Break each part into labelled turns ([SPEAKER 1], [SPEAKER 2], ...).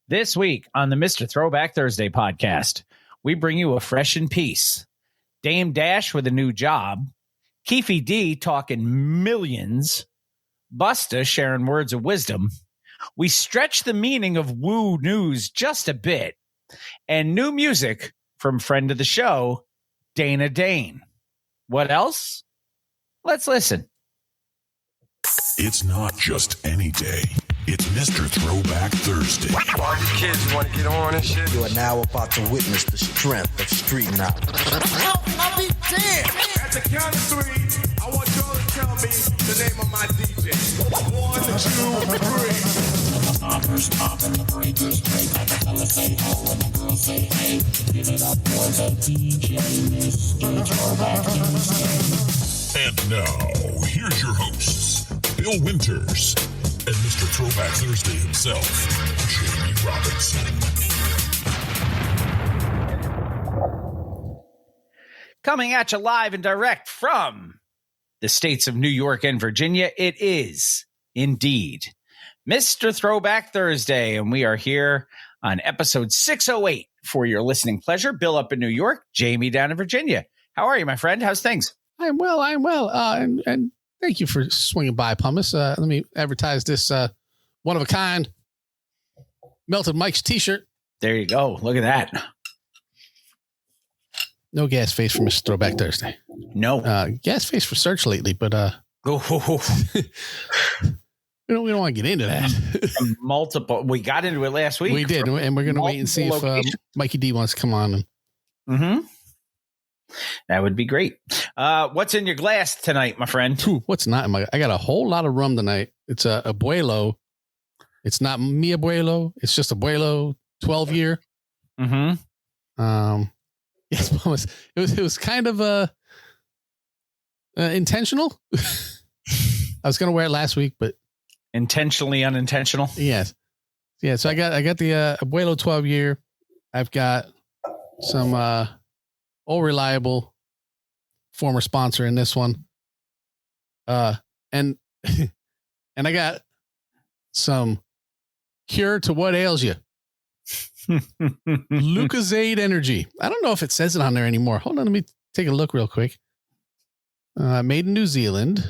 [SPEAKER 1] This week on the Mr. Throwback Thursday podcast, we bring you a fresh in piece. Dame Dash with a new job, Keefe D talking millions, Busta sharing words of wisdom. We stretch the meaning of woo news just a bit, and new music from friend of the show, Dane. What else? Let's listen.
[SPEAKER 2] It's not just any day. It's Mr. Throwback Thursday.
[SPEAKER 3] All you kids want to get on and shit.
[SPEAKER 4] You are now about to witness the strength of street knowledge.
[SPEAKER 3] I'll be damned.
[SPEAKER 5] At the count of three, I want y'all to tell me the name of my DJ. 1, 2, 3.
[SPEAKER 6] Poppers pop and the breakers break. Like the fellas say ho and the girls say hey. Give it up for the DJ, Mr. Throwback Thursday.
[SPEAKER 2] And now, here's your hosts, Bill Winters and Mr. Throwback Thursday himself, Jamie Robinson.
[SPEAKER 1] Coming at you live and direct from the states of New York and Virginia, it is indeed Mr. Throwback Thursday, and we are here on episode 608 for your listening pleasure. Bill up in New York, Jamie down in Virginia. How are you, my friend? How's things?
[SPEAKER 7] I'm well. And thank you for swinging by, Pumice. Let me advertise this one of a kind Melted Mike's t-shirt.
[SPEAKER 1] There you go. Look at that.
[SPEAKER 7] No gas face for Mr. Throwback Thursday.
[SPEAKER 1] No.
[SPEAKER 7] Gas face for Search lately, but we don't want to get into that.
[SPEAKER 1] Multiple. We got into it last week.
[SPEAKER 7] We did, and we're going to wait and see if Mikey D wants to come on.
[SPEAKER 1] That would be great. What's in your glass tonight, my friend?
[SPEAKER 7] What's not in my? I got a whole lot of rum tonight. It's a Abuelo. It's not mi Abuelo. It's just Abuelo 12-year. Yes, it was kind of intentional. I was going to wear it last week, but
[SPEAKER 1] intentionally unintentional.
[SPEAKER 7] Yes. Yeah. So I got the Abuelo 12-year. I've got some old reliable former sponsor in this one. And I got some cure to what ails you. Lucozade Energy. I don't know if it says it on there anymore. Hold on, let me take a look real quick. Made in New Zealand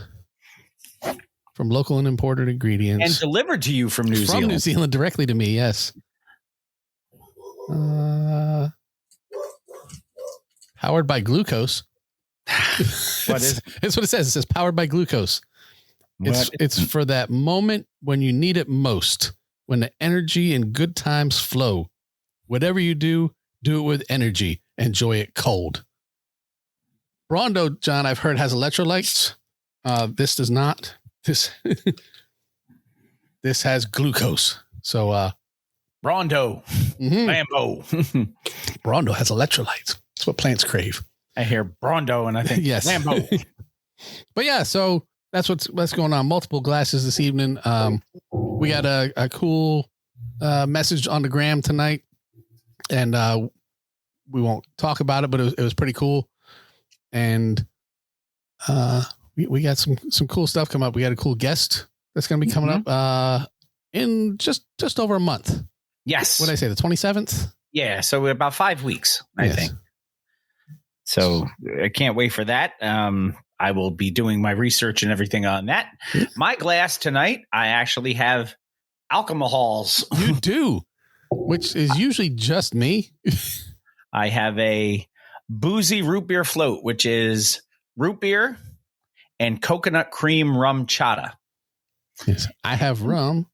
[SPEAKER 7] from local and imported ingredients.
[SPEAKER 1] And delivered to you from New Zealand.
[SPEAKER 7] From New Zealand directly to me, yes. Powered by glucose.
[SPEAKER 1] What is it?
[SPEAKER 7] It's what it says. It says powered by glucose. It's for that moment when you need it most, when the energy and good times flow. Whatever you do it with energy. Enjoy it cold. Rondo, John, I've heard has electrolytes. This does not. This has glucose. So
[SPEAKER 1] Rondo. Lambo.
[SPEAKER 7] Rondo has electrolytes. That's what plants crave.
[SPEAKER 1] I hear Brondo and I think
[SPEAKER 7] yes.
[SPEAKER 1] Lambo.
[SPEAKER 7] But yeah, so that's what's going on. Multiple glasses this evening. We got a cool message on the gram tonight, and we won't talk about it, but it was pretty cool. And we got some cool stuff coming up. We got a cool guest that's going to be coming up in just over a month.
[SPEAKER 1] Yes.
[SPEAKER 7] What did I say? The 27th?
[SPEAKER 1] Yeah. So about 5 weeks, I think. So I can't wait for that. I will be doing my research and everything on that. My glass tonight, I actually have alcohols.
[SPEAKER 7] You do, which is usually just me.
[SPEAKER 1] I have a boozy root beer float, which is root beer and coconut cream rum chata.
[SPEAKER 7] Yes, I have rum.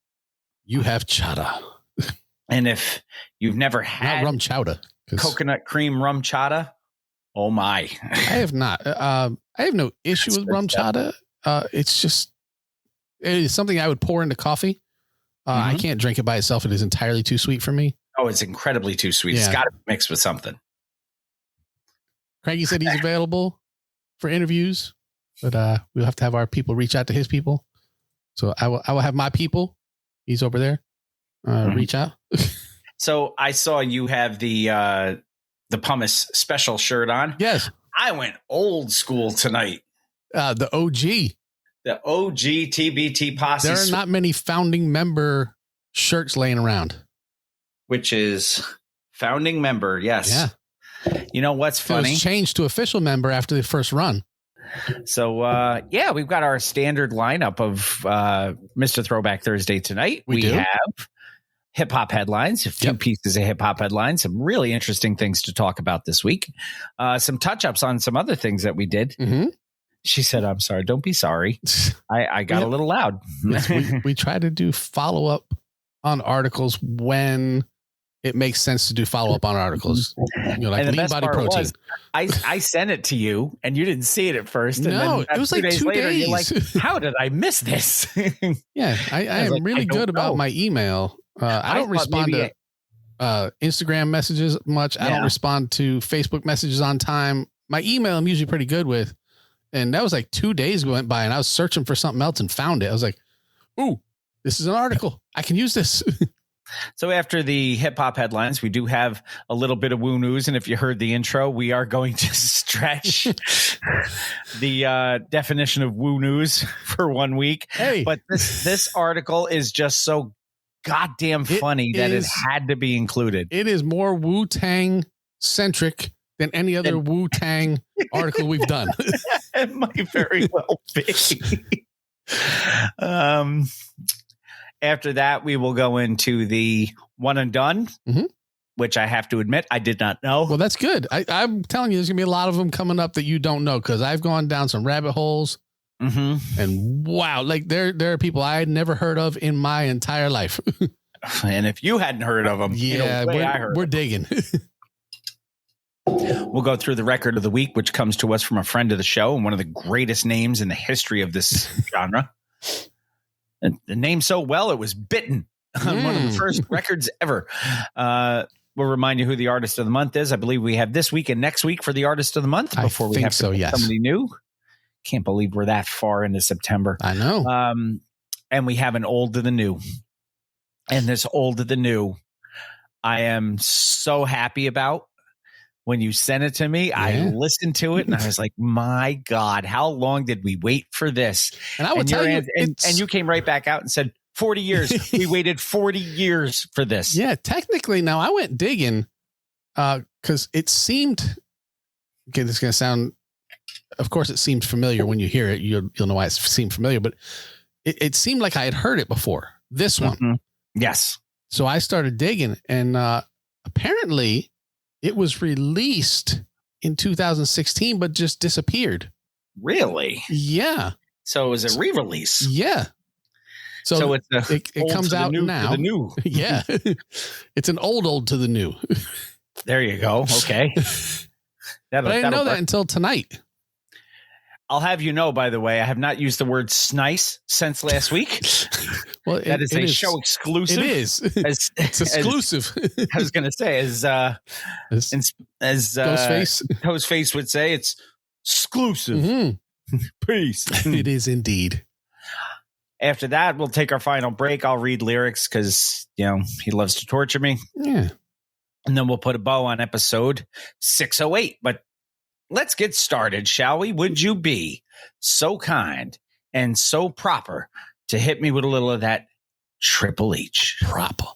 [SPEAKER 7] You have chata.
[SPEAKER 1] And if you've never had
[SPEAKER 7] not rum chowder,
[SPEAKER 1] coconut cream rum chata, oh my!
[SPEAKER 7] I have not. I have no issue with rum chata. It is something I would pour into coffee. I can't drink it by itself. It is entirely too sweet for me.
[SPEAKER 1] Oh, it's incredibly too sweet. Yeah. It's got to be mixed with something.
[SPEAKER 7] Craigie said he's available for interviews, but we'll have to have our people reach out to his people. So I will have my people. He's over there. Reach out.
[SPEAKER 1] So I saw you have the Pumice special shirt on.
[SPEAKER 7] Yes.
[SPEAKER 1] I went old school tonight.
[SPEAKER 7] The OG.
[SPEAKER 1] The OG TBT posse.
[SPEAKER 7] There are not many founding member shirts laying around.
[SPEAKER 1] which is founding member. Yes.
[SPEAKER 7] Yeah.
[SPEAKER 1] You know what's funny?
[SPEAKER 7] It was changed to official member after the first run.
[SPEAKER 1] So, we've got our standard lineup of Mr. Throwback Thursday tonight. We
[SPEAKER 7] do.
[SPEAKER 1] have hip hop headlines, a few pieces of hip hop headlines, some really interesting things to talk about this week, some touch ups on some other things that we did.
[SPEAKER 7] Mm-hmm.
[SPEAKER 1] She said, I'm sorry. Don't be sorry. I got a little loud.
[SPEAKER 7] Yes, we try to do follow up on articles when it makes sense to do follow up on articles. You know, like
[SPEAKER 1] and the
[SPEAKER 7] lean
[SPEAKER 1] best
[SPEAKER 7] body
[SPEAKER 1] part
[SPEAKER 7] protein.
[SPEAKER 1] was, I sent it to you and you didn't see it at first. And
[SPEAKER 7] No,
[SPEAKER 1] then
[SPEAKER 7] it was like 2
[SPEAKER 1] later,
[SPEAKER 7] days.
[SPEAKER 1] you're like, how did I miss this?
[SPEAKER 7] Yeah, I am
[SPEAKER 1] like,
[SPEAKER 7] really
[SPEAKER 1] I don't
[SPEAKER 7] good about
[SPEAKER 1] know.
[SPEAKER 7] my email. I don't respond to Instagram messages much. I don't respond to Facebook messages on time. My email I'm usually pretty good with. And that was like 2 days went by and I was searching for something else and found it. I was like, ooh, this is an article. I can use this.
[SPEAKER 1] So after the hip hop headlines, we do have a little bit of woo news. And if you heard the intro, we are going to stretch the definition of woo news for 1 week.
[SPEAKER 7] Hey,
[SPEAKER 1] but this article is just so goddamn funny that it had to be included.
[SPEAKER 7] It is more Wu-Tang centric than any other Wu-Tang article we've done.
[SPEAKER 1] It might very well be. After that, we will go into the one and done, which I have to admit, I did not know.
[SPEAKER 7] Well, that's good. I'm telling you, there's going to be a lot of them coming up that you don't know because I've gone down some rabbit holes. And wow, like there are people I had never heard of in my entire life.
[SPEAKER 1] And if you hadn't heard of them,
[SPEAKER 7] we're digging.
[SPEAKER 1] We'll go through the record of the week, which comes to us from a friend of the show and one of the greatest names in the history of this genre. And the name so well, it was bitten on one of the first records ever. We'll remind you who the artist of the month is. I believe we have this week and next week for the artist of the month before we have to pick somebody new. Can't believe we're that far into September.
[SPEAKER 7] I know.
[SPEAKER 1] And we have an old to the new. And this old to the new, I am so happy about. When you sent it to me, I listened to it and I was like, my God, how long did we wait for this?
[SPEAKER 7] And I would tell you,
[SPEAKER 1] and you came right back out and said, 40 years. We waited 40 years for this.
[SPEAKER 7] Yeah, technically. Now I went digging because it seemed, okay, this is going to sound, of course, it seemed familiar when you hear it. You'll know why it seemed familiar, but it seemed like I had heard it before. This one.
[SPEAKER 1] Yes.
[SPEAKER 7] So I started digging and apparently it was released in 2016, but just disappeared.
[SPEAKER 1] Really?
[SPEAKER 7] Yeah.
[SPEAKER 1] So it was a re-release.
[SPEAKER 7] Yeah. So
[SPEAKER 1] it's
[SPEAKER 7] it comes out now.
[SPEAKER 1] To the new.
[SPEAKER 7] Yeah. It's an old to the new.
[SPEAKER 1] There you go. Okay.
[SPEAKER 7] But I didn't know that until tonight.
[SPEAKER 1] I'll have you know, by the way, I have not used the word snice since last week.
[SPEAKER 7] Well,
[SPEAKER 1] that is a show exclusive.
[SPEAKER 7] It is. It's exclusive.
[SPEAKER 1] I was going to say, as Ghostface would say, it's exclusive. Peace.
[SPEAKER 7] It is indeed.
[SPEAKER 1] After that, we'll take our final break. I'll read lyrics because, he loves to torture me.
[SPEAKER 7] Yeah.
[SPEAKER 1] And then we'll put a bow on episode 608. But let's get started, shall we? Would you be so kind and so proper to hit me with a little of that Triple H?
[SPEAKER 7] Proper.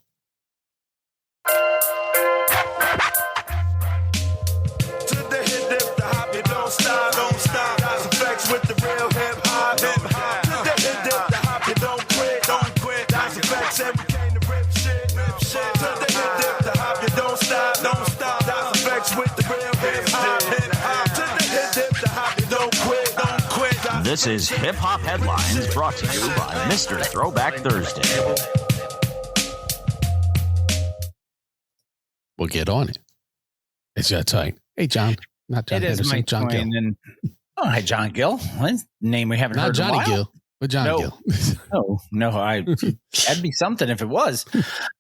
[SPEAKER 5] To the hit, dip, the hop, you don't stop, don't stop. That's effects with the real hip hop, hip hop. To the hit, dip, the hop, you don't quit, don't quit. That's effects, and we came to rip shit, rip shit. To the hit, dip, the hop, you don't stop, don't stop. That's effects with the real hip hop, hip hop. To the hit, dip, the hop, you don't quit, don't quit.
[SPEAKER 8] This is Hip Hop Headlines brought to you by Mr. Throwback Thursday.
[SPEAKER 7] We'll get on it. It's your time. Hey, John. Not John.
[SPEAKER 1] It is
[SPEAKER 7] Henderson,
[SPEAKER 1] my
[SPEAKER 7] John
[SPEAKER 1] time.
[SPEAKER 7] Gill.
[SPEAKER 1] And, hi, John Gill. What name we haven't
[SPEAKER 7] Not
[SPEAKER 1] heard
[SPEAKER 7] Johnny
[SPEAKER 1] in a while?
[SPEAKER 7] Gill, but John Gill.
[SPEAKER 1] No, that'd be something if it was.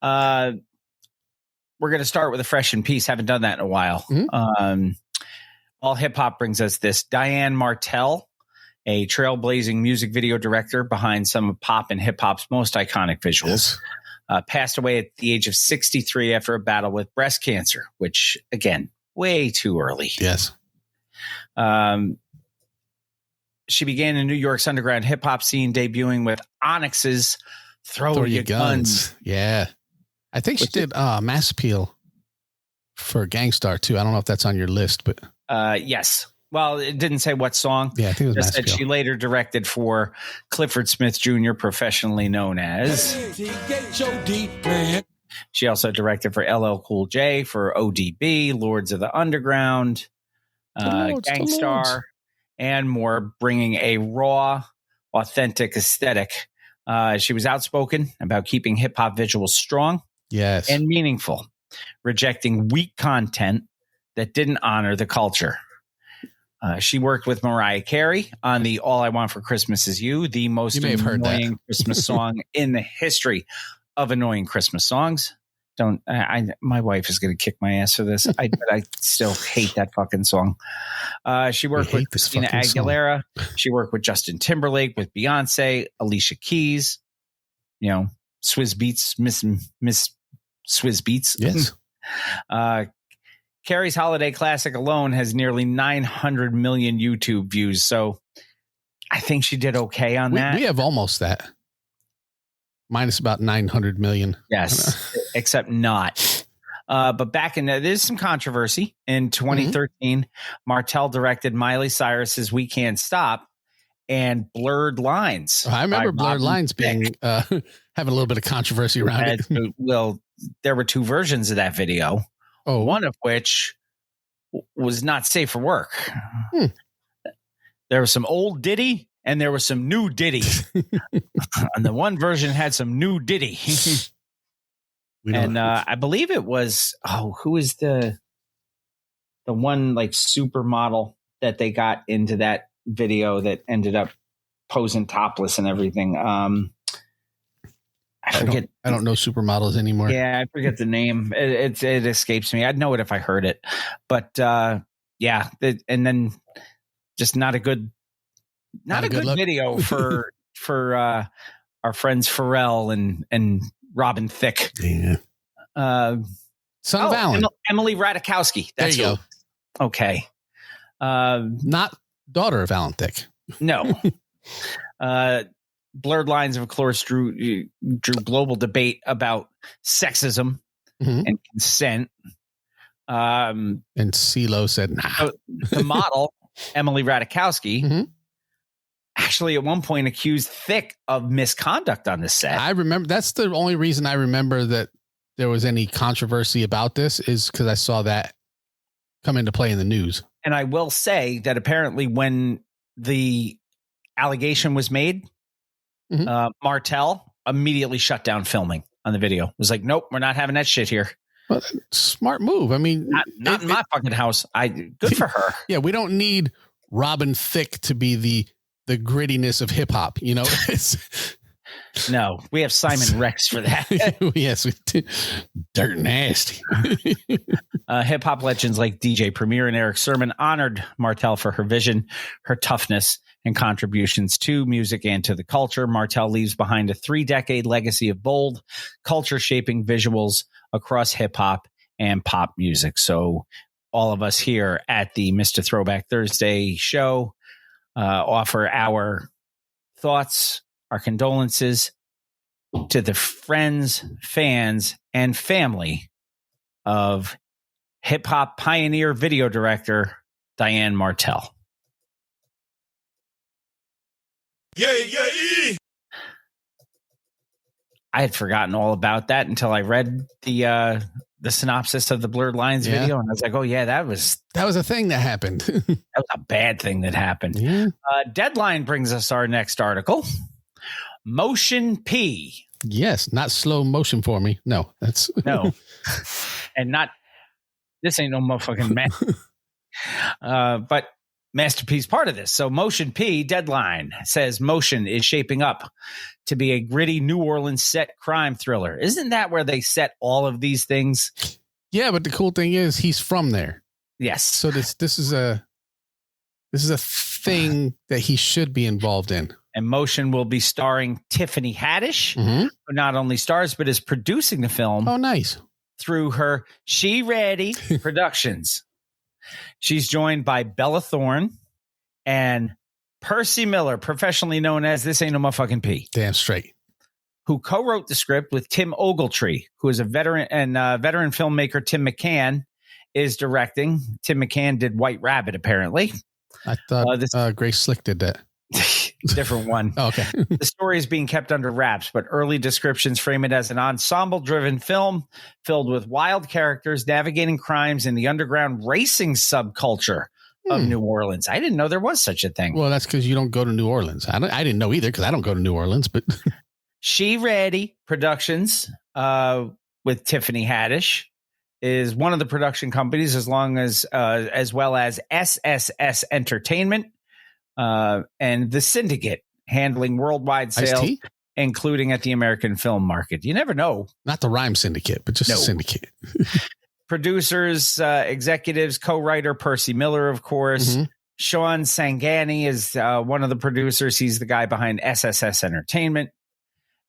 [SPEAKER 1] We're going to start with a fresh and peace. Haven't done that in a while. All hip hop brings us this. Diane Martell, a trailblazing music video director behind some of pop and hip hop's most iconic visuals, passed away at the age of 63 after a battle with breast cancer, which, again, way too early.
[SPEAKER 7] Yes.
[SPEAKER 1] She began in New York's underground hip hop scene, debuting with Onyx's Throw Your Guns.
[SPEAKER 7] Yeah. I think she did Mass Appeal for Gangstar too. I don't know if that's on your list, but
[SPEAKER 1] yes. Well, it didn't say what song.
[SPEAKER 7] Yeah, I think it was
[SPEAKER 1] Just
[SPEAKER 7] Mass
[SPEAKER 1] said
[SPEAKER 7] Appeal.
[SPEAKER 1] she later directed for Clifford Smith Jr., professionally known as. She also directed for LL Cool J, for ODB, Lords of the Underground, Gangstar, and more, bringing a raw, authentic aesthetic. She was outspoken about keeping hip-hop visuals strong and meaningful, rejecting weak content that didn't honor the culture. She worked with Mariah Carey on the All I Want for Christmas Is You, the most annoying Christmas song in the history of annoying Christmas songs. My wife is going to kick my ass for this. But I still hate that fucking song. She worked with Christina Aguilera. She worked with Justin Timberlake, with Beyonce, Alicia Keys, Swizz Beats, Miss Swizz Beats.
[SPEAKER 7] Yes.
[SPEAKER 1] Carrie's holiday classic alone has nearly 900 million YouTube views. So I think she did okay on that.
[SPEAKER 7] We have almost that. Minus about 900 million.
[SPEAKER 1] Yes, except not. But back in there's some controversy. In 2013, Martell directed Miley Cyrus's We Can't Stop and Blurred Lines.
[SPEAKER 7] I remember Blurred Lines being having a little bit of controversy around it.
[SPEAKER 1] Well, there were two versions of that video.
[SPEAKER 7] Oh,
[SPEAKER 1] one of which was not safe for work. There was some old Diddy and there was some new Diddy. And the one version had some new Diddy. And I believe it was, who is the one like supermodel that they got into that video that ended up posing topless and everything? I forget.
[SPEAKER 7] I don't know supermodels anymore.
[SPEAKER 1] Yeah, I forget the name. It escapes me. I'd know it if I heard it. But and then just not a good video for our friends Pharrell and Robin Thicke.
[SPEAKER 7] Yeah. Son of Alan.
[SPEAKER 1] Emily Ratajkowski. That's
[SPEAKER 7] there you
[SPEAKER 1] go. Okay.
[SPEAKER 7] Not daughter of Alan Thicke.
[SPEAKER 1] No. Blurred Lines, of course, drew global debate about sexism and consent.
[SPEAKER 7] And CeeLo said, nah.
[SPEAKER 1] The model, Emily Ratajkowski, actually at one point accused Thicke of misconduct on the set.
[SPEAKER 7] I remember that's the only reason I remember that there was any controversy about this is because I saw that come into play in the news.
[SPEAKER 1] And I will say that apparently when the allegation was made, Martell immediately shut down filming on the video. It was like, nope, we're not having that shit here.
[SPEAKER 7] Well, smart move. I mean,
[SPEAKER 1] not in my fucking house. Good for her.
[SPEAKER 7] Yeah, we don't need Robin Thicke to be the grittiness of hip hop.
[SPEAKER 1] No, we have Simon Rex for that.
[SPEAKER 7] Yes, we do. Dirt nasty.
[SPEAKER 1] Hip hop legends like DJ Premier and Eric Sermon honored Martell for her vision, her toughness, and contributions to music and to the culture. Martell leaves behind a 3-decade legacy of bold, culture-shaping visuals across hip-hop and pop music. So all of us here at the Mr. Throwback Thursday show offer our thoughts, our condolences to the friends, fans, and family of hip-hop pioneer video director Diane Martell.
[SPEAKER 5] Yeah.
[SPEAKER 1] I had forgotten all about that until I read the synopsis of the Blurred Lines video, and I was like, "Oh yeah, that was
[SPEAKER 7] a thing that happened.
[SPEAKER 1] That was a bad thing that happened."
[SPEAKER 7] Yeah.
[SPEAKER 1] Deadline brings us our next article. Motion P.
[SPEAKER 7] Yes, not slow motion for me. No, that's
[SPEAKER 1] no, and not this ain't no motherfucking man. But Masterpiece part of this. So Motion P, Deadline, says Motion is shaping up to be a gritty New Orleans set crime thriller. Isn't that where they set all of these things?
[SPEAKER 7] Yeah, but the cool thing is he's from there.
[SPEAKER 1] Yes.
[SPEAKER 7] So this is a thing that he should be involved in.
[SPEAKER 1] And Motion will be starring Tiffany Haddish, who not only stars but is producing the film.
[SPEAKER 7] Oh, nice.
[SPEAKER 1] Through her She Ready Productions. She's joined by Bella Thorne and Percy Miller, professionally known as This Ain't No Motherfucking P.
[SPEAKER 7] Damn straight.
[SPEAKER 1] who co-wrote the script with Tim Ogletree, who is a veteran filmmaker. Tim McCann is directing. Tim McCann did White Rabbit, apparently.
[SPEAKER 7] I thought Grace Slick did that.
[SPEAKER 1] Different one.
[SPEAKER 7] Oh, okay.
[SPEAKER 1] The story is being kept under wraps, but early descriptions frame it as an ensemble-driven film filled with wild characters navigating crimes in the underground racing subculture of New Orleans. I didn't know there was such a thing.
[SPEAKER 7] Well, that's because you don't go to New Orleans. I didn't know either because I don't go to New Orleans. But
[SPEAKER 1] She Ready Productions with Tiffany Haddish is one of the production companies, as well as SSS Entertainment. And the Syndicate, handling worldwide sales,
[SPEAKER 7] Ice-T?
[SPEAKER 1] including at the American film market. You never know.
[SPEAKER 7] Not the Rhyme Syndicate, but just the Syndicate.
[SPEAKER 1] Producers, executives, co-writer Percy Miller, of course.
[SPEAKER 7] Mm-hmm.
[SPEAKER 1] Sean Sangani is one of the producers. He's the guy behind SSS Entertainment.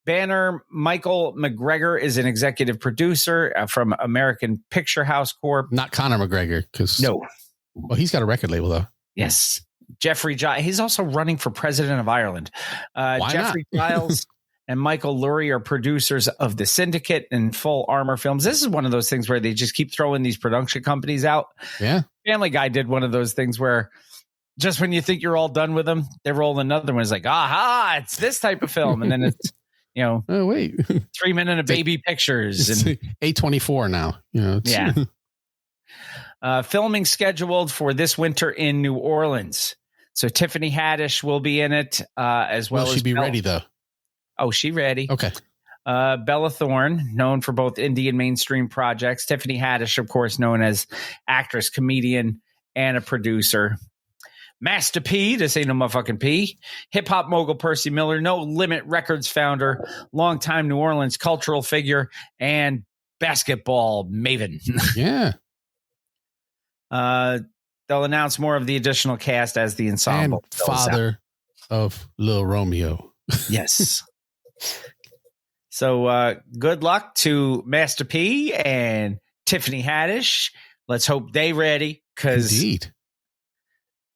[SPEAKER 1] Banner Michael McGregor is an executive producer from American Picture House Corp.
[SPEAKER 7] Not Conor McGregor, because well, he's got a record label though.
[SPEAKER 1] Yes. Jeffrey Giles. He's also running for president of Ireland. Jeffrey Giles and Michael Lurie are producers of The Syndicate and Full Armor Films. This is one of those things where they just keep throwing these production companies out.
[SPEAKER 7] Yeah.
[SPEAKER 1] Family Guy did one of those things where just when you think you're all done with them, they roll another one. It's like, aha, it's this type of film. And then it's, oh,
[SPEAKER 7] wait,
[SPEAKER 1] 3 minutes of baby pictures. And
[SPEAKER 7] A24 now.
[SPEAKER 1] Yeah. Filming scheduled for this winter in New Orleans. So Tiffany Haddish will be in it as well.
[SPEAKER 7] Will she be ready though?
[SPEAKER 1] Oh, she ready.
[SPEAKER 7] Okay.
[SPEAKER 1] Bella Thorne, known for both indie and mainstream projects. Tiffany Haddish, of course, known as actress, comedian, and a producer. Master P, this ain't no motherfucking P. Hip hop mogul Percy Miller, No Limit Records founder, longtime New Orleans cultural figure, and basketball maven.
[SPEAKER 7] Yeah.
[SPEAKER 1] They'll announce more of the additional cast as the ensemble.
[SPEAKER 7] And father of Lil Romeo.
[SPEAKER 1] Yes. So good luck to Master P and Tiffany Haddish. Let's hope they ready.
[SPEAKER 7] Indeed.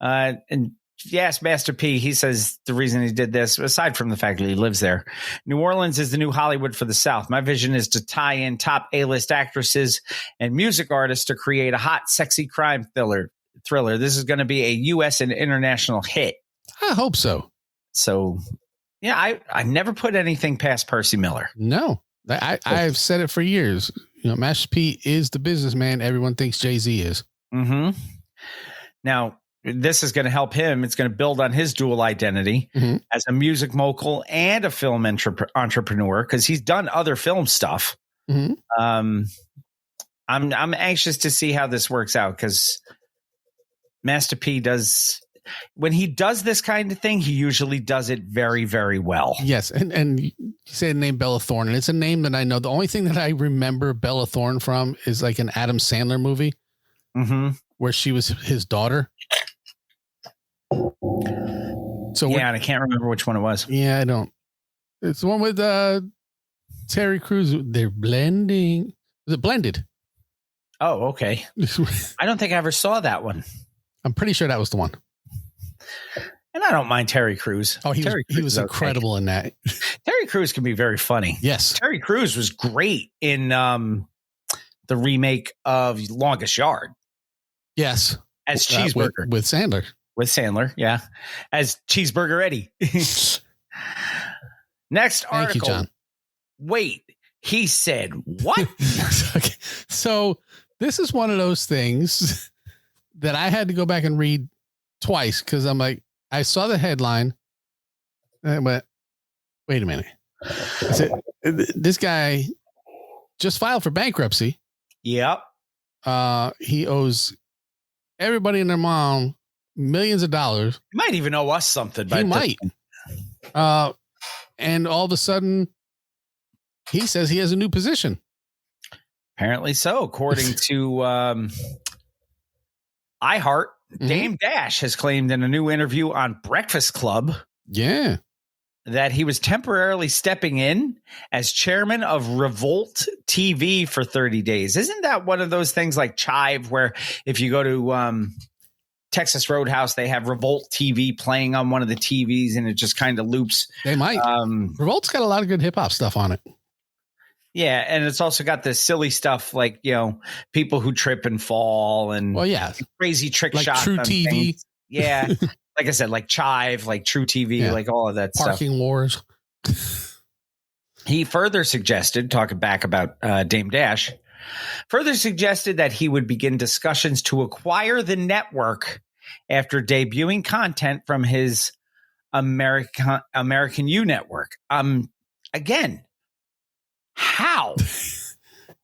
[SPEAKER 1] And yes, Master P, he says the reason he did this, aside from the fact that he lives there, New Orleans is the new Hollywood for the South. My vision is to tie in top A-list actresses and music artists to create a hot, sexy crime thriller. This is going to be a U.S. and international hit.
[SPEAKER 7] I hope so.
[SPEAKER 1] So, yeah, I never put anything past Percy Miller.
[SPEAKER 7] No, I've said it for years. Master P is the businessman everyone thinks Jay-Z is.
[SPEAKER 1] Mm-hmm. Now, this is going to help him. It's going to build on his dual identity as a music mogul and a film entrepreneur, because he's done other film stuff.
[SPEAKER 7] Mm-hmm.
[SPEAKER 1] I'm anxious to see how this works out, because Master P does, when he does this kind of thing, he usually does it very, very well.
[SPEAKER 7] Yes. And you say the name Bella Thorne, and it's a name that I know. The only thing that I remember Bella Thorne from is like an Adam Sandler movie where she was his daughter. So
[SPEAKER 1] yeah, and I can't remember which one it was.
[SPEAKER 7] Yeah, I don't. It's the one with Terry Crews. They're blending. Was it Blended?
[SPEAKER 1] Oh, okay. I don't think I ever saw that one.
[SPEAKER 7] I'm pretty sure that was the one.
[SPEAKER 1] And I don't mind Terry Crews.
[SPEAKER 7] Oh, he was incredible in that.
[SPEAKER 1] Terry Crews can be very funny.
[SPEAKER 7] Yes.
[SPEAKER 1] Terry Crews was great in the remake of Longest Yard.
[SPEAKER 7] Yes.
[SPEAKER 1] As Cheeseburger.
[SPEAKER 7] With Sandler.
[SPEAKER 1] With Sandler, yeah. As Cheeseburger Eddie. Next article.
[SPEAKER 7] Thank you, John.
[SPEAKER 1] Wait, he said what?
[SPEAKER 7] Okay. So this is one of those things that I had to go back and read twice, because I'm like, I saw the headline and I went, wait a minute. I said, this guy just filed for bankruptcy.
[SPEAKER 1] Yep.
[SPEAKER 7] He owes everybody and their mom millions of dollars.
[SPEAKER 1] He might even owe us something.
[SPEAKER 7] He might. And all of a sudden, he says he has a new position.
[SPEAKER 1] Apparently so. According to iHeart, Dame Dash has claimed in a new interview on Breakfast Club that he was temporarily stepping in as chairman of Revolt TV for 30 days. Isn't that one of those things like Chive, where if you go to Texas Roadhouse, they have Revolt TV playing on one of the TVs, and it just kind of loops.
[SPEAKER 7] They might. Revolt's got a lot of good hip hop stuff on it.
[SPEAKER 1] Yeah, and it's also got this silly stuff like, people who trip and fall and crazy trick
[SPEAKER 7] like
[SPEAKER 1] shots.
[SPEAKER 7] True TV.
[SPEAKER 1] Things. Yeah, like I said, like Chive, like True TV, like all of that
[SPEAKER 7] Parking
[SPEAKER 1] stuff.
[SPEAKER 7] Wars.
[SPEAKER 1] He further suggested, talking back about Dame Dash, further suggested that he would begin discussions to acquire the network after debuting content from his American U network. Again, how?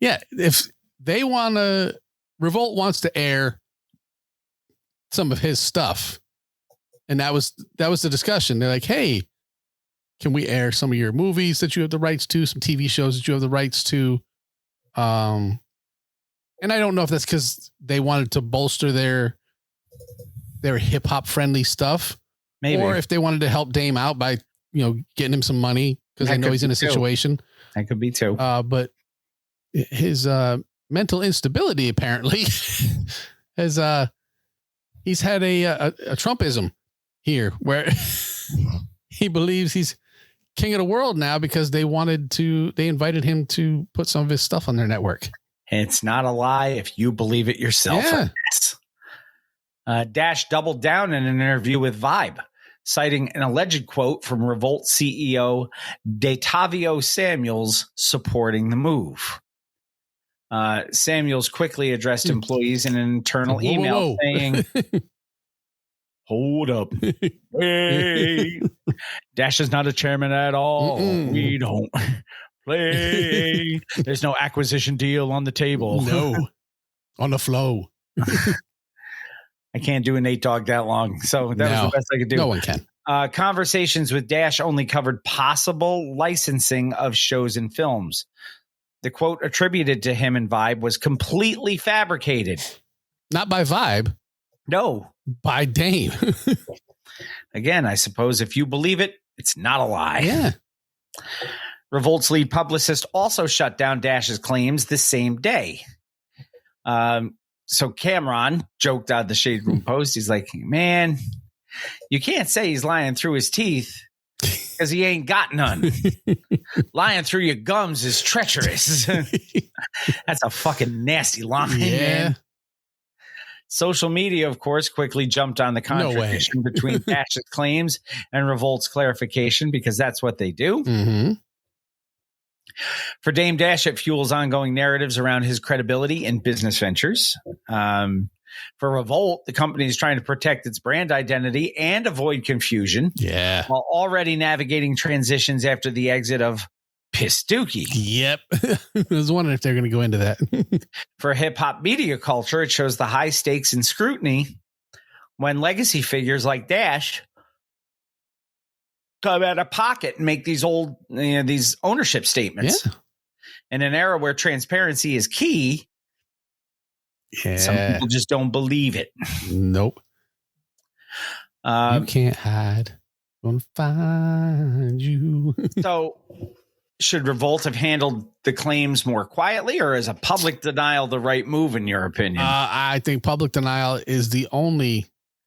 [SPEAKER 7] Yeah, if they want to, Revolt wants to air some of his stuff, and that was the discussion. They're like, hey, can we air some of your movies that you have the rights to, some TV shows that you have the rights to? And I don't know if that's because they wanted to bolster their hip hop friendly stuff,
[SPEAKER 1] maybe,
[SPEAKER 7] or if they wanted to help Dame out by getting him some money because they know he's in a situation.
[SPEAKER 1] That could be too.
[SPEAKER 7] But his mental instability apparently has he's had a Trumpism here where he believes he's king of the world now because they invited him to put some of his stuff on their network.
[SPEAKER 1] It's not a lie if you believe it yourself.
[SPEAKER 7] Yeah.
[SPEAKER 1] Dash doubled down in an interview with Vibe, citing an alleged quote from Revolt CEO Datavio Samuels supporting the move. Samuels quickly addressed employees in an internal email saying, hold up. Hey, Dash is not a chairman at all. We don't play. There's no acquisition deal on the table.
[SPEAKER 7] No. On the flow.
[SPEAKER 1] I can't do a Nate Dogg that long. So that was the best I could do.
[SPEAKER 7] No one can.
[SPEAKER 1] Conversations with Dash only covered possible licensing of shows and films. The quote attributed to him in Vibe was completely fabricated.
[SPEAKER 7] Not by Vibe.
[SPEAKER 1] No.
[SPEAKER 7] By Dame.
[SPEAKER 1] Again, I suppose if you believe it, it's not a lie.
[SPEAKER 7] Yeah.
[SPEAKER 1] Revolt's lead publicist also shut down Dash's claims the same day. So Cameron joked out the Shade Room Post. He's like, man, you can't say he's lying through his teeth because he ain't got none. Lying through your gums is treacherous. That's a fucking nasty line, man. Social media, of course, quickly jumped on the contradiction between Dash's claims and Revolt's clarification because that's what they do.
[SPEAKER 7] Mm-hmm.
[SPEAKER 1] For Dame Dash, it fuels ongoing narratives around his credibility in business ventures. For Revolt, the company is trying to protect its brand identity and avoid confusion.
[SPEAKER 7] Yeah.
[SPEAKER 1] While already navigating transitions after the exit of Piss Dookie.
[SPEAKER 7] Yep. I was wondering if they're going to go into that.
[SPEAKER 1] For hip hop media culture, it shows the high stakes and scrutiny when legacy figures like Dash come out of pocket and make these these ownership statements.
[SPEAKER 7] Yeah.
[SPEAKER 1] In an era where transparency is key, some people just don't believe it.
[SPEAKER 7] Nope. You can't hide. Gonna find you.
[SPEAKER 1] So should Revolt have handled the claims more quietly, or is a public denial the right move in your opinion?
[SPEAKER 7] I think public denial is the only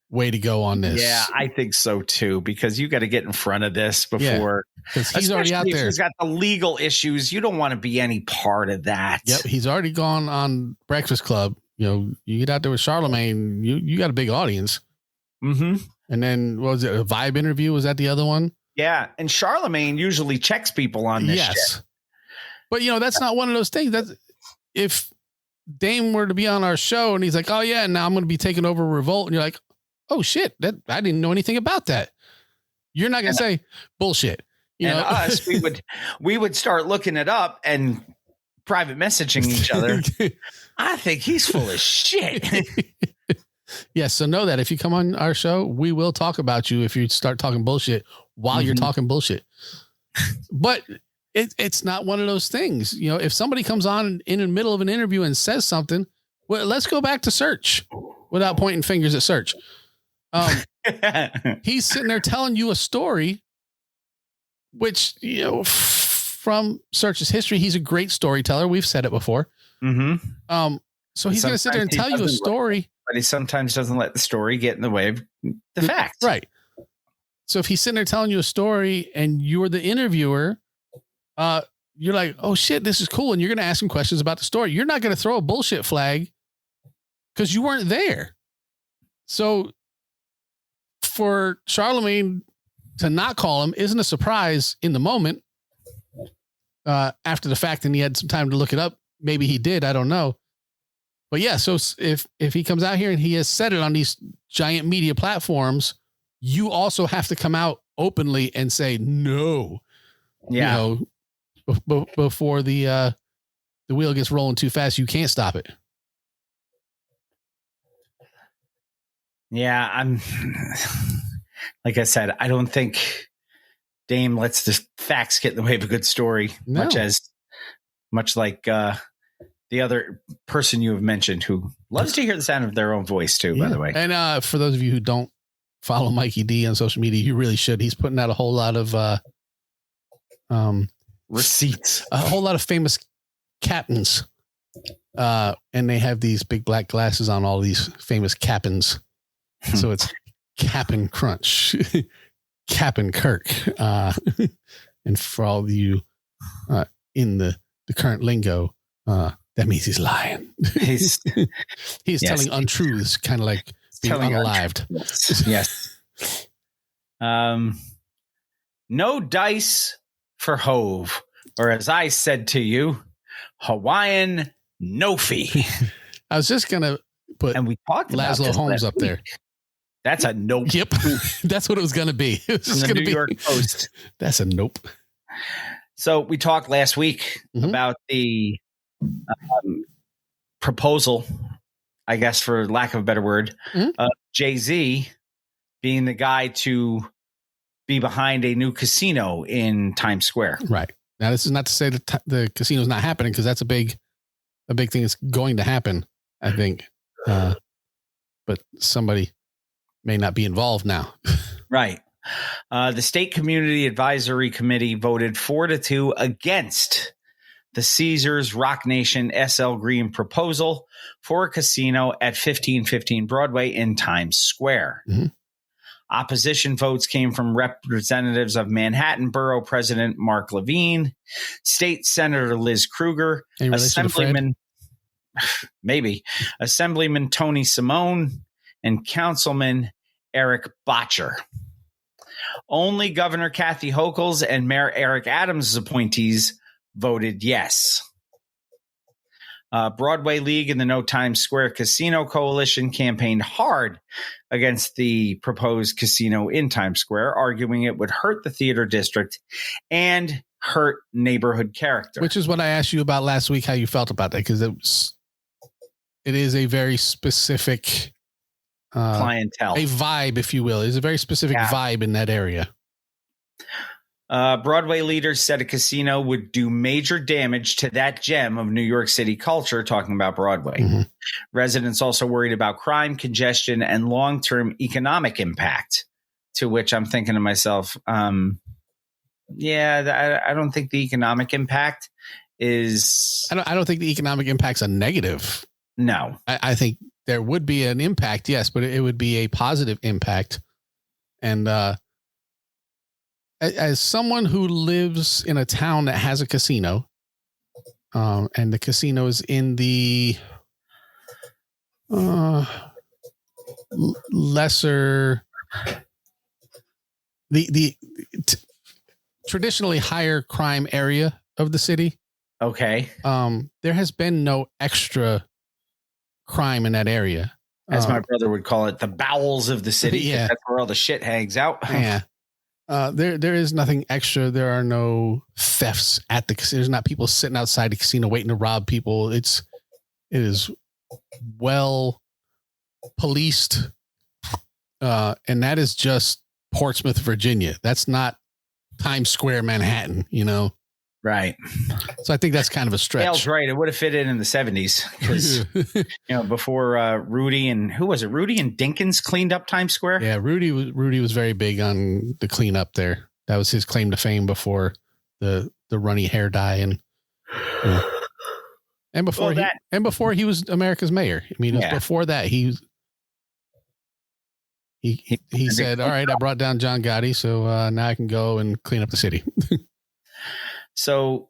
[SPEAKER 7] way to go on this.
[SPEAKER 1] Yeah, I think so too, because you got to get in front of this before.
[SPEAKER 7] Because he's already out there.
[SPEAKER 1] He's got the legal issues. You don't want to be any part of that.
[SPEAKER 7] Yep, he's already gone on Breakfast Club. You get out there with Charlemagne, you got a big audience.
[SPEAKER 1] Mm-hmm.
[SPEAKER 7] And then, what was it, a Vibe interview? Was that the other one?
[SPEAKER 1] Yeah, and Charlemagne usually checks people on this shit.
[SPEAKER 7] But, that's not one of those things. That's if Dame were to be on our show and he's like, oh, yeah, now I'm going to be taking over Revolt. And you're like, oh, shit, I didn't know anything about that. You're not going to say bullshit.
[SPEAKER 1] Us, we would start looking it up and private messaging each other. I think he's full of shit.
[SPEAKER 7] Yes, so know that if you come on our show, we will talk about you if you start talking bullshit while you're talking bullshit. But it's not one of those things. If somebody comes on in the middle of an interview and says something, well, let's go back to Search without pointing fingers at Search. He's sitting there telling you a story, which, from Search's history, he's a great storyteller. We've said it before.
[SPEAKER 1] Mm-hmm.
[SPEAKER 7] So he's going to sit there and tell you a story.
[SPEAKER 1] But he sometimes doesn't let the story get in the way of the facts.
[SPEAKER 7] Right. So if he's sitting there telling you a story and you're the interviewer, you're like, oh shit, this is cool. And you're going to ask him questions about the story. You're not going to throw a bullshit flag because you weren't there. So for Charlemagne to not call him isn't a surprise in the moment. After the fact, and he had some time to look it up. Maybe he did. I don't know. But yeah, so if he comes out here and he has said it on these giant media platforms, you also have to come out openly and say no.
[SPEAKER 1] Yeah.
[SPEAKER 7] You know, before the wheel gets rolling too fast, you can't stop it.
[SPEAKER 1] Yeah, I'm like I said, I don't think Dame lets the facts get in the way of a good story,
[SPEAKER 7] No.
[SPEAKER 1] much like the other person you have mentioned who loves to hear the sound of their own voice too, by the way.
[SPEAKER 7] And for those of you who don't follow Mikey D on social media, you really should. He's putting out a whole lot of
[SPEAKER 1] receipts,
[SPEAKER 7] a whole lot of famous captains. And they have these big black glasses on, all these famous captains. So it's Cap'n Crunch, Cap'n Kirk. And for all of you in the current lingo, that means he's lying. He's telling untruths, kind of like being unalived.
[SPEAKER 1] Yes. No dice for Hove, or as I said to you, Hawaiian no fee.
[SPEAKER 7] I was just gonna put
[SPEAKER 1] and we talked about
[SPEAKER 7] Laszlo Holmes up there.
[SPEAKER 1] That's a nope.
[SPEAKER 7] Yep, that's what it was gonna be. It was
[SPEAKER 1] From
[SPEAKER 7] just
[SPEAKER 1] the
[SPEAKER 7] gonna
[SPEAKER 1] New
[SPEAKER 7] be.
[SPEAKER 1] York Post.
[SPEAKER 7] That's a nope.
[SPEAKER 1] So we talked last week about the proposal, I guess, for lack of a better word, of Jay-Z being the guy to be behind a new casino in Times Square.
[SPEAKER 7] Right. Now, this is not to say that the casino's not happening, because that's a big thing that's going to happen, I think. But somebody may not be involved now.
[SPEAKER 1] Right. The State Community Advisory Committee voted 4-2 against the Caesars Rock Nation SL Green proposal for a casino at 1515 Broadway in Times Square. Opposition votes came from representatives of Manhattan Borough President Mark Levine, State Senator Liz Kruger, Assemblyman Tony Simone, and Councilman Eric Botcher. Only Governor Kathy Hochul's and Mayor Eric Adams' appointees voted yes. Broadway League and the No Times Square Casino Coalition campaigned hard against the proposed casino in Times Square, arguing it would hurt the theater district and hurt neighborhood character.
[SPEAKER 7] Which is what I asked you about last week, how you felt about that, because it is a very specific
[SPEAKER 1] clientele,
[SPEAKER 7] a vibe, if you will. It's a very specific vibe in that area.
[SPEAKER 1] Broadway leaders said a casino would do major damage to that gem of New York City culture, talking about Broadway. Residents also worried about crime, congestion, and long-term economic impact, to which I'm thinking to myself, I don't think the economic impact is...
[SPEAKER 7] I don't think the economic impact's a negative.
[SPEAKER 1] No.
[SPEAKER 7] I think there would be an impact, yes, but it would be a positive impact. And as someone who lives in a town that has a casino, and the casino is in the lesser, traditionally higher crime area of the city.
[SPEAKER 1] Okay.
[SPEAKER 7] There has been no extra crime in that area.
[SPEAKER 1] As my brother would call it, the bowels of the city.
[SPEAKER 7] Yeah.
[SPEAKER 1] That's where all the shit hangs out.
[SPEAKER 7] Yeah. There is nothing extra. There are no thefts at the casino. There's not people sitting outside the casino waiting to rob people. It is well policed. And that is just Portsmouth, Virginia. That's not Times Square, Manhattan, you know?
[SPEAKER 1] Right.
[SPEAKER 7] So I think that's kind of a stretch.
[SPEAKER 1] Dale's right. It would have fit in the 70s because, before Rudy and who was it? Rudy and Dinkins cleaned up Times Square.
[SPEAKER 7] Yeah. Rudy was very big on the cleanup there. That was his claim to fame before the runny hair dye. And And before he was America's mayor. I mean, before that, he said, all right, I brought down John Gotti, so now I can go and clean up the city.
[SPEAKER 1] So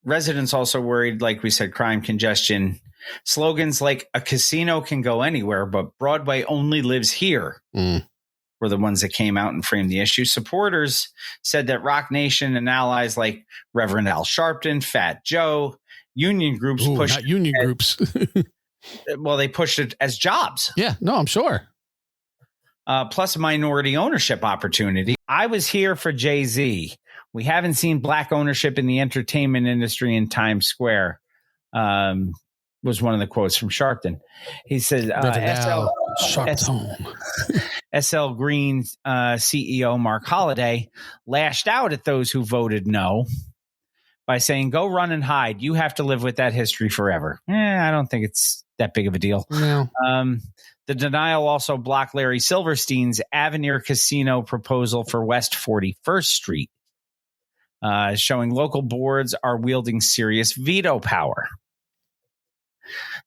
[SPEAKER 1] residents also worried, like we said, crime, congestion, slogans like a casino can go anywhere, but Broadway only lives here were the ones that came out and framed the issue. Supporters said that Rock Nation and allies like Reverend Al Sharpton, Fat Joe, union groups pushed well, they pushed it as jobs.
[SPEAKER 7] Yeah, no, I'm sure.
[SPEAKER 1] Plus minority ownership opportunity. I was here for Jay-Z. We haven't seen black ownership in the entertainment industry in Times Square. Was one of the quotes from Sharpton. He said, SL Green CEO Mark Holliday lashed out at those who voted no by saying, go run and hide. You have to live with that history forever. I don't think it's that big of a deal.
[SPEAKER 7] No.
[SPEAKER 1] The denial also blocked Larry Silverstein's Avenir Casino proposal for West 41st Street, showing local boards are wielding serious veto power.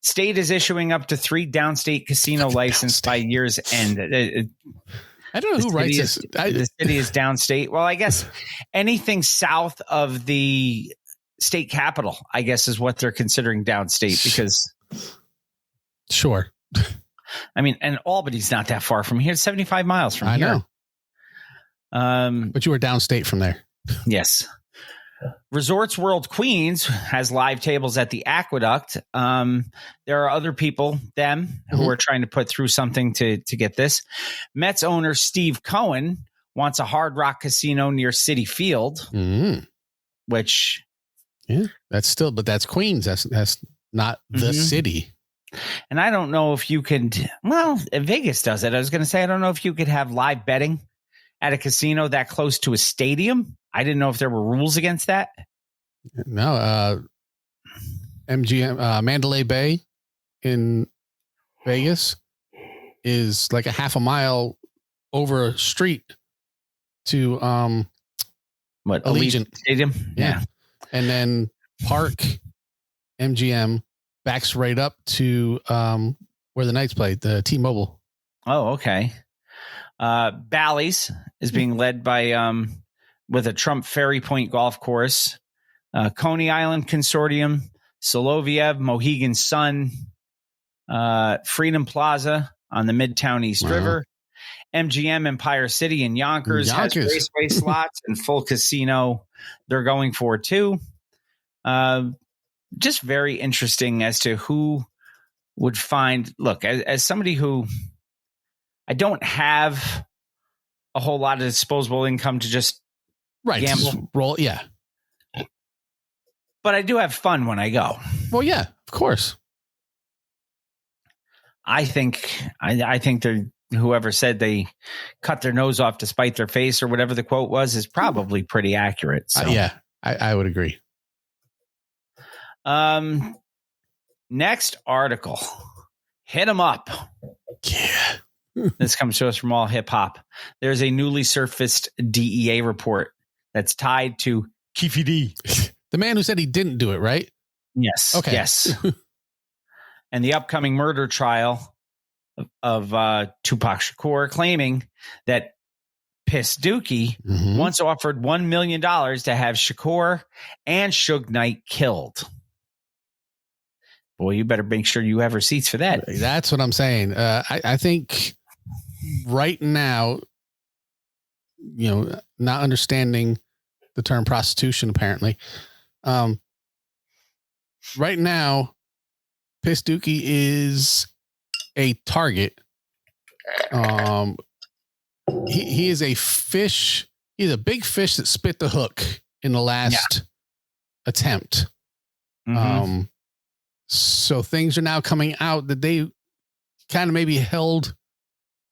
[SPEAKER 1] State is issuing up to 3 downstate casino licenses by year's end.
[SPEAKER 7] I don't know who writes this.
[SPEAKER 1] The city is downstate. Well, I guess anything south of the state capital, I guess, is what they're considering downstate because.
[SPEAKER 7] Sure.
[SPEAKER 1] I mean, and Albany's not that far from here. It's 75 miles from here.
[SPEAKER 7] I know. But you were downstate from there.
[SPEAKER 1] Yes. Resorts World Queens has live tables at the Aqueduct. There are other people, who are trying to put through something to get this. Mets owner Steve Cohen wants a Hard Rock casino near Citi Field, which...
[SPEAKER 7] Yeah, that's Queens. That's not the city.
[SPEAKER 1] And I don't know if you could... Well, Vegas does it. I was going to say, I don't know if you could have live betting at a casino that close to a stadium. I didn't know if there were rules against that.
[SPEAKER 7] No, MGM Mandalay Bay in Vegas is like a half a mile over a street to Allegiant
[SPEAKER 1] Stadium. Yeah.
[SPEAKER 7] And then Park MGM backs right up to where the Knights play, the T-Mobile.
[SPEAKER 1] Oh, okay. Bally's is being led by with a Trump Ferry Point golf course, Coney Island Consortium, Soloviev, Mohegan Sun, Freedom Plaza on the Midtown East River, MGM Empire City in Yonkers has raceway slots and full casino they're going for too. Just very interesting as to who would find. Look, as somebody who I don't have a whole lot of disposable income to just gamble.
[SPEAKER 7] Just roll. Yeah.
[SPEAKER 1] But I do have fun when I go.
[SPEAKER 7] Well, yeah, of course.
[SPEAKER 1] I think they're, whoever said they cut their nose off to spite their face or whatever the quote was is probably pretty accurate. So.
[SPEAKER 7] Yeah, I would agree.
[SPEAKER 1] Next article. Hit 'em up.
[SPEAKER 7] Yeah.
[SPEAKER 1] This comes to us from All Hip Hop. There's a newly surfaced DEA report that's tied to Keefe D.
[SPEAKER 7] The man who said he didn't do it, right?
[SPEAKER 1] Yes.
[SPEAKER 7] Okay.
[SPEAKER 1] Yes. And the upcoming murder trial of Tupac Shakur, claiming that Piss Dookie once offered $1 million to have Shakur and Suge Knight killed. Boy, you better make sure you have receipts for that.
[SPEAKER 7] That's what I'm saying. I think right now, not understanding the term prostitution, apparently. Right now, Piss Dookie is a target. He is a fish. He's a big fish that spit the hook in the last attempt. So things are now coming out that they kind of maybe held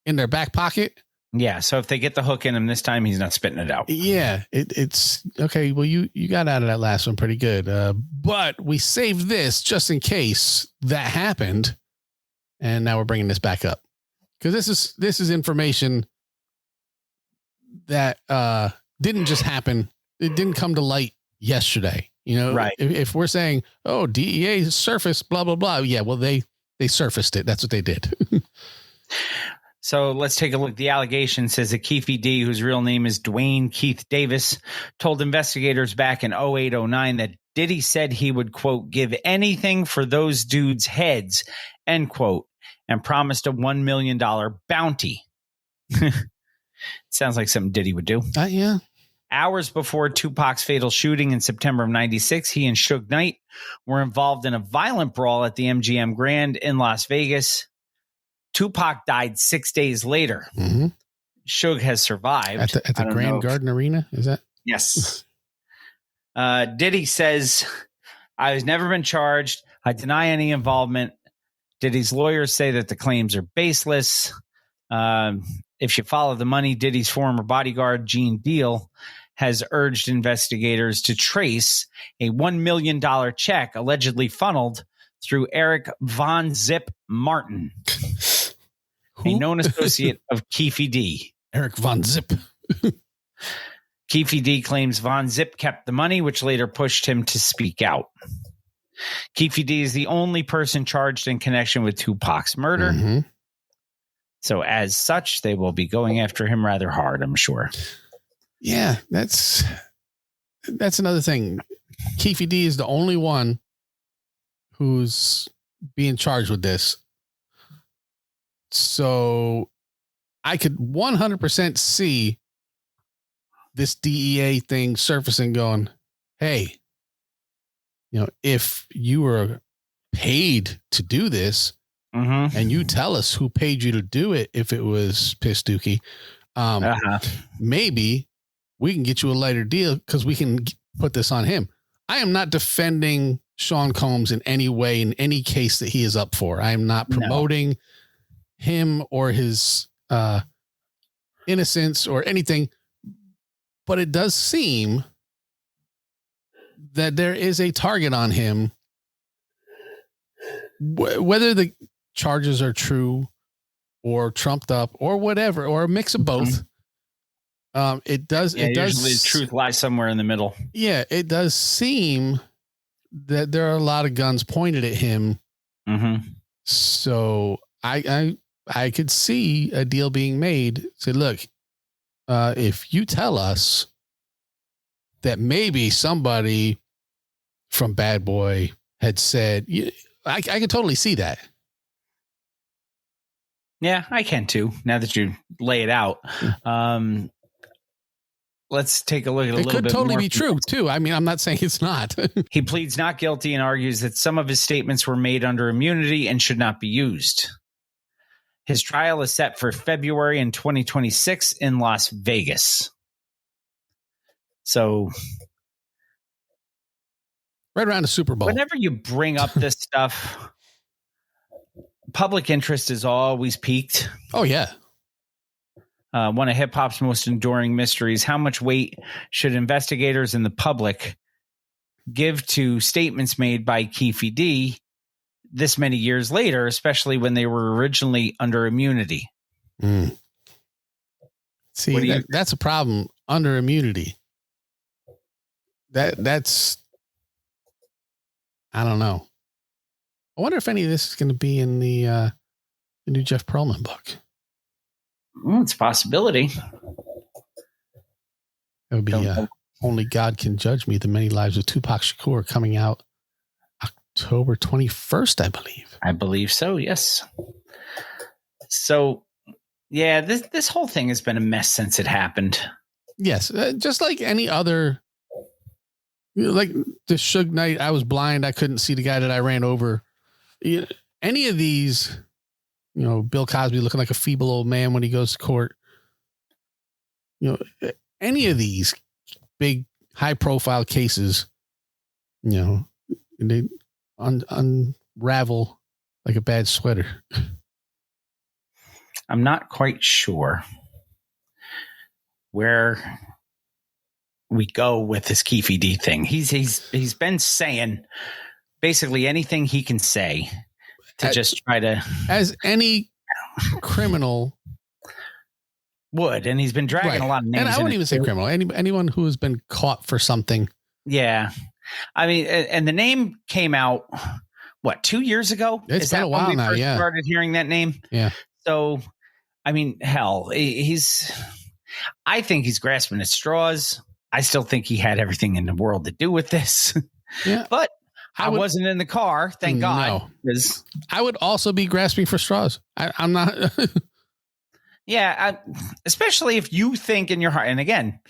[SPEAKER 7] in their back pocket.
[SPEAKER 1] Yeah. So if they get the hook in him this time, he's not spitting it out.
[SPEAKER 7] Yeah. It's okay. Well, you got out of that last one pretty good. But we saved this just in case that happened. And now we're bringing this back up because this is information that didn't just happen. It didn't come to light yesterday. You know,
[SPEAKER 1] Right.
[SPEAKER 7] If we're saying, oh, DEA surfaced, blah, blah, blah. Yeah, well, they surfaced it. That's what they did.
[SPEAKER 1] So let's take a look. The allegation says that Keefe D, whose real name is Dwayne Keith Davis, told investigators back in 08-09 that Diddy said he would, quote, give anything for those dudes' heads, end quote, and promised a $1 million bounty. Sounds like something Diddy would do.
[SPEAKER 7] Yeah.
[SPEAKER 1] Hours before Tupac's fatal shooting in September of 96, he and Suge Knight were involved in a violent brawl at the MGM Grand in Las Vegas. Tupac died 6 days later.
[SPEAKER 7] Mm-hmm.
[SPEAKER 1] Suge has survived.
[SPEAKER 7] At the Grand Garden Arena, is that?
[SPEAKER 1] Yes. Diddy says, I was never been charged. I deny any involvement. Diddy's lawyers say that the claims are baseless. If you follow the money, Diddy's former bodyguard, Gene Deal, has urged investigators to trace a $1 million check allegedly funneled through Eric Von Zip Martin, a known associate of Keefe D.
[SPEAKER 7] Eric Von Zip.
[SPEAKER 1] Keefe D claims Von Zip kept the money, which later pushed him to speak out. Keefe D is the only person charged in connection with Tupac's murder.
[SPEAKER 7] Mm-hmm.
[SPEAKER 1] So as such, they will be going after him rather hard, I'm sure.
[SPEAKER 7] Yeah, that's another thing. Keefe D is the only one who's being charged with this. So I could 100% see this DEA thing surfacing going, hey, you know, if you were paid to do this,
[SPEAKER 1] Mm-hmm.
[SPEAKER 7] and you tell us who paid you to do it, if it was Piss Dookie, maybe we can get you a lighter deal because we can put this on him. I am not defending Sean Combs in any way in any case that he is up for. I am not promoting him or his innocence or anything, but it does seem that there is a target on him, whether the charges are true or trumped up or whatever, or a mix of both. It does.
[SPEAKER 1] Yeah, it does. Usually the truth lies somewhere in the middle.
[SPEAKER 7] Yeah, it does seem that there are a lot of guns pointed at him.
[SPEAKER 1] Mm-hmm.
[SPEAKER 7] So I could see a deal being made. Say, look, if you tell us that maybe somebody from Bad Boy had said, I could totally see that.
[SPEAKER 1] Yeah, I can too. Now that you lay it out, let's take a look at a little bit.
[SPEAKER 7] It could totally
[SPEAKER 1] more.
[SPEAKER 7] be true too. I mean, I'm not saying it's not.
[SPEAKER 1] He pleads not guilty and argues that some of his statements were made under immunity and should not be used. His trial is set for February in 2026 in Las Vegas. So,
[SPEAKER 7] right around the Super Bowl.
[SPEAKER 1] Whenever you bring up this stuff, public interest is always piqued.
[SPEAKER 7] Oh, yeah.
[SPEAKER 1] One of hip hop's most enduring mysteries. How much weight should investigators and the public give to statements made by Keefe D this many years later, especially when they were originally under immunity?
[SPEAKER 7] See, that's a problem. Under immunity. That's, I don't know. I wonder if any of this is going to be in the new Jeff Pearlman book.
[SPEAKER 1] It's a possibility.
[SPEAKER 7] It would be Only God Can Judge Me, The Many Lives of Tupac Shakur, coming out October 21st, I believe.
[SPEAKER 1] I believe so, yes. So, yeah, this whole thing has been a mess since it happened.
[SPEAKER 7] Yes, just like any other, like the Suge Knight, I was blind, I couldn't see the guy that I ran over. Any of these, Bill Cosby looking like a feeble old man when he goes to court. Any of these big, high-profile cases, they unravel like a bad sweater.
[SPEAKER 1] I'm not quite sure where we go with this Keefe D thing. He's been saying basically anything he can say to just try to,
[SPEAKER 7] as any criminal
[SPEAKER 1] would, and he's been dragging a lot of names.
[SPEAKER 7] And I wouldn't even say criminal. Anyone who has been caught for something.
[SPEAKER 1] Yeah. I mean, and the name came out, what, 2 years ago?
[SPEAKER 7] It's been a while now, yeah.
[SPEAKER 1] Started hearing that name?
[SPEAKER 7] Yeah.
[SPEAKER 1] So, I mean, hell, I think he's grasping at straws. I still think he had everything in the world to do with this. Yeah. But I wasn't in the car, thank God.
[SPEAKER 7] I would also be grasping for straws. I'm not.
[SPEAKER 1] Yeah, especially if you think in your heart, and again,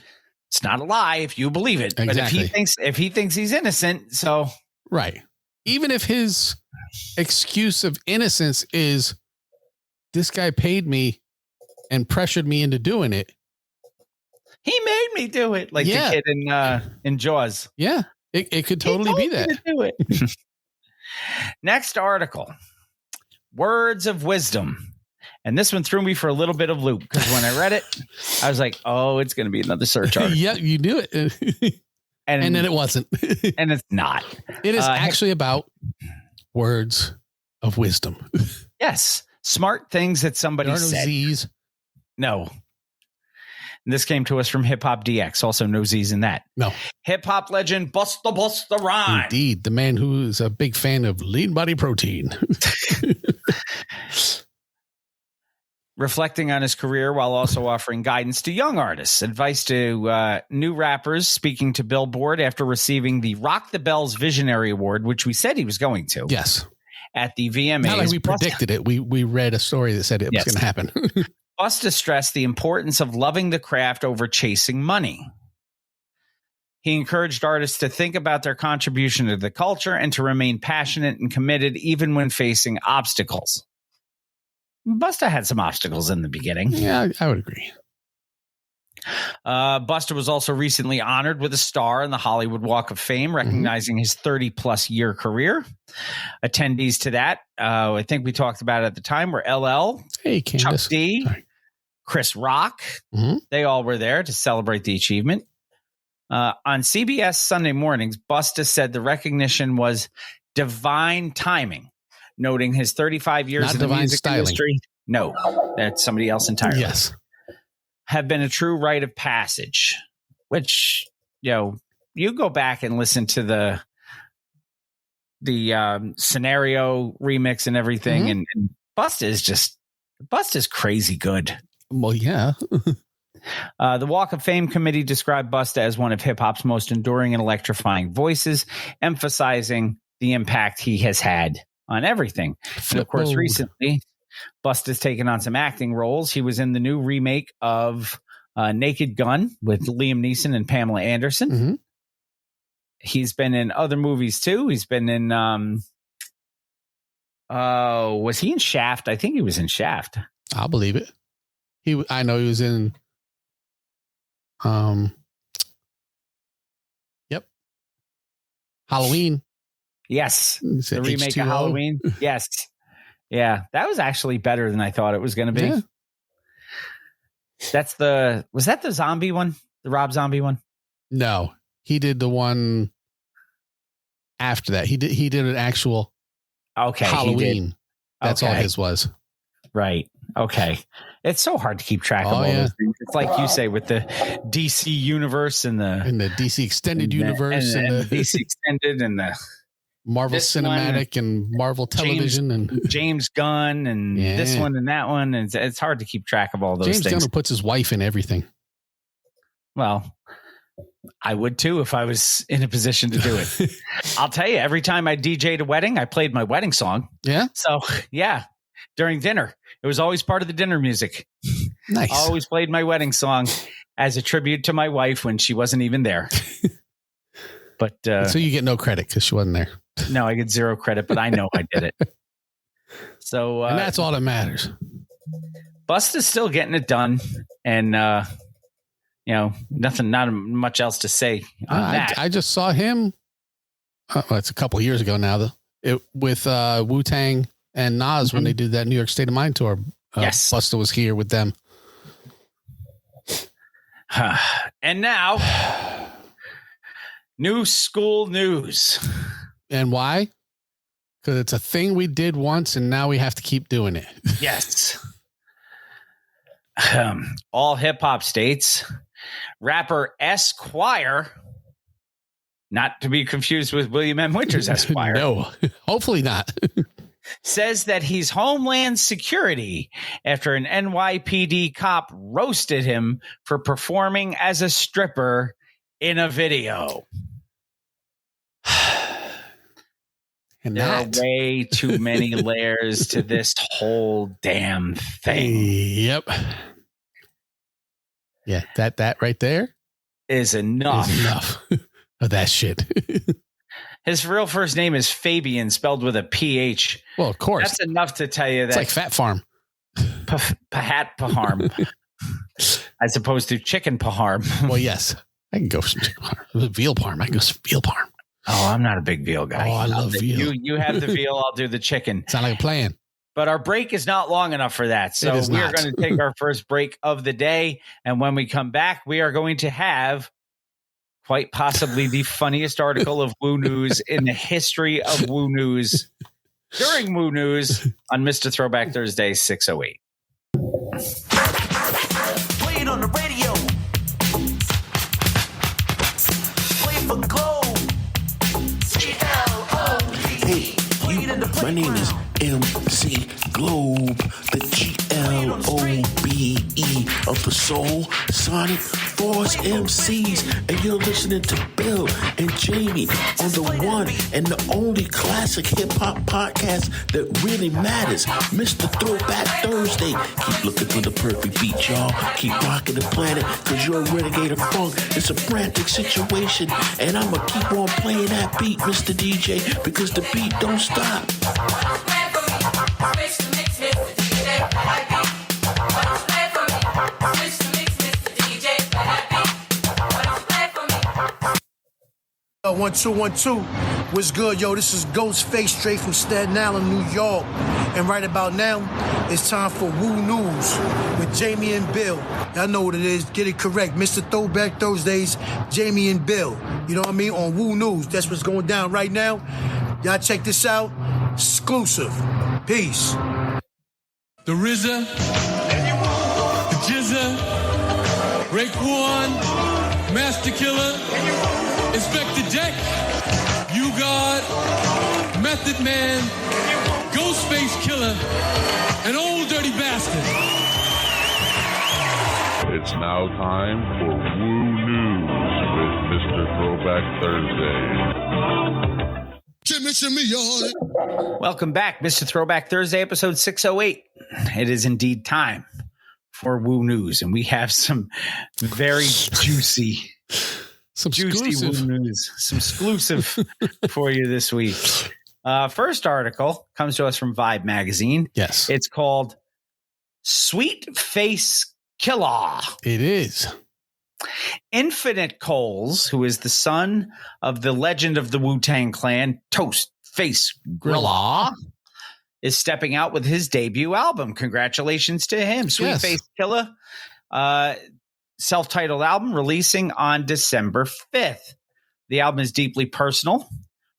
[SPEAKER 1] it's not a lie if you believe it.
[SPEAKER 7] Exactly.
[SPEAKER 1] But if he thinks he's innocent, so
[SPEAKER 7] right. Even if his excuse of innocence is this guy paid me and pressured me into doing it.
[SPEAKER 1] He made me do it, like the kid in Jaws.
[SPEAKER 7] Yeah, it could totally be that.
[SPEAKER 1] Do it. Next article, words of wisdom. And this one threw me for a little bit of loop because when I read it, I was like, oh, it's going to be another search article.
[SPEAKER 7] Yeah, you knew it. And then it wasn't.
[SPEAKER 1] And it's not.
[SPEAKER 7] It is actually about words of wisdom.
[SPEAKER 1] Yes. Smart things that somebody said.
[SPEAKER 7] Z's.
[SPEAKER 1] No. And this came to us from Hip Hop DX. Also no Z's in that.
[SPEAKER 7] No.
[SPEAKER 1] Hip hop legend Busta Rhymes.
[SPEAKER 7] Indeed. The man who is a big fan of lean body protein.
[SPEAKER 1] Reflecting on his career while also offering guidance to young artists, advice to new rappers, speaking to Billboard after receiving the Rock the Bells Visionary Award, which we said he was going to.
[SPEAKER 7] Yes.
[SPEAKER 1] At the VMAs.
[SPEAKER 7] Not like we predicted it. We read a story that said it was going to happen.
[SPEAKER 1] Busta stressed the importance of loving the craft over chasing money. He encouraged artists to think about their contribution to the culture and to remain passionate and committed even when facing obstacles. Busta had some obstacles in the beginning.
[SPEAKER 7] Yeah, I would agree.
[SPEAKER 1] Busta was also recently honored with a star in the Hollywood Walk of Fame, recognizing his 30-plus year career. Attendees to that, I think we talked about it at the time, were LL, Chuck D, Chris Rock. They all were there to celebrate the achievement. On CBS Sunday mornings, Busta said the recognition was divine timing, noting his 35 years in the music industry. No, that's somebody else entirely.
[SPEAKER 7] Yes.
[SPEAKER 1] Have been a true rite of passage, which, you go back and listen to the scenario remix and everything. And Busta's crazy good.
[SPEAKER 7] Well, yeah.
[SPEAKER 1] The Walk of Fame committee described Busta as one of hip hop's most enduring and electrifying voices, emphasizing the impact he has had on everything. And of course, recently, Busta's taken on some acting roles. He was in the new remake of Naked Gun with Liam Neeson and Pamela Anderson. He's been in other movies too. He's been in was he in Shaft? I think he was in Shaft.
[SPEAKER 7] I'll believe it. I know he was in Halloween.
[SPEAKER 1] Yes. The remake
[SPEAKER 7] H2O.
[SPEAKER 1] of Halloween. Yes. Yeah. That was actually better than I thought it was going to be.
[SPEAKER 7] Yeah.
[SPEAKER 1] Was that the zombie one? The Rob Zombie one?
[SPEAKER 7] No, he did the one after that. He did an actual Halloween. That's all his was.
[SPEAKER 1] Right. Okay. It's so hard to keep track of all those things. It's like you say with the DC universe and the
[SPEAKER 7] DC extended universe and the
[SPEAKER 1] DC extended and the
[SPEAKER 7] Marvel Cinematic and Marvel Television and
[SPEAKER 1] James Gunn and this one and that one. And it's hard to keep track of all those things.
[SPEAKER 7] James Gunn puts his wife in everything.
[SPEAKER 1] Well, I would too if I was in a position to do it. I'll tell you, every time I DJ'd a wedding, I played my wedding song.
[SPEAKER 7] Yeah.
[SPEAKER 1] So yeah, during dinner, it was always part of the dinner music.
[SPEAKER 7] Nice.
[SPEAKER 1] I always played my wedding song as a tribute to my wife when she wasn't even there. But
[SPEAKER 7] so you get no credit because she wasn't there.
[SPEAKER 1] No, I get zero credit, but I know I did it. So
[SPEAKER 7] and that's all that matters.
[SPEAKER 1] Busta's still getting it done, and not much else to say on that.
[SPEAKER 7] I just saw him. It's a couple of years ago now, with Wu-Tang and Nas when they did that New York State of Mind tour.
[SPEAKER 1] Yes,
[SPEAKER 7] Busta was here with them.
[SPEAKER 1] And now, new school news.
[SPEAKER 7] And why? Because it's a thing we did once, and now we have to keep doing it.
[SPEAKER 1] Yes. All hip hop states. Rapper Esquire not to be confused with William M. Winters, Esquire.
[SPEAKER 7] No, hopefully not.
[SPEAKER 1] Says that he's Homeland Security after an NYPD cop roasted him for performing as a stripper in a video.
[SPEAKER 7] And
[SPEAKER 1] there are way too many layers to this whole damn thing.
[SPEAKER 7] Yep. Yeah, that right there
[SPEAKER 1] is enough
[SPEAKER 7] of that shit.
[SPEAKER 1] His real first name is Fabian, spelled with a PH.
[SPEAKER 7] Well, of course.
[SPEAKER 1] That's enough to tell you that.
[SPEAKER 7] It's like Fat Farm.
[SPEAKER 1] Pahat Paharm. As opposed to Chicken Paharm.
[SPEAKER 7] Well, yes. I can go some chicken parm. Veal parm. I can go some veal parm.
[SPEAKER 1] Oh, I'm not a big veal guy.
[SPEAKER 7] Oh, I love veal.
[SPEAKER 1] You have the veal. I'll do the chicken.
[SPEAKER 7] Sound like a plan.
[SPEAKER 1] But our break is not long enough for that. So we are going to take our first break of the day. And when we come back, we are going to have quite possibly the funniest article of Woo News in the history of Woo News during Woo News on Mr. Throwback Thursday 608.
[SPEAKER 3] Play it on the radio. Play it for Globe.
[SPEAKER 4] Hey, my name is MC Globe, the GLOBE of the Soul Sonic Force MCs, and you're listening to Bill and Jamie on the one and the only classic hip-hop podcast that really matters, Mr. Throwback Thursday. Keep looking for the perfect beat, y'all. Keep rocking the planet, because you're a renegade of funk. It's a frantic situation, and I'm going to keep on playing that beat, Mr. DJ, because the beat don't stop.
[SPEAKER 9] One, two, 1, 2. What's good, yo? This is Ghostface, straight from Staten Island, New York. And right about now, it's time for Woo News with Jamie and Bill. Y'all know what it is. Get it correct. Mr. Throwback Thursdays, Jamie and Bill. You know what I mean? On Woo News. That's what's going down right now. Y'all check this out. Exclusive. Peace.
[SPEAKER 10] The RZA, the Jizza, Raekwon, Master Killer, Inspector Deck, You God, Method Man, Ghostface Killer, and Old Dirty Bastard.
[SPEAKER 2] It's now time for Woo News with Mr. Throwback Thursday.
[SPEAKER 1] Welcome back, Mr. Throwback Thursday, episode 608. It is indeed time for Woo News, and we have some very juicy
[SPEAKER 7] exclusive
[SPEAKER 1] Woo News, some exclusive for you this week. First article comes to us from Vibe magazine.
[SPEAKER 7] Yes.
[SPEAKER 1] It's called Sweet Face Killer.
[SPEAKER 7] It is.
[SPEAKER 1] Infinite Coles, who is the son of the legend of the Wu-Tang Clan, Toast Face Grilla, is stepping out with his debut album. Congratulations to him. Sweet Face Killer, self-titled album releasing on December 5th. The album is deeply personal.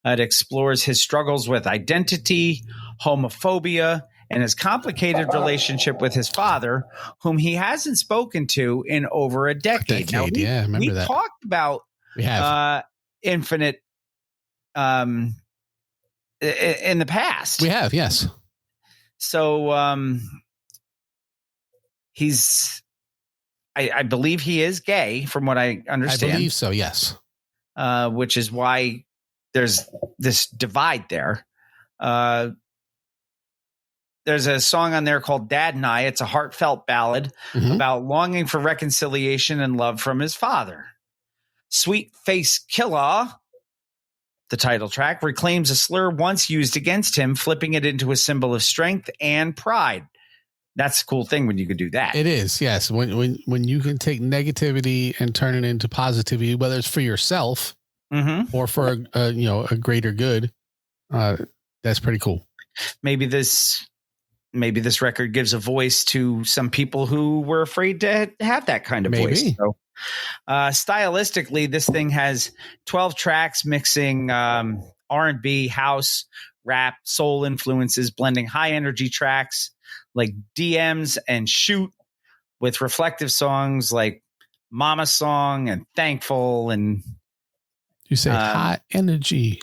[SPEAKER 1] It explores his struggles with identity, homophobia, and his complicated relationship with his father, whom he hasn't spoken to in over a decade. Now,
[SPEAKER 7] yeah, I remember that.
[SPEAKER 1] We talked about Infinite in the past.
[SPEAKER 7] We have, yes.
[SPEAKER 1] So he's, I believe he is gay, from what I understand.
[SPEAKER 7] I believe so, yes.
[SPEAKER 1] Which is why there's this divide there. There's a song on there called Dad and I. It's a heartfelt ballad about longing for reconciliation and love from his father. Sweet Face Killer, the title track, reclaims a slur once used against him, flipping it into a symbol of strength and pride. That's a cool thing when you can do that.
[SPEAKER 7] It is, yes. When you can take negativity and turn it into positivity, whether it's for yourself or for a greater good, that's pretty cool.
[SPEAKER 1] Maybe this record gives a voice to some people who were afraid to have that kind of voice. So, stylistically, this thing has 12 tracks mixing R&B, house, rap, soul influences, blending high energy tracks like DMs and Shoot with reflective songs like Mama Song and Thankful and
[SPEAKER 7] You say high energy.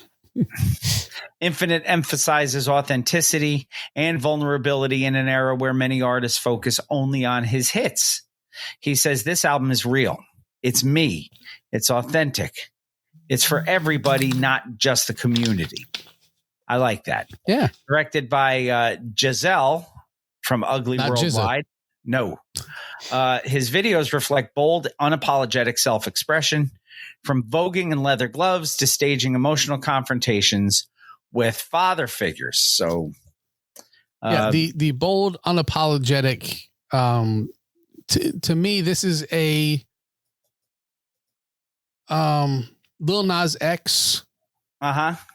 [SPEAKER 1] Infinite emphasizes authenticity and vulnerability in an era where many artists focus only on his hits. He says this album is real. It's me. It's authentic. It's for everybody, not just the community. I like that.
[SPEAKER 7] Yeah.
[SPEAKER 1] Directed by Giselle from Ugly
[SPEAKER 7] Not
[SPEAKER 1] Worldwide. No. His videos reflect bold, unapologetic self-expression, from voguing in leather gloves to staging emotional confrontations with father figures. So,
[SPEAKER 7] the bold, unapologetic. To me, this is a Lil Nas X.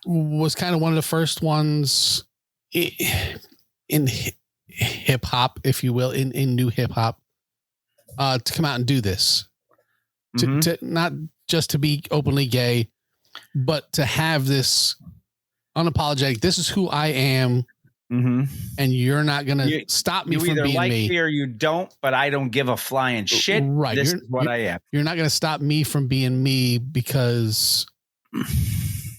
[SPEAKER 7] Was kind of one of the first ones in hip hop, if you will, in new hip hop, to come out and do this. To not just to be openly gay, but to have this unapologetic, this is who I am, and you're not going to stop me from being me. You either like me
[SPEAKER 1] or you don't, but I don't give a flying shit.
[SPEAKER 7] Right.
[SPEAKER 1] This is what I am.
[SPEAKER 7] You're not going to stop me from being me because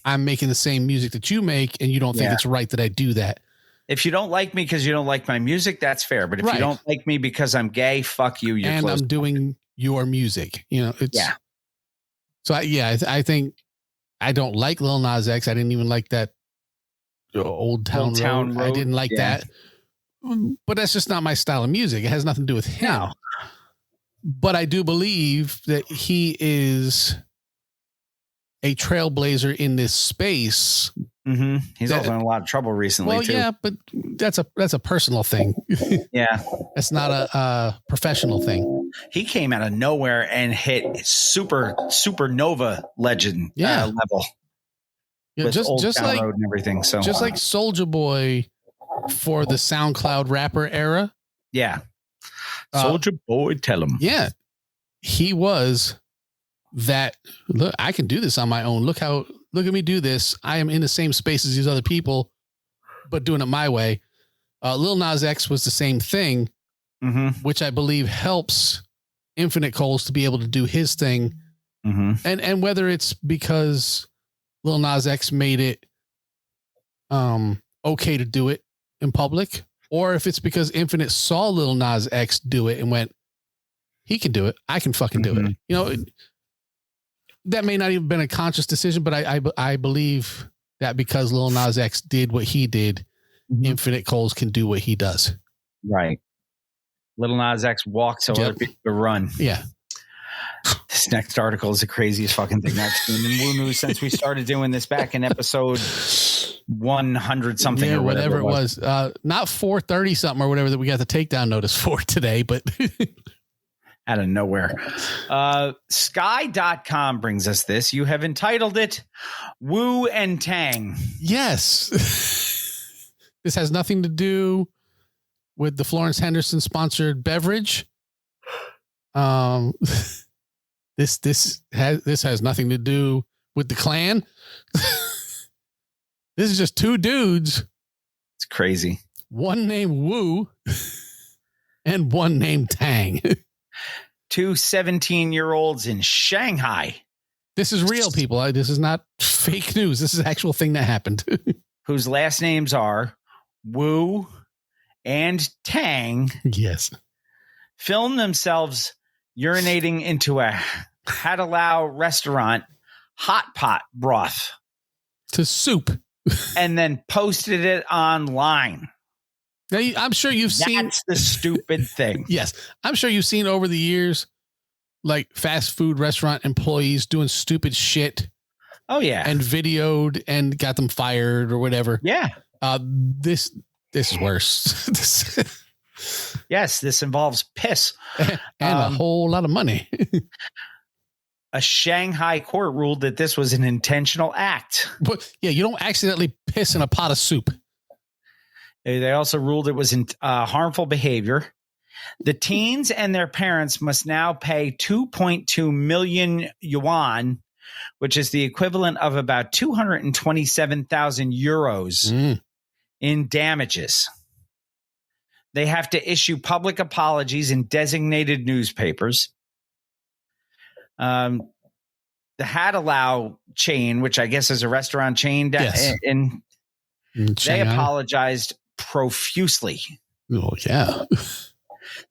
[SPEAKER 7] I'm making the same music that you make, and you don't think it's right that I do that.
[SPEAKER 1] If you don't like me because you don't like my music, that's fair. But if you don't like me because I'm gay, fuck you. You're
[SPEAKER 7] and I'm doing your music. You know, it's So I think I don't like Lil Nas X. I didn't even like that Old Town Road. I didn't like that. But that's just not my style of music. It has nothing to do with him. No. But I do believe that he is a trailblazer in this space.
[SPEAKER 1] He's also in a lot of trouble recently.
[SPEAKER 7] Well,
[SPEAKER 1] too.
[SPEAKER 7] yeah, but that's a personal thing.
[SPEAKER 1] Yeah,
[SPEAKER 7] that's not a professional thing.
[SPEAKER 1] He came out of nowhere and hit supernova legend level.
[SPEAKER 7] Yeah, just like
[SPEAKER 1] Road and everything. So
[SPEAKER 7] just like Soulja Boy for the SoundCloud rapper era.
[SPEAKER 1] Yeah, Soulja Boy, tell him.
[SPEAKER 7] Yeah, he was that. Look, I can do this on my own. Look at me do this. I am in the same space as these other people, but doing it my way. Lil Nas X was the same thing, which I believe helps Infinite Coles to be able to do his thing. And whether it's because Lil Nas X made it okay to do it in public, or if it's because Infinite saw Lil Nas X do it and went, he can do it. I can fucking do it. You know, that may not even been a conscious decision, but I believe that because Lil Nas X did what he did, Infinite Coles can do what he does.
[SPEAKER 1] Right. Lil Nas X walks so other people can run.
[SPEAKER 7] Yeah.
[SPEAKER 1] This next article is the craziest fucking thing I've seen in Woo News since we started doing this back in episode 100 something or whatever it was.
[SPEAKER 7] Not 430 something or whatever that we got the takedown notice for today, but
[SPEAKER 1] out of nowhere. Sky.com brings us this. You have entitled it Woo and Tang.
[SPEAKER 7] Yes. This has nothing to do with the Florence Henderson sponsored beverage. This has nothing to do with the Klan. This is just two dudes.
[SPEAKER 1] It's crazy. One
[SPEAKER 7] named Woo and one named Tang.
[SPEAKER 1] Two 17-year-olds in Shanghai.
[SPEAKER 7] This is real, people. This is not fake news. This is an actual thing that happened.
[SPEAKER 1] Whose last names are Wu and Tang.
[SPEAKER 7] Yes.
[SPEAKER 1] Filmed themselves urinating into a Hadalao restaurant hot pot broth.
[SPEAKER 7] To soup.
[SPEAKER 1] And then posted it online.
[SPEAKER 7] Now, I'm sure you've seen.
[SPEAKER 1] That's the stupid thing.
[SPEAKER 7] Yes. I'm sure you've seen over the years, like fast food restaurant employees doing stupid shit.
[SPEAKER 1] Oh, yeah.
[SPEAKER 7] And videoed and got them fired or whatever.
[SPEAKER 1] Yeah.
[SPEAKER 7] This is worse.
[SPEAKER 1] Yes, this involves piss.
[SPEAKER 7] And a whole lot of money.
[SPEAKER 1] A Shanghai court ruled that this was an intentional act.
[SPEAKER 7] But yeah, you don't accidentally piss in a pot of soup.
[SPEAKER 1] They also ruled it was harmful behavior. The teens and their parents must now pay 2.2 million yuan, which is the equivalent of about 227,000 euros in damages. They have to issue public apologies in designated newspapers. the Hadalao chain, which I guess is a restaurant chain, in they
[SPEAKER 7] Shanghai.
[SPEAKER 1] apologized profusely.
[SPEAKER 7] Oh, yeah.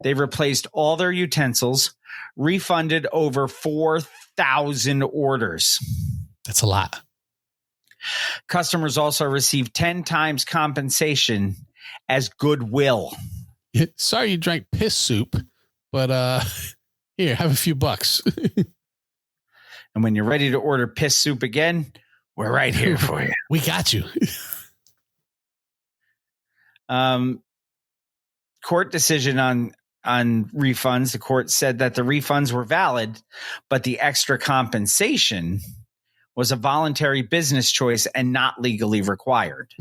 [SPEAKER 1] They replaced all their utensils, refunded over 4,000 orders.
[SPEAKER 7] That's a lot.
[SPEAKER 1] Customers also received 10 times compensation as goodwill.
[SPEAKER 7] Sorry you drank piss soup, but here, have a few bucks.
[SPEAKER 1] And when you're ready to order piss soup again, we're right here for you.
[SPEAKER 7] We got you.
[SPEAKER 1] Court decision on refunds. The court said that the refunds were valid, but the extra compensation was a voluntary business choice and not legally required.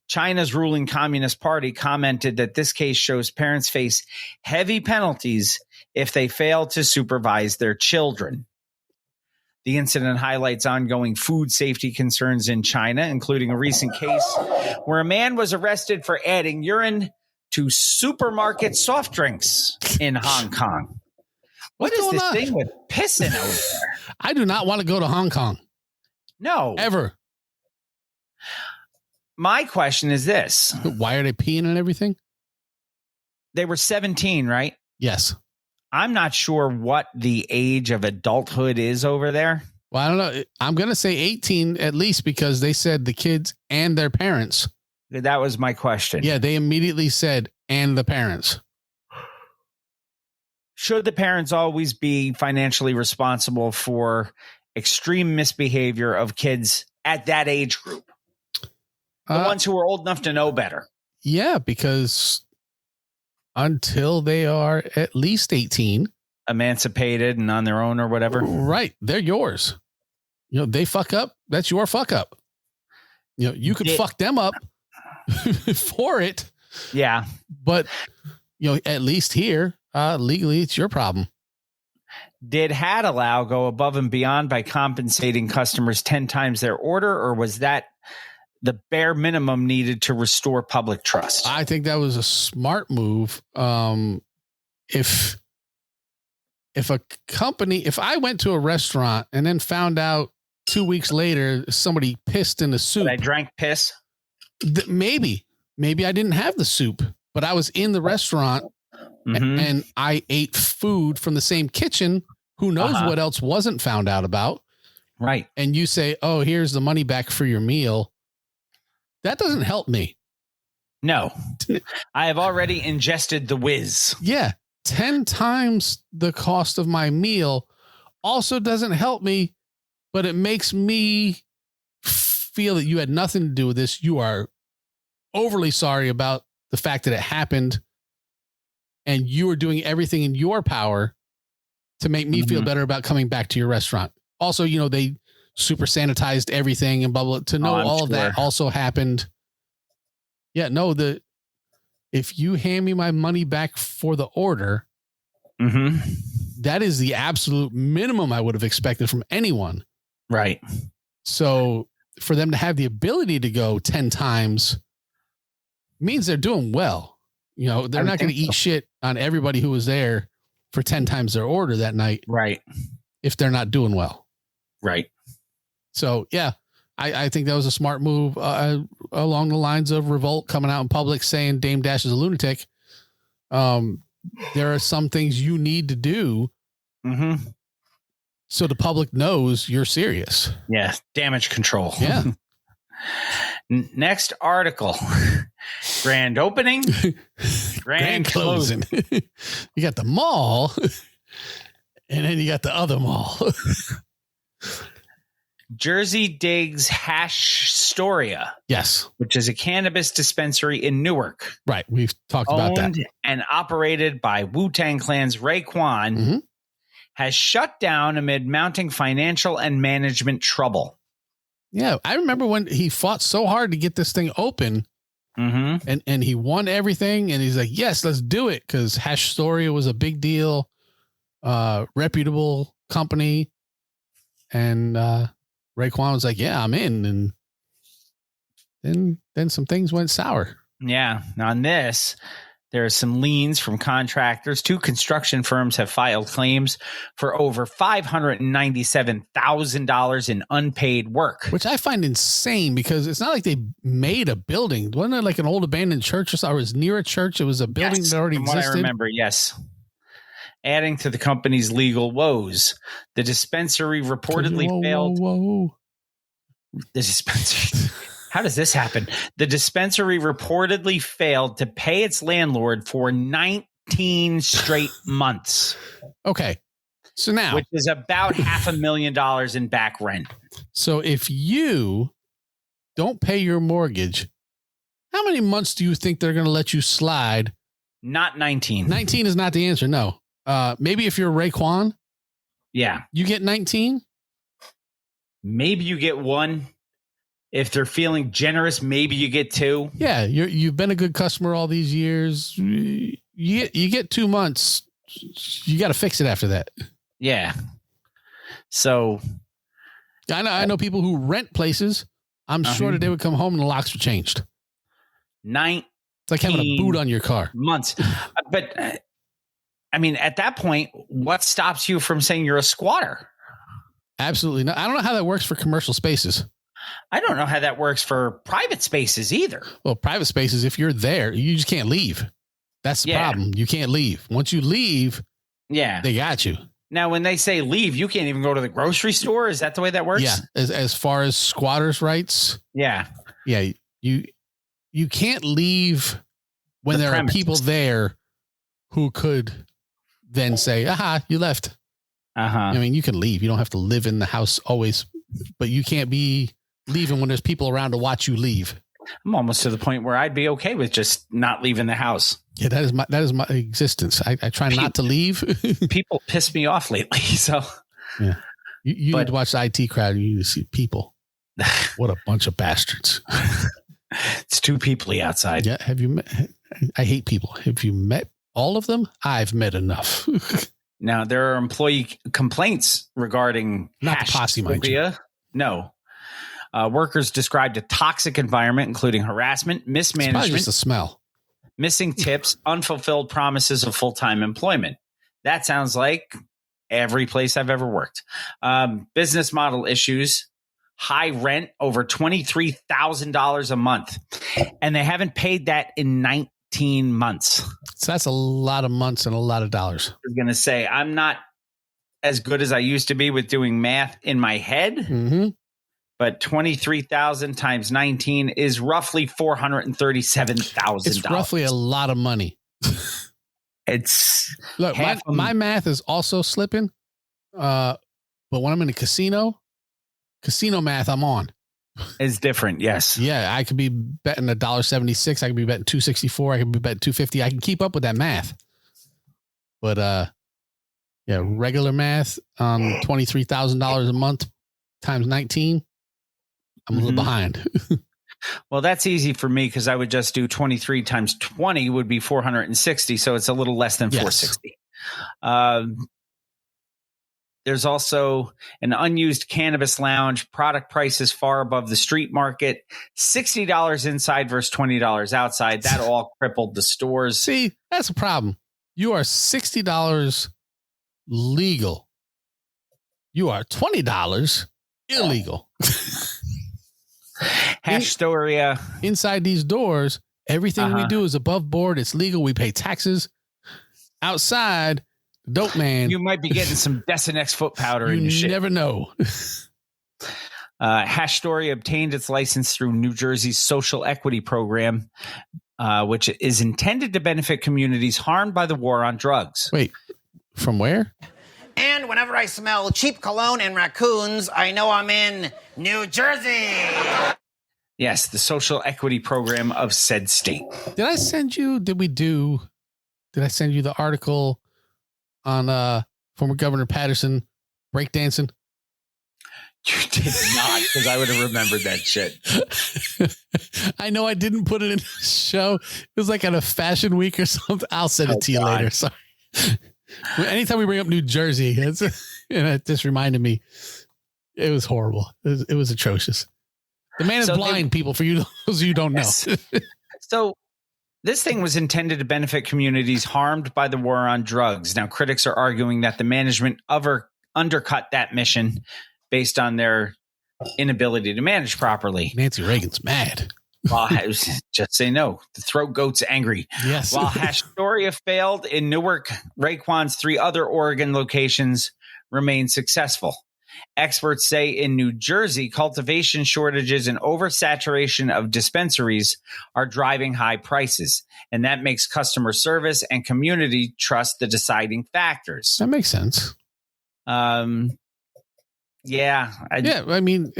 [SPEAKER 1] China's ruling Communist Party commented that this case shows parents face heavy penalties if they fail to supervise their children. The incident highlights ongoing food safety concerns in China, including a recent case where a man was arrested for adding urine to supermarket soft drinks in Hong Kong. What is this thing with pissing over there?
[SPEAKER 7] I do not want to go to Hong Kong.
[SPEAKER 1] No.
[SPEAKER 7] Ever.
[SPEAKER 1] My question is this.
[SPEAKER 7] Why are they peeing and everything?
[SPEAKER 1] They were 17, right?
[SPEAKER 7] Yes.
[SPEAKER 1] I'm not sure what the age of adulthood is over there.
[SPEAKER 7] Well, I don't know. I'm going to say 18 at least because they said the kids and their parents.
[SPEAKER 1] That was my question.
[SPEAKER 7] Yeah, they immediately said, and the parents.
[SPEAKER 1] Should the parents always be financially responsible for extreme misbehavior of kids at that age group? The ones who are old enough to know better.
[SPEAKER 7] Yeah, because until they are at least 18,
[SPEAKER 1] emancipated and on their own or whatever.
[SPEAKER 7] Right. They're yours. You know, they fuck up. That's your fuck up. You know, you could fuck them up for it.
[SPEAKER 1] Yeah.
[SPEAKER 7] But, you know, at least here, legally, it's your problem.
[SPEAKER 1] Did Hadalao go above and beyond by compensating customers 10 times their order, or was that the bare minimum needed to restore public trust?
[SPEAKER 7] I think that was a smart move. If a company, if I went to a restaurant and then found out 2 weeks later somebody pissed in the soup,
[SPEAKER 1] I drank piss.
[SPEAKER 7] Maybe I didn't have the soup, but I was in the restaurant and I ate food from the same kitchen. Who knows what else wasn't found out about?
[SPEAKER 1] Right.
[SPEAKER 7] And you say, "Oh, here's the money back for your meal." That doesn't help me.
[SPEAKER 1] No, I have already ingested the whiz.
[SPEAKER 7] Yeah. 10 times the cost of my meal also doesn't help me, but it makes me feel that you had nothing to do with this. You are overly sorry about the fact that it happened, and you are doing everything in your power to make me feel better about coming back to your restaurant. Also, you know, they super sanitized everything and bubble to know all of that also happened. Yeah, no, if you hand me my money back for the order, that is the absolute minimum I would have expected from anyone.
[SPEAKER 1] Right.
[SPEAKER 7] So for them to have the ability to go 10 times means they're doing well. You know, they're not going to eat shit on everybody who was there for 10 times their order that night.
[SPEAKER 1] Right.
[SPEAKER 7] If they're not doing well.
[SPEAKER 1] Right.
[SPEAKER 7] So, yeah, I think that was a smart move along the lines of Revolt coming out in public saying Dame Dash is a lunatic. There are some things you need to do so the public knows you're serious.
[SPEAKER 1] Yeah. Damage control.
[SPEAKER 7] Yeah.
[SPEAKER 1] Next article. Grand opening. Grand closing.
[SPEAKER 7] You got the mall and then you got the other mall.
[SPEAKER 1] Jersey Digs Hashstoria.
[SPEAKER 7] Yes.
[SPEAKER 1] Which is a cannabis dispensary in Newark.
[SPEAKER 7] Right. We've talked about that.
[SPEAKER 1] Owned and operated by Wu-Tang Clan's Raekwon, has shut down amid mounting financial and management trouble.
[SPEAKER 7] Yeah. I remember when he fought so hard to get this thing open and he won everything. And he's like, yes, let's do it. Because Hashstoria was a big deal, reputable company. And Raekwon was like, yeah, I'm in. And then some things went sour.
[SPEAKER 1] Yeah. On this, There are some liens from contractors. 2 construction firms have filed claims for over $597,000 in unpaid work.
[SPEAKER 7] Which I find insane because it's not like they made a building. Wasn't it like an old abandoned church or something? It was near a church. It was a building that already existed.
[SPEAKER 1] What I remember, yes. Adding to the company's legal woes, the dispensary reportedly failed. The dispensary. How does this happen? The dispensary reportedly failed to pay its landlord for 19 straight months.
[SPEAKER 7] Okay. So now,
[SPEAKER 1] which is about $500,000 in back rent.
[SPEAKER 7] So if you don't pay your mortgage, how many months do you think they're going to let you slide?
[SPEAKER 1] Not 19.
[SPEAKER 7] 19 is not the answer. No. Maybe if you're Raekwon.
[SPEAKER 1] Yeah.
[SPEAKER 7] You get 19.
[SPEAKER 1] Maybe you get 1. If they're feeling generous, maybe you get 2.
[SPEAKER 7] Yeah, you've been a good customer all these years. You get 2 months. You got to fix it after that.
[SPEAKER 1] Yeah. So
[SPEAKER 7] I know people who rent places. I'm sure that they would come home and the locks were changed.
[SPEAKER 1] 19.
[SPEAKER 7] It's like having a boot on your car.
[SPEAKER 1] Months. But I mean, at that point, what stops you from saying you're a squatter?
[SPEAKER 7] Absolutely not. I don't know how that works for commercial spaces.
[SPEAKER 1] I don't know how that works for private spaces either.
[SPEAKER 7] Well, private spaces, if you're there, you just can't leave. That's the problem. You can't leave. Once you leave, they got you.
[SPEAKER 1] Now, when they say leave, you can't even go to the grocery store. Is that the way that works?
[SPEAKER 7] Yeah. As far as squatters' rights.
[SPEAKER 1] Yeah.
[SPEAKER 7] Yeah. You can't leave when there are people there who could then say, aha, you left. I mean, you can leave. You don't have to live in the house always, but you can't be leaving when there's people around to watch you leave.
[SPEAKER 1] I'm almost to the point where I'd be okay with just not leaving the house.
[SPEAKER 7] Yeah, that is my existence. I try not to leave.
[SPEAKER 1] People piss me off lately. So
[SPEAKER 7] yeah, you need to watch the IT crowd. You need to see people. What a bunch of bastards.
[SPEAKER 1] It's too peoply outside.
[SPEAKER 7] Yeah. Have you met? I hate people. Have you met all of them? I've met enough.
[SPEAKER 1] Now there are employee complaints regarding
[SPEAKER 7] not the posse, mind you.
[SPEAKER 1] No. Workers described a toxic environment, including harassment, mismanagement,
[SPEAKER 7] it's just the smell,
[SPEAKER 1] missing tips, unfulfilled promises of full-time employment. That sounds like every place I've ever worked. Business model issues, high rent, over $23,000 a month. And they haven't paid that in 19 months.
[SPEAKER 7] So that's a lot of months and a lot of dollars.
[SPEAKER 1] I was going to say, I'm not as good as I used to be with doing math in my head.
[SPEAKER 7] Mm-hmm.
[SPEAKER 1] But 23,000 times 19 is roughly $437,000.
[SPEAKER 7] It's roughly a lot of money.
[SPEAKER 1] It's
[SPEAKER 7] look, my math is also slipping. But when I'm in a casino math, I'm on.
[SPEAKER 1] Is different. Yes.
[SPEAKER 7] Yeah. I could be betting $1.76. I could be betting $2.64. I could be betting $2.50. I can keep up with that math. But, yeah, regular math on $23,000 a month times 19. I'm a little behind.
[SPEAKER 1] Well, that's easy for me because I would just do 23 times 20 would be 460. So it's a little less than 460. There's also an unused cannabis lounge. Product prices far above the street market. $60 inside versus $20 outside. That all crippled the stores.
[SPEAKER 7] See, that's a problem. You are $60 legal. You are $20 illegal.
[SPEAKER 1] Hastoria.
[SPEAKER 7] Inside these doors, everything we do is above board. It's legal. We pay taxes. Outside, dope man.
[SPEAKER 1] You might be getting some Desinex foot powder in your shit.
[SPEAKER 7] You never know.
[SPEAKER 1] Hastoria obtained its license through New Jersey's social equity program, which is intended to benefit communities harmed by the war on drugs.
[SPEAKER 7] Wait, from where?
[SPEAKER 11] And whenever I smell cheap cologne and raccoons, I know I'm in New Jersey.
[SPEAKER 1] Yes, the social equity program of said state.
[SPEAKER 7] Did I send you the article on former Governor Patterson breakdancing?
[SPEAKER 1] You did not, because I would have remembered that shit.
[SPEAKER 7] I know I didn't put it in the show. It was like at a fashion week or something. I'll send it to you later. Sorry. Anytime we bring up New Jersey, and it just reminded me, it was horrible. It was atrocious. The man is blind, people, for you, those of you who don't know.
[SPEAKER 1] So This thing was intended to benefit communities harmed by the war on drugs. Now, critics are arguing that the management undercut that mission based on their inability to manage properly.
[SPEAKER 7] Nancy Reagan's mad.
[SPEAKER 1] Well, just say no. The throat goat's angry.
[SPEAKER 7] Yes.
[SPEAKER 1] While Astoria failed in Newark, Raekwon's 3 other Oregon locations remain successful. Experts say in New Jersey, cultivation shortages and oversaturation of dispensaries are driving high prices, and that makes customer service and community trust the deciding factors.
[SPEAKER 7] That makes sense.
[SPEAKER 1] Yeah.
[SPEAKER 7] I mean,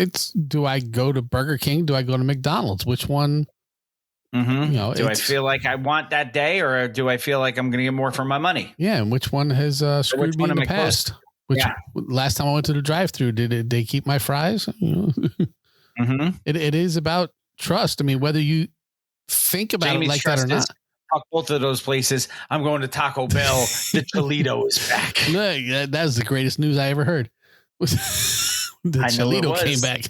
[SPEAKER 7] do I go to Burger King? Do I go to McDonald's? Which one?
[SPEAKER 1] Mm-hmm. Do I feel like I want that day, or do I feel like I'm going to get more for my money?
[SPEAKER 7] Yeah. And which one has screwed me in the past? Last time I went to the drive-thru, did they keep my fries?
[SPEAKER 1] Mm-hmm.
[SPEAKER 7] It is about trust. I mean, whether you think about
[SPEAKER 1] Jamie's
[SPEAKER 7] it like that or not.
[SPEAKER 1] Fuck both of those places. I'm going to Taco Bell. The Cholito is back.
[SPEAKER 7] Look, that was the greatest news I ever heard. The Cholito came back.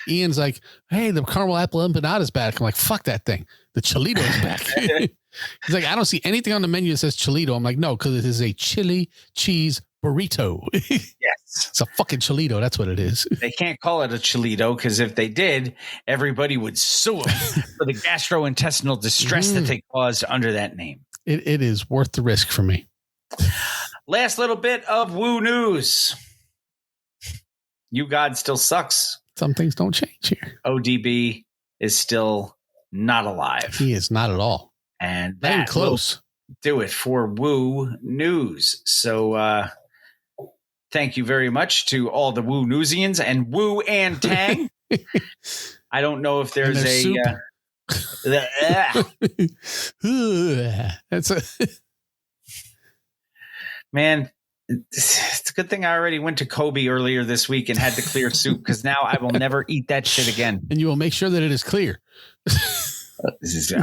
[SPEAKER 7] Ian's like, hey, the caramel apple empanada is back. I'm like, fuck that thing. The Cholito is back. He's like, I don't see anything on the menu that says Cholito. I'm like, no, because it is a chili cheese burrito.
[SPEAKER 1] Yes.
[SPEAKER 7] It's a fucking Cholito. That's what it is.
[SPEAKER 1] They can't call it a Cholito because if they did, everybody would sue them for the gastrointestinal distress that they caused under that name.
[SPEAKER 7] It is worth the risk for me.
[SPEAKER 1] Last little bit of woo news. You God still sucks.
[SPEAKER 7] Some things don't change here.
[SPEAKER 1] ODB is still not alive.
[SPEAKER 7] He is not at all.
[SPEAKER 1] And that
[SPEAKER 7] close.
[SPEAKER 1] Do it for woo news. So thank you very much to all the woo newsians and woo and tang. I don't know if there's
[SPEAKER 7] that's a
[SPEAKER 1] man. It's a good thing I already went to Kobe earlier this week and had to clear soup because now I will never eat that shit again.
[SPEAKER 7] And you will make sure that it is clear.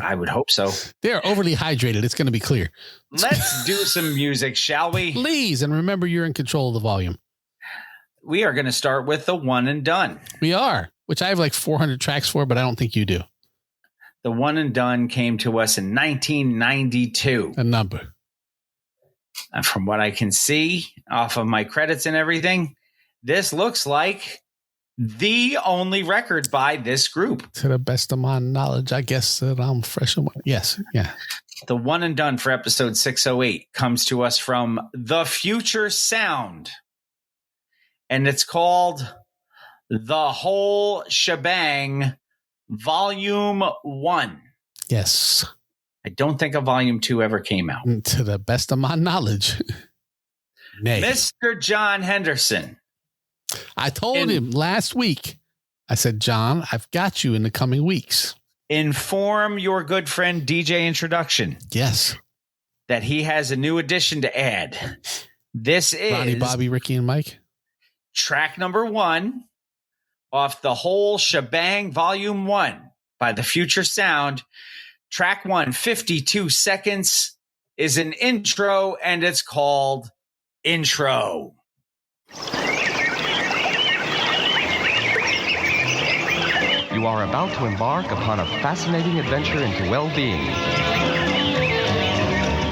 [SPEAKER 1] I would hope so.
[SPEAKER 7] They are overly hydrated. It's going to be clear.
[SPEAKER 1] Let's do some music, shall we?
[SPEAKER 7] Please. And remember, you're in control of the volume.
[SPEAKER 1] We are going to start with the one and done.
[SPEAKER 7] We are, which I have like 400 tracks for, but I don't think you do.
[SPEAKER 1] The one and done came to us in 1992.
[SPEAKER 7] A number.
[SPEAKER 1] And from what I can see off of my credits and everything, this looks like the only record by this group.
[SPEAKER 7] To the best of my knowledge, I guess that I'm fresh. Yes. Yeah.
[SPEAKER 1] The one and done for episode 608 comes to us from The Future Sound. And it's called The Whole Shebang Volume 1.
[SPEAKER 7] Yes.
[SPEAKER 1] I don't think a Volume 2 ever came out.
[SPEAKER 7] To the best of my knowledge. Nay.
[SPEAKER 1] Mr. John Henderson.
[SPEAKER 7] I told him last week, I said, John, I've got you in the coming weeks.
[SPEAKER 1] Inform your good friend DJ Introduction.
[SPEAKER 7] Yes.
[SPEAKER 1] That he has a new addition to add. This is
[SPEAKER 7] Ronnie, Bobby, Ricky, and Mike.
[SPEAKER 1] Track number 1 off The Whole Shebang Volume 1 by The Future Sound. Track 1, 52 seconds, is an intro, and it's called Intro.
[SPEAKER 12] You are about to embark upon a fascinating adventure into well-being.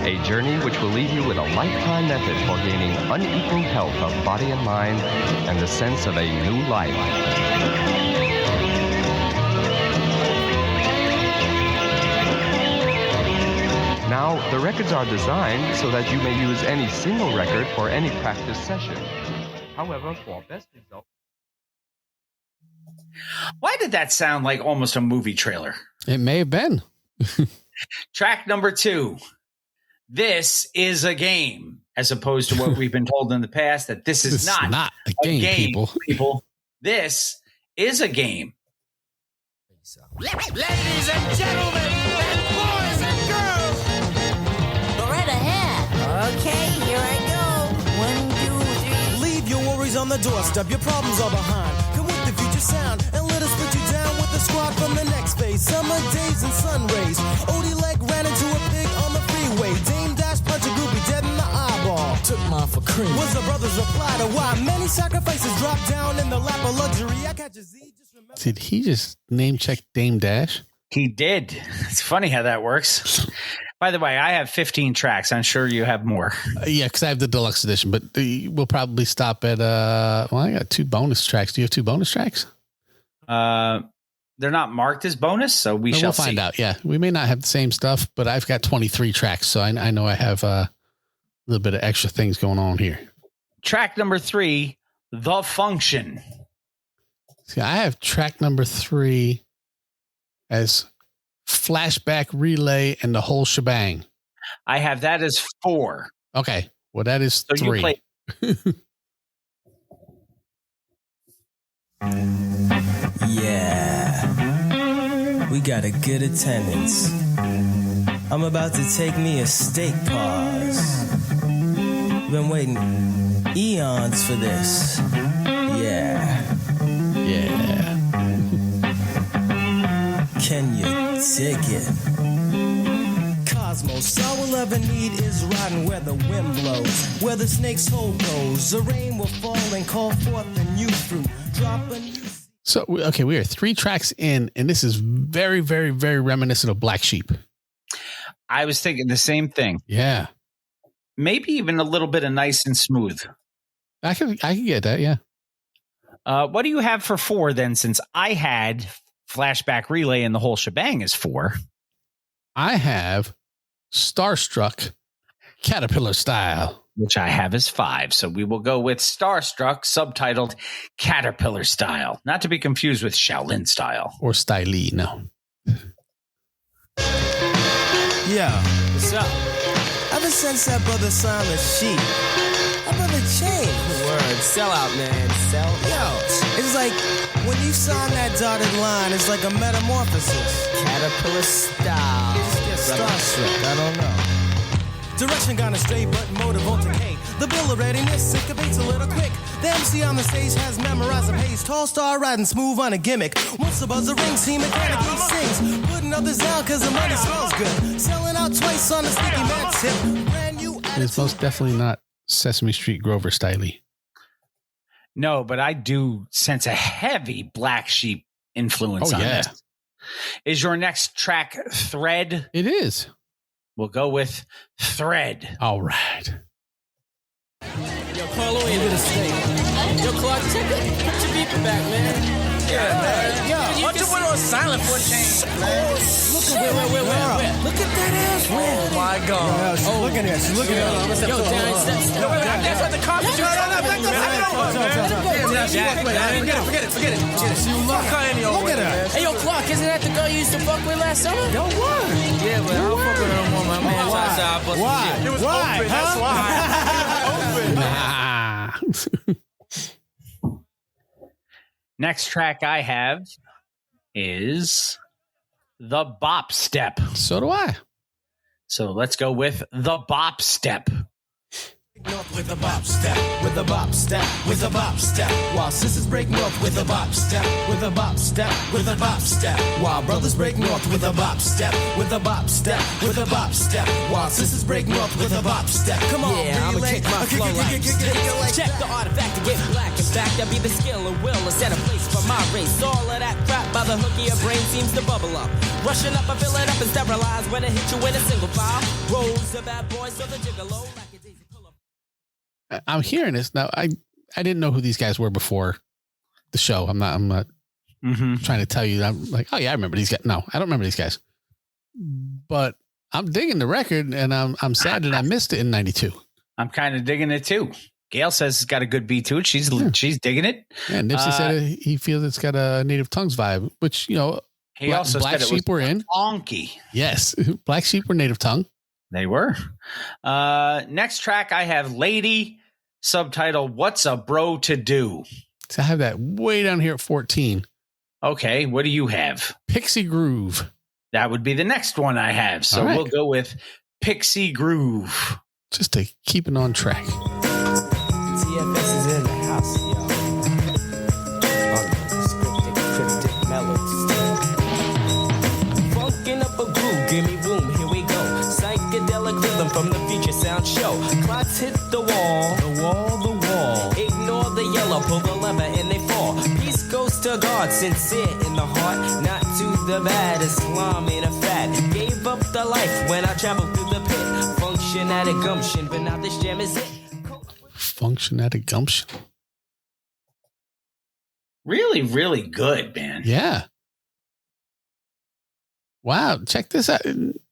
[SPEAKER 12] A journey which will leave you with a lifetime method for gaining unequaled health of body and mind and the sense of a new life. Now, the records are designed so that you may use any single record for any practice session. However, for best results...
[SPEAKER 1] Why did that sound like almost a movie trailer?
[SPEAKER 7] It may have been.
[SPEAKER 1] Track number 2. This is a game, as opposed to what we've been told in the past, that this is not
[SPEAKER 7] a game,
[SPEAKER 1] people. This is a game.
[SPEAKER 3] Ladies and gentlemen, and boys and girls, go right ahead. Okay, here I go. 1, 2, 3. Leave your worries on the doorstep. Your problems are behind. Come with the future sound and let us put you down with the squad from the next phase. Summer days and sun rays. Odie leg ran into a pig on the freeway. Dame Dash punch a groupie dead in the eyeball. Took mine for cream. Was the brother's reply to why many sacrifices dropped down in the lap of luxury. I catch a Z.
[SPEAKER 7] Did he just name check Dame Dash?
[SPEAKER 1] He did. It's funny how that works. By the way, I have 15 tracks. I'm sure you have more.
[SPEAKER 7] Yeah, because I have the deluxe edition, but we'll probably stop at, I got 2 bonus tracks. Do you have 2 bonus tracks?
[SPEAKER 1] They're not marked as bonus, so we'll
[SPEAKER 7] find out. Yeah, we may not have the same stuff, but I've got 23 tracks, so I know I have a little bit of extra things going on here.
[SPEAKER 1] Track number 3, The Function.
[SPEAKER 7] See, I have track number 3 as Flashback Relay and the whole shebang.
[SPEAKER 1] I have that as 4.
[SPEAKER 7] Okay, well that is
[SPEAKER 1] so
[SPEAKER 7] 3.
[SPEAKER 3] Yeah, we got a good attendance. I'm about to take me a steak pause. Been waiting eons for this. Yeah. Can you dig it? Cosmos, all we'll ever need is riding where the wind blows, where the snake's hole goes. The rain will fall and call forth a new fruit. Drop a new...
[SPEAKER 7] So, okay, we are 3 tracks in, and this is very, very, very reminiscent of Black Sheep.
[SPEAKER 1] I was thinking the same thing.
[SPEAKER 7] Yeah.
[SPEAKER 1] Maybe even a little bit of Nice and Smooth.
[SPEAKER 7] I can get that, yeah.
[SPEAKER 1] What do you have for 4 then, since I had Flashback Relay and the whole shebang is 4?
[SPEAKER 7] I have Starstruck Caterpillar Style,
[SPEAKER 1] which I have as 5. So we will go with Starstruck, subtitled Caterpillar Style, not to be confused with Shaolin Style
[SPEAKER 7] or Stylee. No.
[SPEAKER 3] Yeah, what's up? Ever since that brother signed the sheet, that brother changed. Word, sell out, man. Sell. Yo, it's like when you sign that dotted line, it's like a metamorphosis. Caterpillar style. Just get starstruck. I don't know. Direction gone astray, but motive won't decay. The bill of readiness syncopates a little quick. The MC on the stage has memorized the pace. Tall star riding smooth on a gimmick. Once the buzzer rings, he mechanically sings. Putting others down cause the money smells good. Selling out twice on a sticky man tip. Brand new attitude.
[SPEAKER 7] It's most definitely not Sesame Street Grover Stylee.
[SPEAKER 1] No, but I do sense a heavy Black Sheep influence on this. Is your next track Thread?
[SPEAKER 7] It is.
[SPEAKER 1] We'll go with Thread.
[SPEAKER 7] All right.
[SPEAKER 3] Yo, Carlo ain't with a steak. Yo, Clark, check it. Put your beeper back, man. Yeah, man. Yo, why don't you put on silent for a change, man? Wait. Look at that ass, man. Oh, my God.
[SPEAKER 9] She's looking at it. She's looking at it.
[SPEAKER 3] Yo, Darren, that's what the carpet you got. Forget it. Look at her. Hey, yo, Clark, isn't that the girl you used to fuck with last summer? Yo, what? Yeah, but I don't fuck with her no more. My man tried to bust some shit.
[SPEAKER 9] It was open, that's why.
[SPEAKER 1] Next track I have is The Bop Step.
[SPEAKER 7] So do I.
[SPEAKER 1] So let's go with The Bop Step.
[SPEAKER 3] North with a bop step, with a bop step, with a bop step. While sisters break north with a bop step, with a bop step, with a bop step. While brothers break north with a bop step, with a bop step, with a bop step. While sisters break north with a bop step. Come on, yeah, I'ma kick my flow like check the artifact to get black. In fact, that'd be the skill or will to set a place for my race. All of that crap by the hook of your brain seems to bubble up. Rushing up, I fill it up and sterilize when it hit you in a single file. Rolls of bad boys, so the gigolo like a daisy.
[SPEAKER 7] I'm hearing this now. I didn't know who these guys were before the show. I'm not trying to tell you. I'm like, oh yeah, I remember these guys. No, I don't remember these guys. But I'm digging the record, and I'm sad that I missed it in '92.
[SPEAKER 1] I'm kind of digging it too. Gail says it's got a good beat to it. She's digging it.
[SPEAKER 7] Yeah, Nipsey said he feels it's got a Native Tongues vibe, which
[SPEAKER 1] he also
[SPEAKER 7] Black
[SPEAKER 1] said
[SPEAKER 7] Sheep were in.
[SPEAKER 1] Funky.
[SPEAKER 7] Yes, Black Sheep were Native Tongue.
[SPEAKER 1] They were. Next track, I have Lady, subtitle, What's a Bro to Do?
[SPEAKER 7] So I have that way down here at 14.
[SPEAKER 1] Okay, what do you have?
[SPEAKER 7] Pixie Groove.
[SPEAKER 1] That would be the next one I have. So we'll go with Pixie Groove.
[SPEAKER 7] Just to keep it on track.
[SPEAKER 3] TFS is in the house, yo. Cryptic melodies. Funkin' up a groove, give me room, here we go. Psychedelic rhythm from the Future Sound Show. Clocks hit the wall. Ignore the yellow, pull the lever and they fall. Peace goes to God, sincere in the heart. Not to the baddest, slum in a fat. Gave up the life when I traveled through the pit. Function at a gumption, but now this jam is it.
[SPEAKER 7] Function at a gumption.
[SPEAKER 1] Really, really good, man.
[SPEAKER 7] Yeah. Wow. Check this out.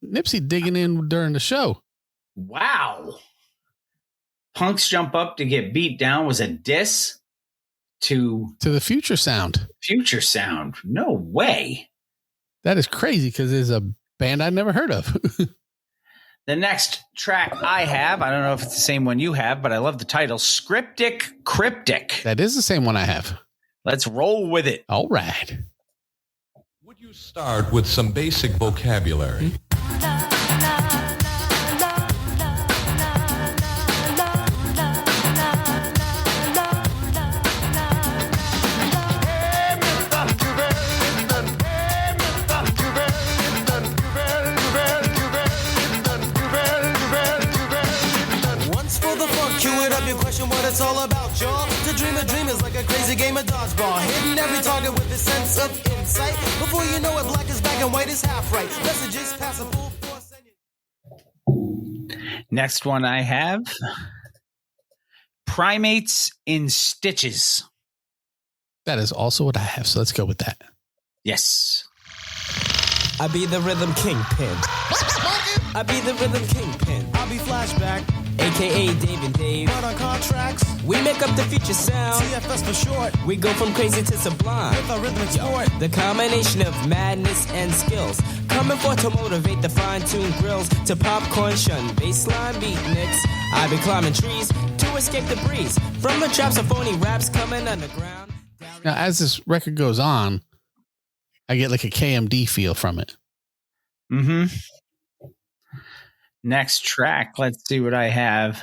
[SPEAKER 7] Nipsey digging in during the show.
[SPEAKER 1] Wow. Punk's jump up to get beat down was a diss to
[SPEAKER 7] the Future Sound.
[SPEAKER 1] Future Sound. No way.
[SPEAKER 7] That is crazy because it's a band I never heard of.
[SPEAKER 1] The next track I have, I don't know if it's the same one you have, but I love the title, Scriptic Cryptic.
[SPEAKER 7] That is the same one I have.
[SPEAKER 1] Let's roll with it.
[SPEAKER 7] All right.
[SPEAKER 13] Would you start with some basic vocabulary?
[SPEAKER 3] What it's all about, y'all. To dream a dream is like a crazy game of dodgeball. Hitting every target with a sense of insight. Before you know it, black is black and white is half right. Messages pass a full force.
[SPEAKER 1] Next one I have, Primates in Stitches.
[SPEAKER 7] That is also what I have, so let's go with that.
[SPEAKER 1] Yes.
[SPEAKER 3] I be the rhythm kingpin. I be the rhythm kingpin. I'll be Flashback, a.k.a. Dave and Dave. But on contracts, we make up the Future Sound. CFS for short. We go from crazy to sublime. With our rhythmic sport. The combination of madness and skills. Coming for to motivate the fine-tuned grills. To popcorn shun, baseline beatniks. I be climbing trees to escape the breeze. From the traps of phony raps coming underground.
[SPEAKER 7] Now, as this record goes on, I get like a KMD feel from it.
[SPEAKER 1] Mm-hmm. Next track, let's see what I have.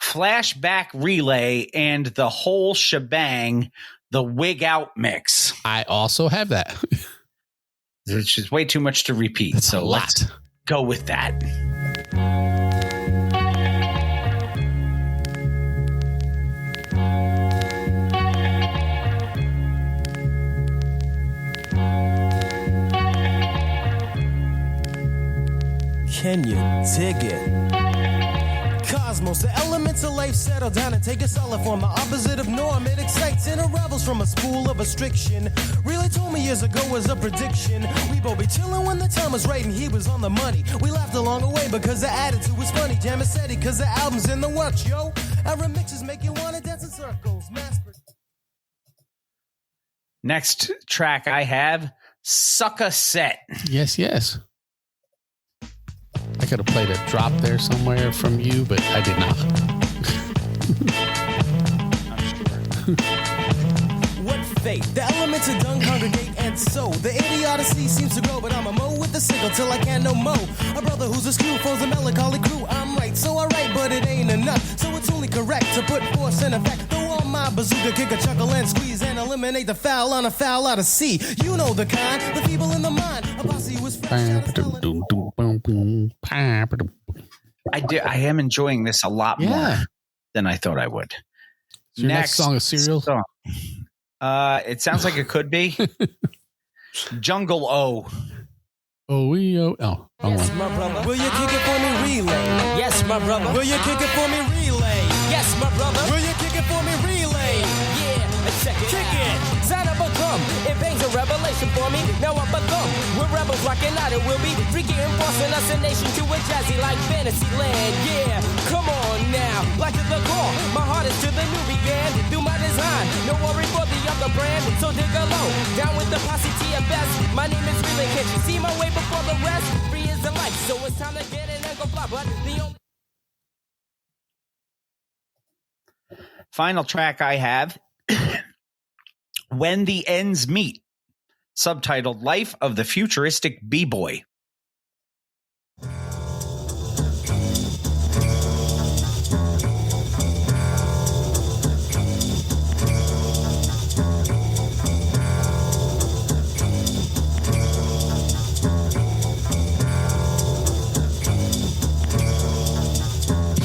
[SPEAKER 1] Flashback Relay and the whole shebang, the Wig Out mix.
[SPEAKER 7] I also have that.
[SPEAKER 1] It's just way too much to repeat.
[SPEAKER 7] That's
[SPEAKER 1] so
[SPEAKER 7] a lot.
[SPEAKER 1] Let's go with that.
[SPEAKER 3] Can you dig it? Cosmos, the elements of life settle down and take a solid form. The opposite of norm, it excites and unravels from a spool of restriction. Really told me years ago was a prediction. We both be chillin' when the time was right and he was on the money. We laughed along the way because the attitude was funny. Jam is steady because the album's in the works, yo. Our remixes make you wanna dance in circles.
[SPEAKER 1] Next track I have, Sucka Set.
[SPEAKER 7] Yes. I could have played a drop there somewhere from you, but I did not.
[SPEAKER 3] What fate? The elements of dung congregate, and so the idiocy seems to grow. But I'm a mo with a sickle till I can't no mo. A brother who's a screw foes a melancholy crew. I'm right, so I write, but it ain't enough. So it's only correct to put force in effect. Throw on my bazooka, kick a chuckle and squeeze, and eliminate the foul on a foul out of sea. You know the kind, the feeble in the mind. A posse who was fresh.
[SPEAKER 1] I am enjoying this a lot more than I thought I would.
[SPEAKER 7] Is your next song a cereal?
[SPEAKER 1] Song. It sounds like it could be. Jungle O.
[SPEAKER 7] Oh,
[SPEAKER 3] yes, my brother. Will you kick it for me, relay? Yes, my brother. Will you kick it for me, relay? Yes, my brother. Will you kick it for me, relay? Yeah, check it. Kick it. Sign up a drum. It bangs a revelation for me. Now I'm a thumb. We're rebels rocking out. It will be freaky and forcing us a nation to a jazzy like fantasy land. Yeah, come on now. Like to the core. My heart is to the new began. Do my design. No worry for the other brand. So dig a low. Down with the posse TFS. My name is Relay. Can't you see my way before the rest? Free is the life. So it's time to get in and go fly. But the only
[SPEAKER 1] final track I have, When the Ends Meet, subtitled Life of the Futuristic B-Boy.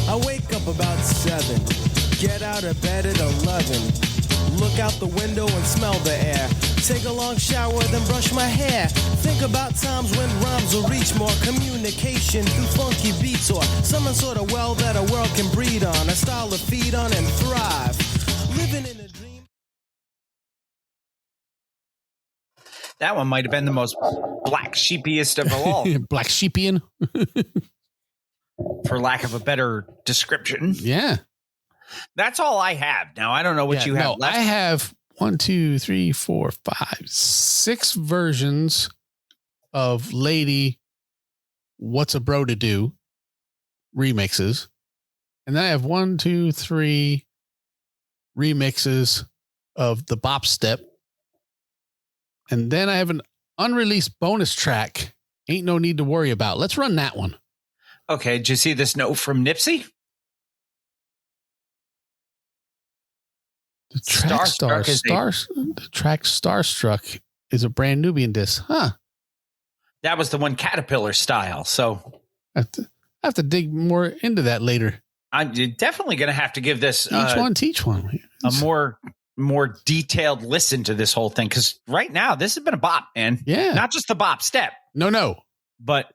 [SPEAKER 3] I wake up about 7, get out of bed at 11, look out the window and smell the air. Take a long shower, then brush my hair. Think about times when rhymes will reach more communication through funky beats or some sort of well that a world can breed on, a style to feed on and thrive. Living in a dream.
[SPEAKER 1] That one might have been the most black sheepiest of all.
[SPEAKER 7] Black sheepian.
[SPEAKER 1] For lack of a better description.
[SPEAKER 7] Yeah.
[SPEAKER 1] That's all I have. Now, I don't know what you have left.
[SPEAKER 7] I have 1, 2, 3, 4, 5, 6 versions of Lady What's a Bro to Do remixes. And then I have 1, 2, 3 remixes of the Bop Step. And then I have an unreleased bonus track, Ain't No Need to Worry About. Let's run that one.
[SPEAKER 1] Okay, did you see this note from Nipsey?
[SPEAKER 7] The track Starstruck is a brand Nubian disc. Huh.
[SPEAKER 1] That was the one Caterpillar style. So
[SPEAKER 7] I have to dig more into that later.
[SPEAKER 1] I'm definitely going to have to give this
[SPEAKER 7] teach one
[SPEAKER 1] a more detailed listen to this whole thing. Because right now, this has been a bop, man.
[SPEAKER 7] Yeah.
[SPEAKER 1] Not just the Bop Step.
[SPEAKER 7] No.
[SPEAKER 1] But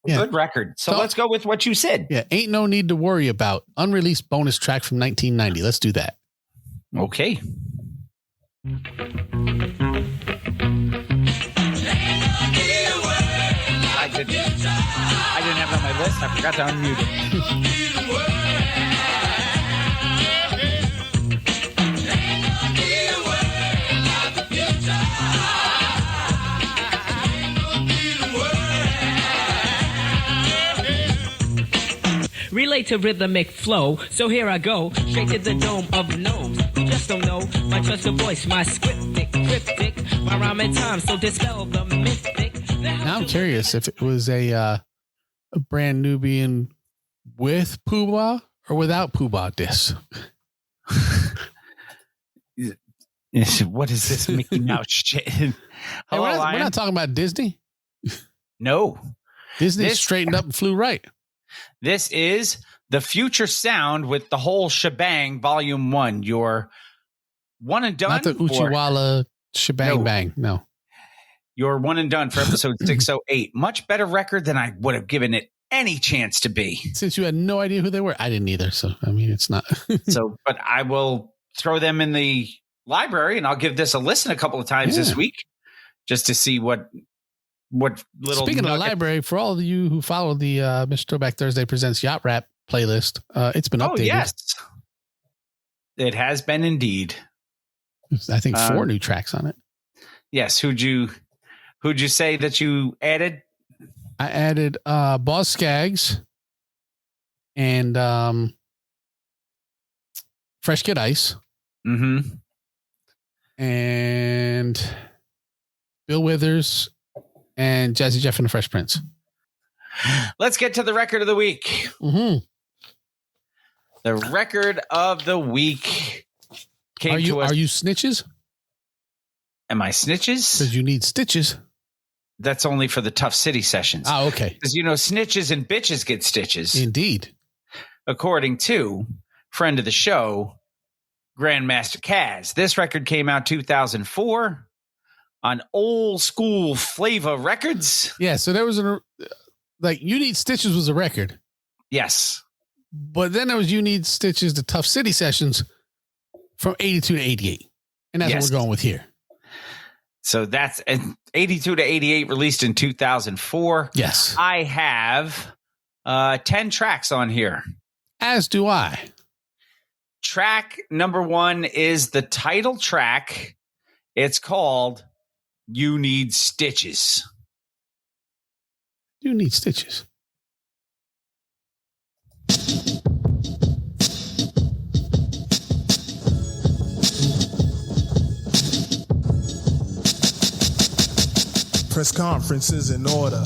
[SPEAKER 1] good record. So let's go with what you said.
[SPEAKER 7] Yeah. Ain't No Need to Worry About. Unreleased bonus track from 1990. Let's do that.
[SPEAKER 1] Okay.
[SPEAKER 5] I
[SPEAKER 1] didn't have it on my list. I forgot to unmute it.
[SPEAKER 14] Relate to rhythmic flow, so here I go, straight to the dome of gnomes. You just don't know my trusted voice, my cryptic, my rhyme and time, so dispel the mystic.
[SPEAKER 7] Now I'm curious if it was a brand Nubian with Poobah or without Poobah disc.
[SPEAKER 1] What is this Mickey Mouse shit?
[SPEAKER 7] Hey, we're not talking about Disney.
[SPEAKER 1] No.
[SPEAKER 7] Disney straightened up and flew right.
[SPEAKER 1] This is the Future Sound with the whole shebang, Volume 1. Your one and done.
[SPEAKER 7] Not the Uchiwala shebang bang. No.
[SPEAKER 1] Your one and done for episode 608. Much better record than I would have given it any chance to be.
[SPEAKER 7] Since you had no idea who they were, I didn't either. So, I mean, it's not.
[SPEAKER 1] But I will throw them in the library and I'll give this a listen a couple of times this week just to see what little.
[SPEAKER 7] Speaking of the library, for all of you who follow the Mr. Throwback Thursday Presents Yacht Rap playlist, it's been updated. Oh,
[SPEAKER 1] yes. It has been indeed.
[SPEAKER 7] I think 4 new tracks on it.
[SPEAKER 1] Yes. Who'd you say that you added?
[SPEAKER 7] I added Boss Skaggs and Fresh Kid Ice.
[SPEAKER 1] Mm-hmm.
[SPEAKER 7] And Bill Withers and Jazzy Jeff and the Fresh Prince.
[SPEAKER 1] Let's get to the record of the week.
[SPEAKER 7] Mm-hmm.
[SPEAKER 1] The record of the week came to us.
[SPEAKER 7] Are you snitches?
[SPEAKER 1] Am I snitches?
[SPEAKER 7] Because you need stitches.
[SPEAKER 1] That's only for the Tough City sessions.
[SPEAKER 7] Oh, okay.
[SPEAKER 1] Because, snitches and bitches get stitches.
[SPEAKER 7] Indeed.
[SPEAKER 1] According to friend of the show, Grandmaster Kaz. This record came out 2004 on Old School Flavor Records.
[SPEAKER 7] Yeah, so there was You Need Stitches was a record.
[SPEAKER 1] Yes.
[SPEAKER 7] But then there was You Need Stitches, the Tough City sessions from 82 to 88. And that's what we're going with here.
[SPEAKER 1] So that's 82 to 88 released in 2004.
[SPEAKER 7] Yes.
[SPEAKER 1] I have 10 tracks on here.
[SPEAKER 7] As do I.
[SPEAKER 1] Track number 1 is the title track. It's called You Need Stitches.
[SPEAKER 7] You Need Stitches.
[SPEAKER 15] Press conferences in order.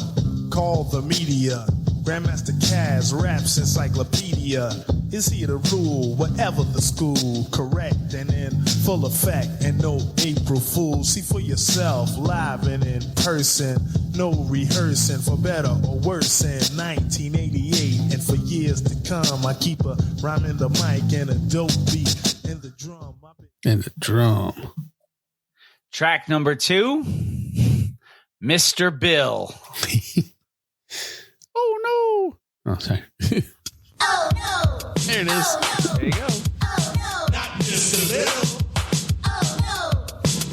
[SPEAKER 15] Call the media. Grandmaster Kaz raps encyclopedia. Is he the rule? Whatever the school, correct and in full effect, and no April Fool. See for yourself, live and in person. No rehearsing, for better or worse. In 1988, and for years to come, I keep a rhyme in the mic and a dope beat and the drum.
[SPEAKER 7] And the drum.
[SPEAKER 1] Track number 2, Mr. Bill.
[SPEAKER 7] Oh, no. Oh, sorry.
[SPEAKER 3] Oh, no.
[SPEAKER 7] There it is.
[SPEAKER 3] Oh, no.
[SPEAKER 1] There you go.
[SPEAKER 3] Oh, no.
[SPEAKER 15] Not Mr. Bill.
[SPEAKER 3] Oh, no.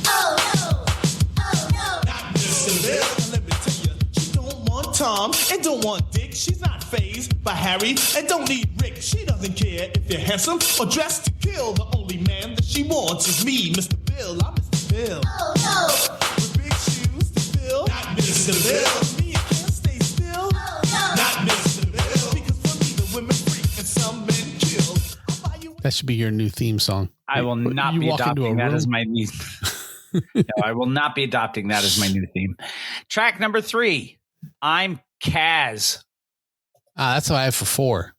[SPEAKER 3] Oh, no. Oh, no.
[SPEAKER 15] Not Mr. Bill. Let me tell you, she don't want Tom and don't want Dick. She's not fazed by Harry and don't need Rick. She doesn't care if you're handsome or dressed to kill. The only man that she wants is me, Mr. Bill. I'm Mr. Bill.
[SPEAKER 3] Oh, no.
[SPEAKER 15] With big shoes to fill. Not Mr. Bill. Me, I can't stay still.
[SPEAKER 3] Oh, no.
[SPEAKER 15] Not Mr. Bill. Because for me, the women freak and some men kill.
[SPEAKER 7] That should be your new theme song.
[SPEAKER 1] I will not
[SPEAKER 7] You
[SPEAKER 1] be
[SPEAKER 7] walk into a
[SPEAKER 1] adopting that
[SPEAKER 7] room.
[SPEAKER 1] as my new. No, I will not be adopting that as my new theme. Track number 3, I'm Kaz.
[SPEAKER 7] That's what I have for 4.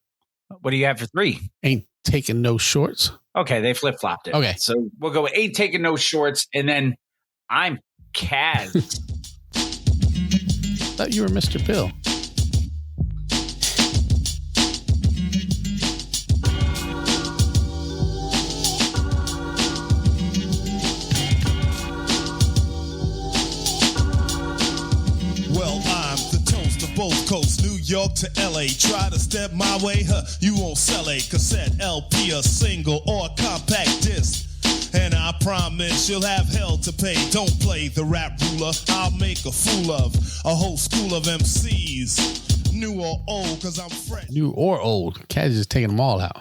[SPEAKER 1] What do you have for 3?
[SPEAKER 7] Ain't taking no shorts.
[SPEAKER 1] Okay, they flip-flopped it.
[SPEAKER 7] Okay.
[SPEAKER 1] So we'll go Ain't Taking No Shorts, and then I'm Kaz.
[SPEAKER 7] Thought you were Mr. Bill.
[SPEAKER 15] Well, I'm the toast of both coasts, New York to LA. Try to step my way, you won't sell a cassette, LP, a single, or a compact disc. And I promise you'll have hell to pay. Don't play the rap ruler, I'll make a fool of a whole school of MCs. New or old, cause I'm fresh.
[SPEAKER 7] New or old. Kaz is taking them all out.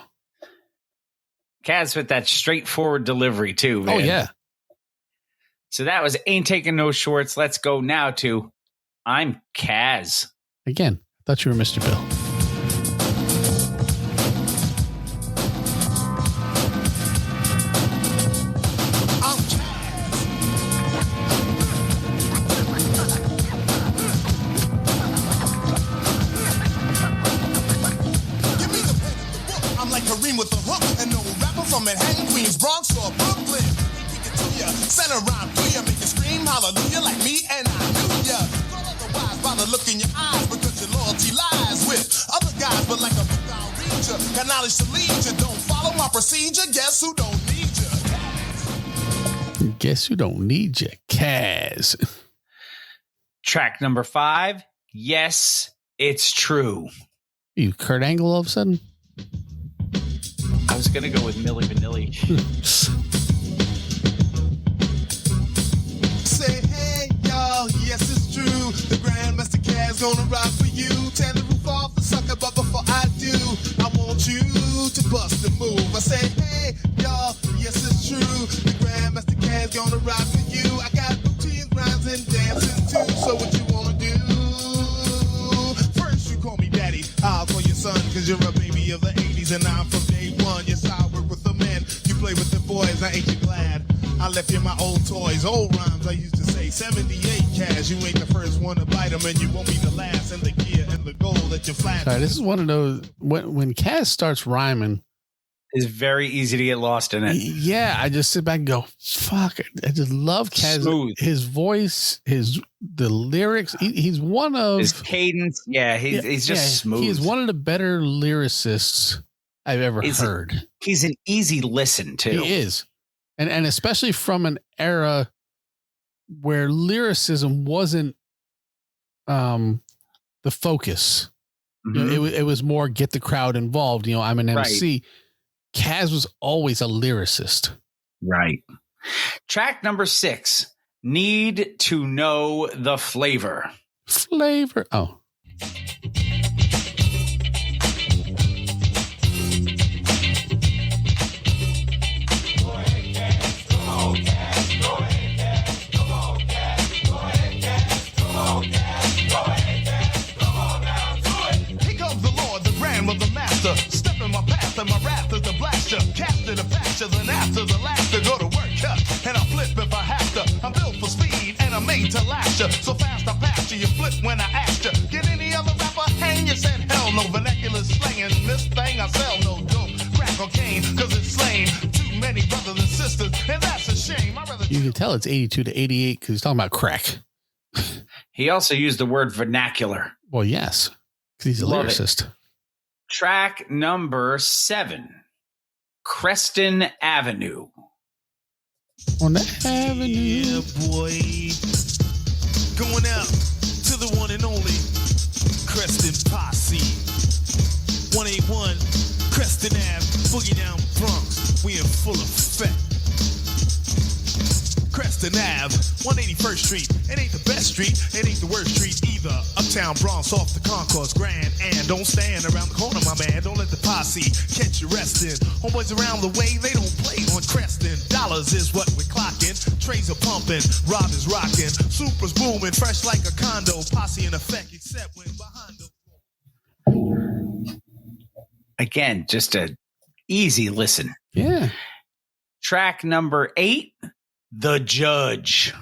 [SPEAKER 1] Kaz with that straightforward delivery, too, man.
[SPEAKER 7] Oh, yeah.
[SPEAKER 1] So that was Ain't Taking No Shorts. Let's go now to I'm Kaz.
[SPEAKER 7] Again, I thought you were Mr. Bill.
[SPEAKER 15] I'm like Kareem with a hook, and no rapper from Manhattan, Queens, Bronx, or Brooklyn. We can do ya, send a rhyme through ya, make you scream hallelujah like me, and I knew ya. Not otherwise by the look in your eyes, because your loyalty lies with other guys, but like a book I'll read ya, got knowledge to lead ya, don't follow my procedure, guess who don't need ya?
[SPEAKER 7] Guess who don't need you? Kaz.
[SPEAKER 1] Track number 5, Yes, It's True.
[SPEAKER 7] You Kurt Angle all of a sudden?
[SPEAKER 1] I was going to go with Milli Vanilli.
[SPEAKER 15] Say, hey, y'all, yes, it's true. The Grandmaster Kaz gonna rock for you. Tear the roof off the sucker, but before I do, I want you to bust the move. I say, hey, y'all, yes, it's true. The Grandmaster Kaz gonna rock for you. I got routines, grinds, and dances too. So what you wanna do? First, you call me daddy. I'll call you son, cause you're a baby of the 80s, and I'm from day one. Yes, I work with the men. You play with the boys, I ain't you glad? I left you my old toys, old rhymes I used to say. 78 Cash, you ain't the first one to bite them, and you won't be the last. And the gear and the gold that you flash.
[SPEAKER 7] Sorry, this is one of those when Kaz starts rhyming,
[SPEAKER 1] It's very easy to get lost in it.
[SPEAKER 7] yeah, I just sit back and go, fuck it. I just love Kaz.
[SPEAKER 1] Smooth.
[SPEAKER 7] His voice, the lyrics. He's one of
[SPEAKER 1] His cadence. Yeah, he's just smooth.
[SPEAKER 7] He's one of the better lyricists I've ever heard.
[SPEAKER 1] He's an easy listen too.
[SPEAKER 7] He is. And especially from an era where lyricism wasn't the focus. You know, it was more get the crowd involved. You know, I'm an MC.
[SPEAKER 1] Right.
[SPEAKER 7] Kaz was always a lyricist.
[SPEAKER 1] Right. Track number 6, Need to Know the Flavor.
[SPEAKER 7] Flavor. Oh.
[SPEAKER 15] Of the master, step in my path, and my wrath is the blaster. Capture the pastures, and after the last to go to work, and I flip if I have to. I'm built for speed, and I'm made to last you. So fast I pass you, you flip when I asked you. Get any other rapper hang? You said hell no, vernacular slanging. This thing I sell no dope, crack or cane, cause it's slain too many brothers and sisters, and that's a shame.
[SPEAKER 7] You can tell it's 82 to 88 because he's talking about crack.
[SPEAKER 1] He also used the word vernacular.
[SPEAKER 7] Well, yes, because he's a
[SPEAKER 1] Love
[SPEAKER 7] lyricist.
[SPEAKER 1] it. Track number 7, Creston Avenue.
[SPEAKER 7] On the avenue.
[SPEAKER 15] Yeah, boy. Going out to the one and only Creston Posse. 181 Creston Ave, Boogie Down Bronx. We in full effect. Creston Ave, 181st Street. It ain't the best street, it ain't the worst street either. Uptown Bronx, off the concourse, grand. And don't stand around the corner, my man. Don't let the posse catch you resting. Homeboys around the way, they don't play on Creston. Dollars is what we're clocking. Trays are pumping, Rob is rocking. Super's booming, fresh like a condo. Posse in effect, except when behind them.
[SPEAKER 1] Again, just a easy listen.
[SPEAKER 7] Yeah.
[SPEAKER 1] Track number 8, The Judge.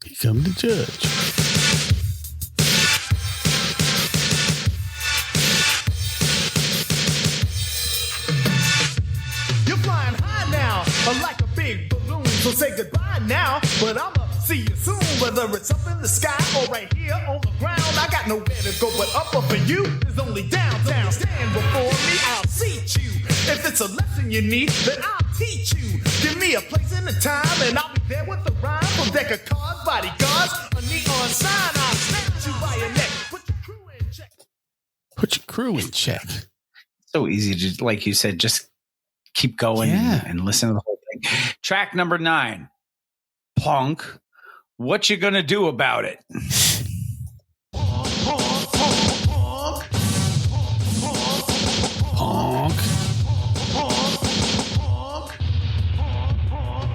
[SPEAKER 7] Here come the judge.
[SPEAKER 15] You're flying high now, like a big balloon. So say goodbye now, but I'ma see you soon. Whether it's up in the sky or right here on the ground, I got nowhere to go but up for you. Is only down. Stand before me, I'll seat you. If it's a lesson you need, then I'll teach you. Give me a place and a time, and I'll be there with a rhyme. From deck of cards, bodyguards, a neon sign. I'll snatch you by your neck. Put your crew in check.
[SPEAKER 7] Put your crew in check.
[SPEAKER 1] So easy to, like you said, just keep going and listen to the whole thing. Track number 9, Punk. What you gonna do about it?
[SPEAKER 7] Punk.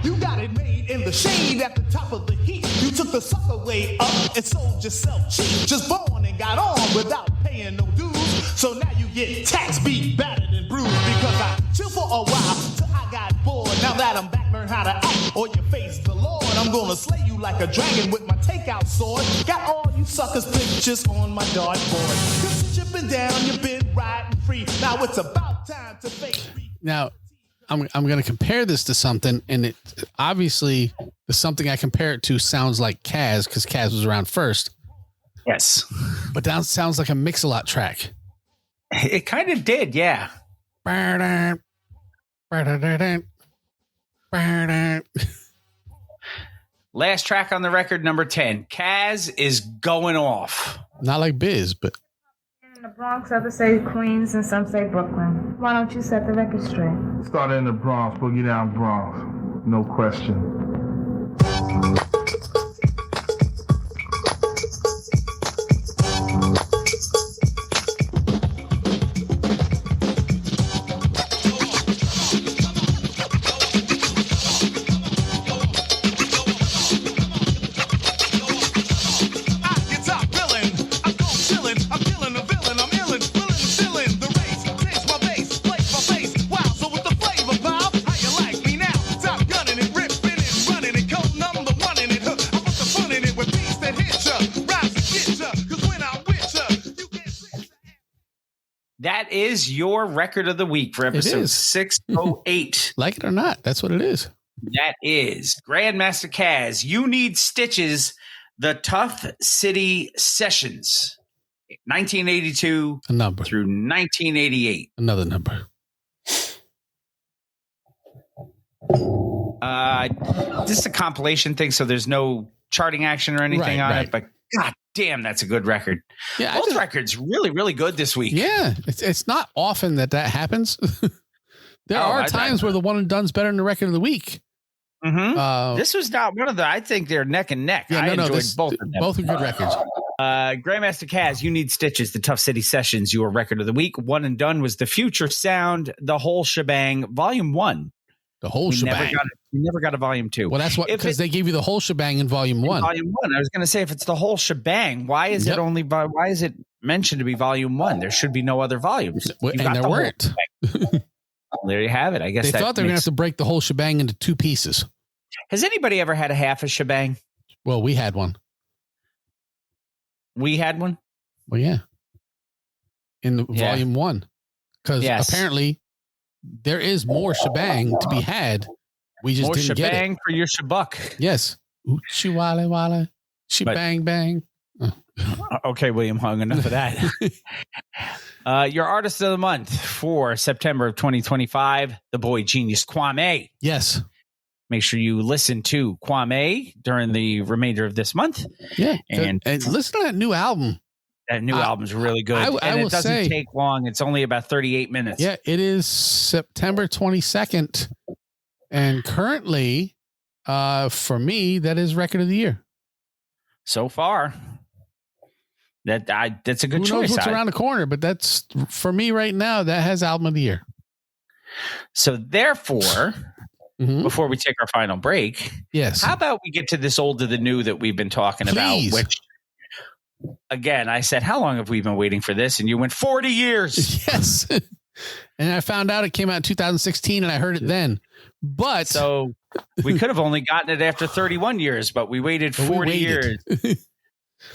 [SPEAKER 15] You got it made in the shade at the top of the heat. You took the sucker way up and sold yourself cheap. Just born and got on without paying no dues. So now you get taxed, beat, battered, and bruised. Because I chill for a while till I got bored. Now that I'm back, learn how to act or you face the Lord. I'm gonna slay you like a dragon with my takeout sword. Got all you suckers pictures on my dartboard. Cause you've been down, you've been riding free. Now it's about time to face.
[SPEAKER 7] Now, I'm going to compare this to something, and it obviously the something I compare it to sounds like Kaz, because Kaz was around first.
[SPEAKER 1] Yes.
[SPEAKER 7] But that sounds like a Mix-a-Lot track.
[SPEAKER 1] It kind of did, yeah. Last track on the record, number 10. Kaz is going off.
[SPEAKER 7] Not like Biz, but...
[SPEAKER 16] In the Bronx, others say Queens and some say Brooklyn. Why don't you set the record straight?
[SPEAKER 17] Started in the Bronx, Boogie Down Bronx. No question.
[SPEAKER 1] That is your record of the week for episode 608.
[SPEAKER 7] Like it or not, that's what it is.
[SPEAKER 1] That is Grandmaster Kaz. You Need Stitches, the Tough City Sessions, 1982
[SPEAKER 7] a number
[SPEAKER 1] through 1988.
[SPEAKER 7] Another number.
[SPEAKER 1] This is a compilation thing, so there's no charting action or anything on it, but God damn, that's a good record.
[SPEAKER 7] Yeah,
[SPEAKER 1] both records really, really good this week.
[SPEAKER 7] Yeah, it's not often that happens. There are times where the one and done's better than the record of the week.
[SPEAKER 1] Mm-hmm. This was not one of the. I think they're neck and neck.
[SPEAKER 7] Yeah,
[SPEAKER 1] I enjoyed both of them.
[SPEAKER 7] Both are good records.
[SPEAKER 1] Grandmaster Kaz, You Need Stitches, the Tough City Sessions, your record of the week. One and Done was The Future Sound, the whole shebang, Volume 1.
[SPEAKER 7] The whole shebang.
[SPEAKER 1] We never got a Volume 2.
[SPEAKER 7] Well, that's what, because they gave you the whole shebang in Volume 1.
[SPEAKER 1] Volume 1. I was going to say, if it's the whole shebang, why is it only? Why is it mentioned to be Volume 1? There should be no other volumes.
[SPEAKER 7] And there weren't.
[SPEAKER 1] Well, there you have it. I guess
[SPEAKER 7] they thought they were going to have to break the whole shebang into 2 pieces.
[SPEAKER 1] Has anybody ever had a half a shebang?
[SPEAKER 7] Well, we had one.
[SPEAKER 1] We had one?
[SPEAKER 7] Well, yeah. In the Volume 1. Because apparently there is more shebang to be had. We just didn't get it. More
[SPEAKER 1] shebang for your shebuck.
[SPEAKER 7] Yes. Oochie wale wale. Shebang bang.
[SPEAKER 1] Okay, William Hung, enough of that. Your artist of the month for September of 2025, the boy genius Kwame.
[SPEAKER 7] Yes.
[SPEAKER 1] Make sure you listen to Kwame during the remainder of this month.
[SPEAKER 7] Yeah.
[SPEAKER 1] And
[SPEAKER 7] listen to that new album.
[SPEAKER 1] That new album's really good.
[SPEAKER 7] I will
[SPEAKER 1] it doesn't
[SPEAKER 7] say,
[SPEAKER 1] take long. It's only about 38 minutes.
[SPEAKER 7] Yeah, it is September 22nd. And currently, for me, that is record of the year.
[SPEAKER 1] So far. That's a good choice.
[SPEAKER 7] Who knows what's around the corner, but that's, for me right now, that has album of the year.
[SPEAKER 1] So therefore... Before we take our final break,
[SPEAKER 7] yes.
[SPEAKER 1] How about we get to this old to the new that we've been talking about? Which, again, I said, how long have we been waiting for this? And you went 40 years.
[SPEAKER 7] Yes. And I found out it came out in 2016, and I heard it then. But
[SPEAKER 1] so we could have only gotten it after 31 years, but we waited 40 years.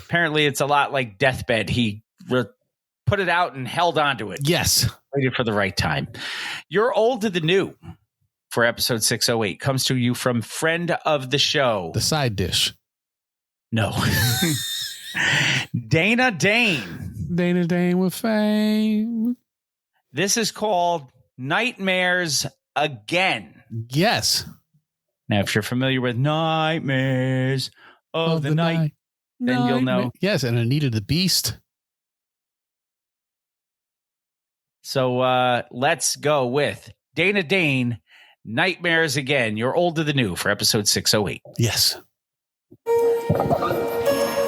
[SPEAKER 1] Apparently, it's a lot like Deathbed. He put it out and held on to it.
[SPEAKER 7] Yes.
[SPEAKER 1] Waited for the right time. You're old to the new. For episode 608 comes to you from friend of the show.
[SPEAKER 7] The side dish.
[SPEAKER 1] No. Dane.
[SPEAKER 7] Dane with fame.
[SPEAKER 1] This is called Nightmares Again.
[SPEAKER 7] Yes.
[SPEAKER 1] Now, if you're familiar with Nightmares of the Night, then you'll know.
[SPEAKER 7] Yes, and Anita the Beast.
[SPEAKER 1] So let's go with Dane. Nightmares Again. You're old to the new for episode 608.
[SPEAKER 7] Yes.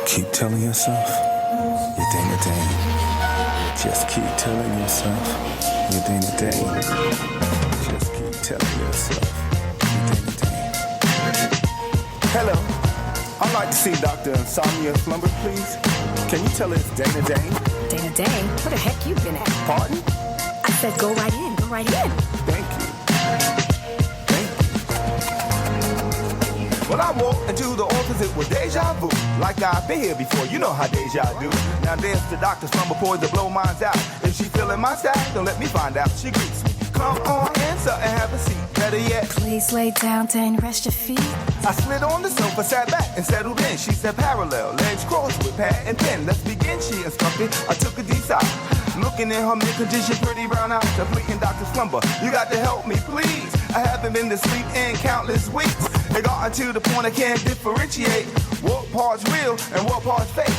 [SPEAKER 18] Keep telling yourself you're Dane. Just keep telling yourself you're Dane. Just keep telling yourself you're Dane. Hello. I'd like to see Dr. Insomnia Slumber, please. Can you tell us Dane?
[SPEAKER 19] Dane? Where the heck you been at?
[SPEAKER 18] Pardon?
[SPEAKER 19] I said go right in.
[SPEAKER 18] Thank you. When I walked into the office, it was deja vu. Like I've been here before, you know how deja do. Now there's the doctor slumber poised to blow minds out. If she feeling my style, then let me find out. She greets me. Come on in, sir, and have a seat. Better yet,
[SPEAKER 19] please lay down, Dane, rest your feet.
[SPEAKER 18] I slid on the sofa, sat back, and settled in. She said parallel, legs crossed with pad and pen. Let's begin, she instructed. I took a deep sigh. Looking in her mid-condition, pretty brown eyes, completing Dr. Slumber. You got to help me, please. I haven't been to sleep in countless weeks. It got to the point I can't differentiate what part's real and what part's fake.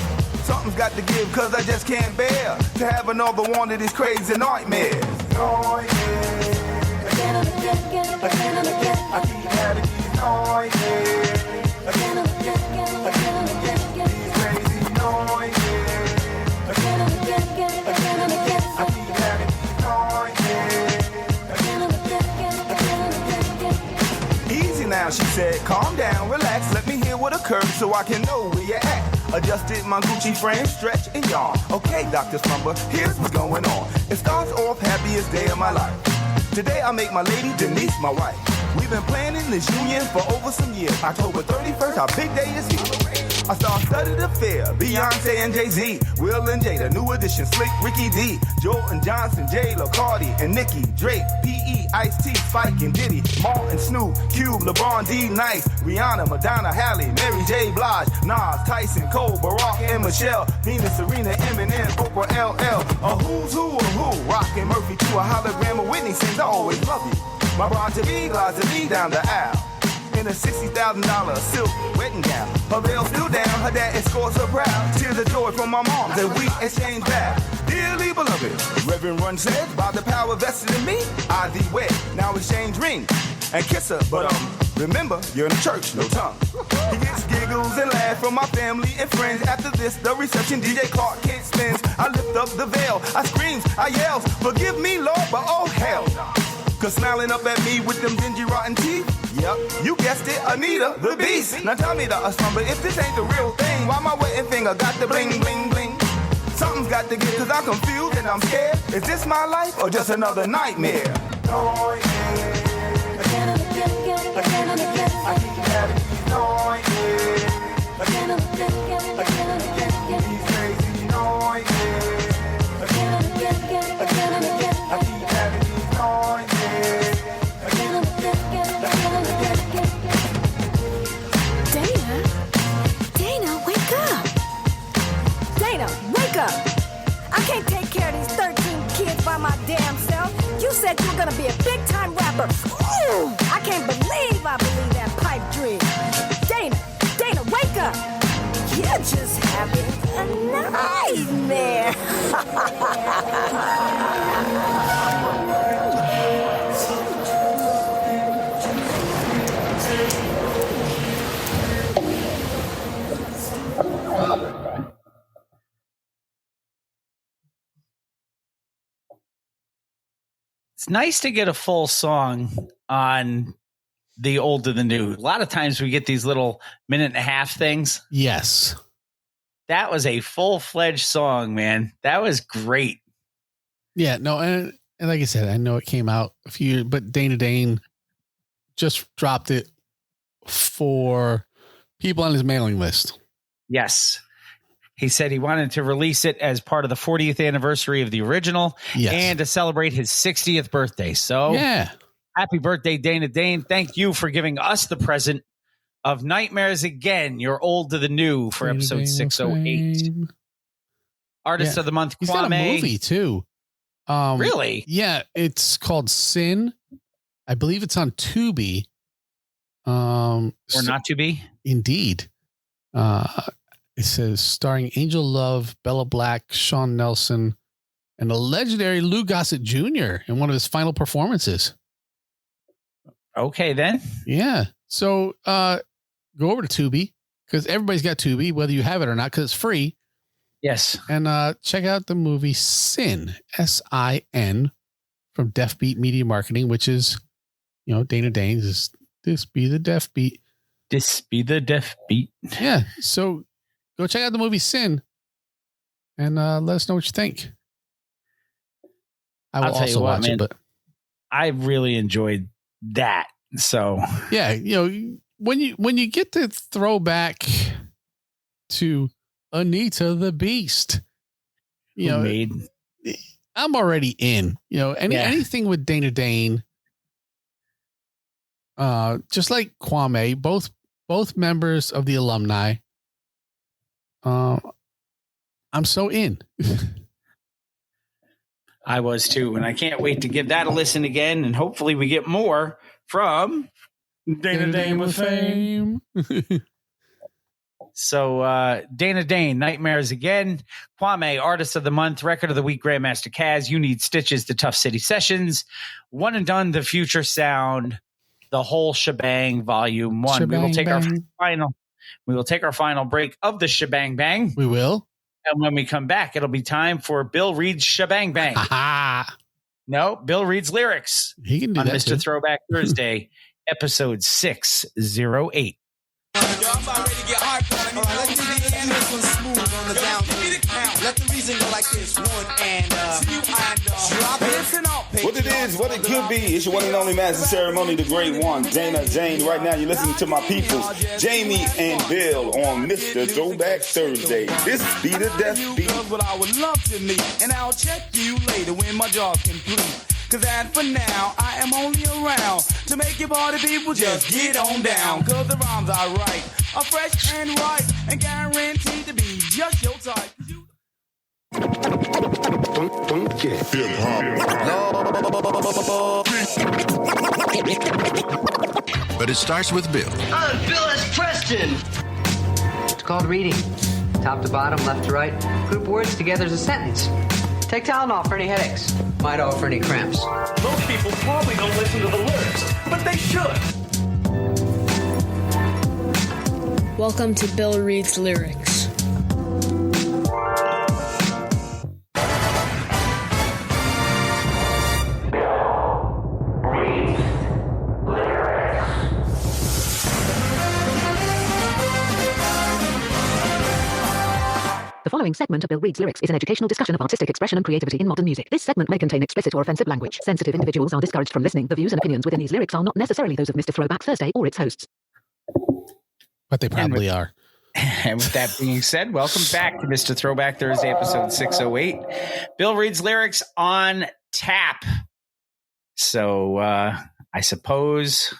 [SPEAKER 18] Something's got to give, cause I just can't bear to have another one of these crazy nightmares. Again and again. I keep having these nightmares. Again and again. These crazy nightmares. Again and again. I keep having these nightmares. Easy now, she said, calm down, relax, let me hear what occurred so I can know where you're at. Adjusted my Gucci frame, stretch and yawn. Okay, Dr. Slumber, here's what's going on. It starts off happiest day of my life. Today I make my lady Denise my wife. We've been planning this union for over some years. October 31st, our big day is here. I star-studded affair, Beyonce and Jay-Z, Will and Jada, New Edition, Slick, Ricky D, Jordan Johnson, J-Lo, Cardi, and Nicki, Drake, P.E., Ice-T, Spike, and Diddy, Martin, Snoop, Cube, LeBron, D, Nice, Rihanna, Madonna, Halle, Mary J. Blige, Nas, Tyson, Cole, Barack, and Michelle, Venus, Serena, Eminem, Oprah, LL, a who's who of who, Rock and Murphy, to a hologram of Whitney sings, I always love you. My bride to be glides to me down the aisle in a $60,000 silk wedding gown. Her veil still down, her dad escorts her proud. Tears of joy from my mom, and we exchange vows. Dearly beloved, Reverend Run said, by the power vested in me, I thee wed. Now exchange ring and kiss her, but remember, you're in the church, no tongue. He gets giggles and laughs from my family and friends. After this, the reception, DJ Clark Kent spins. I lift up the veil, I screams, I yells, forgive me, Lord, but oh hell. Cause smiling up at me with them dingy rotten teeth. Yep, you guessed it, Anita, the beast. Now tell me the slumber, if this ain't the real thing, why my wedding finger got the bling, bling, bling? Something's got to give, cause I'm confused and I'm scared. Is this my life or just another nightmare? Oh, yeah. Again and again. I keep having these nightmares. Again and again. These crazy nightmares. Again and again. I keep having these nightmares.
[SPEAKER 19] Dana, wake up. Dana, wake up. I can't take care of these 13 kids by my damn self. You said you were gonna be a big-time rapper rapper. Ooh, I can't believe that pipe dream. Dana, wake up. You're just having a nightmare.
[SPEAKER 1] It's nice to get a full song on the old to the new. A lot of times we get these little minute and a half things.
[SPEAKER 7] Yes.
[SPEAKER 1] That was a full-fledged song, man. That was great.
[SPEAKER 7] Yeah, no, and like I said, I know it came out a few years, but Dane just dropped it for people on his mailing list.
[SPEAKER 1] Yes. He said he wanted to release it as part of the 40th anniversary of the original and to celebrate his 60th birthday. So happy birthday, Dane. Thank you for giving us the present of Nightmares Again. You're old to the new for episode 608. Artist of the month, Kwame.
[SPEAKER 7] He's got a movie too.
[SPEAKER 1] Really?
[SPEAKER 7] Yeah, it's called Sin. I believe it's on Tubi.
[SPEAKER 1] Or not to be?
[SPEAKER 7] Indeed. It says starring Angel Love, Bella Black, Sean Nelson, and the legendary Lou Gossett Jr. in one of his final performances.
[SPEAKER 1] Okay, then.
[SPEAKER 7] Yeah. So go over to Tubi, because everybody's got Tubi, whether you have it or not, because it's free.
[SPEAKER 1] Yes.
[SPEAKER 7] And check out the movie Sin, S-I-N, from Deaf Beat Media Marketing, which is, Dana Dane's This Be the Deaf Beat.
[SPEAKER 1] This Be the Deaf Beat.
[SPEAKER 7] Yeah. So go check out the movie Sin and let us know what you think. I will also watch it, but
[SPEAKER 1] I really enjoyed that. So
[SPEAKER 7] yeah, when you get to throwback to Anita the Beast, I'm already in. Anything with Dana Dane, just like Kwame, both members of the alumni. I'm so in.
[SPEAKER 1] I was too, and I can't wait to give that a listen again, and hopefully we get more from Dana Dane with fame. So Dana Dane, Nightmares Again. Kwame, Artist of the Month, Record of the Week, Grandmaster Kaz, You Need Stitches, The Tough City Sessions, One and Done, The Future Sound, the whole shebang, Volume 1. We will take our final break of the shebang bang.
[SPEAKER 7] We will.
[SPEAKER 1] And when we come back, it'll be time for Bill Reed's shebang bang. No, Bill Reed's lyrics.
[SPEAKER 7] He can do
[SPEAKER 1] on
[SPEAKER 7] that
[SPEAKER 1] Mr.
[SPEAKER 7] too.
[SPEAKER 1] Throwback Thursday, episode 608.
[SPEAKER 3] I'm about ready to get hardcore. All right, let's do the end this one smooth on the down. Give me the count. Let the reason go like this. 1 and drop it. Listen up.
[SPEAKER 18] What it is, what it could be. It's your one and only master ceremony, the great one, Dana Dane. Right now, you're listening to my peoples, Jamie and Bill, on Mr. Throwback Thursday. This be the Death Beat.
[SPEAKER 3] What I would love to meet, and I'll check you later when my jaw's complete. Cause as for now, I am only around to make your party people just get on down. Cause the rhymes I write are fresh and right and guaranteed to be just your type.
[SPEAKER 20] But it starts with Bill.
[SPEAKER 21] I'm Bill S. Preston. It's called reading. Top to bottom, left to right. Group words together as a sentence. Take Tylenol for any headaches. Midol for any cramps.
[SPEAKER 3] Most people probably don't listen to the lyrics, but they should.
[SPEAKER 22] Welcome to Bill Reed's Lyrics.
[SPEAKER 23] The following segment of Bill Reed's Lyrics is an educational discussion of artistic expression and creativity in modern music. This segment may contain explicit or offensive language. Sensitive individuals are discouraged from listening. The views and opinions within these lyrics are not necessarily those of Mr. Throwback Thursday or its hosts.
[SPEAKER 7] But they probably are.
[SPEAKER 1] And with that being said, welcome back to Mr. Throwback Thursday, episode 608. Bill Reed's Lyrics on tap. So I suppose